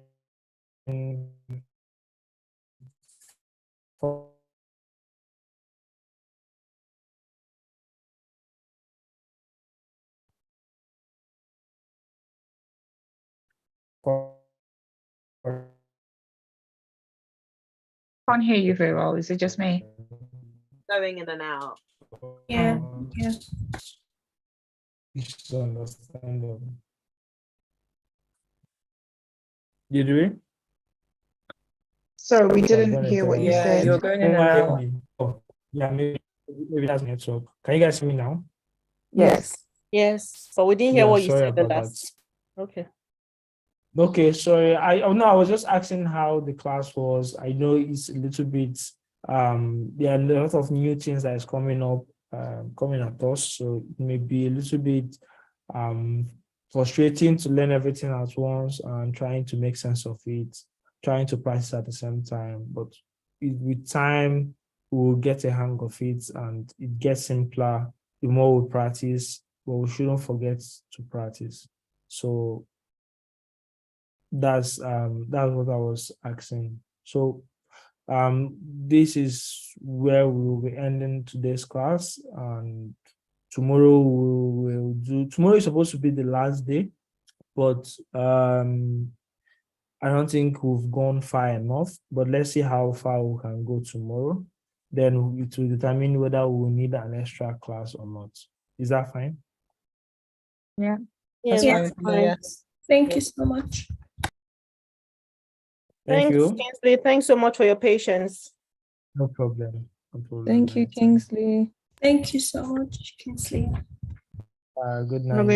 Can't hear you very well. Is it just me? Going in and out. Yeah, yeah. It's understandable. You do it? So we I'm didn't gonna hear what tell you Yeah, said. you're going in and out. Oh, yeah, maybe that's network. Can you guys hear me now? Yes. Yes, but we didn't hear Yeah, what you sorry said the about that. last. Okay. Okay, sorry. I was just asking how the class was. I know it's a little bit there are a lot of new things that is coming up, coming at us. So it may be a little bit frustrating to learn everything at once and trying to make sense of it, trying to practice at the same time. But with time, we'll get a hang of it and it gets simpler the more we practice, but we shouldn't forget to practice. So that's what I was asking. So this is where we will be ending today's class, and tomorrow we will do. Tomorrow is supposed to be the last day, but I don't think we've gone far enough. But let's see how far we can go tomorrow. Then it will determine whether we will need an extra class or not. Is that fine? Yeah, That's Yeah. fine with me, yes. Thank you so much. Thank Thanks, you. Kingsley. Thanks so much for your patience. No problem. No problem. Thank you, Anytime. Kingsley. Thank you so much, Kinsley. Good Have a good night.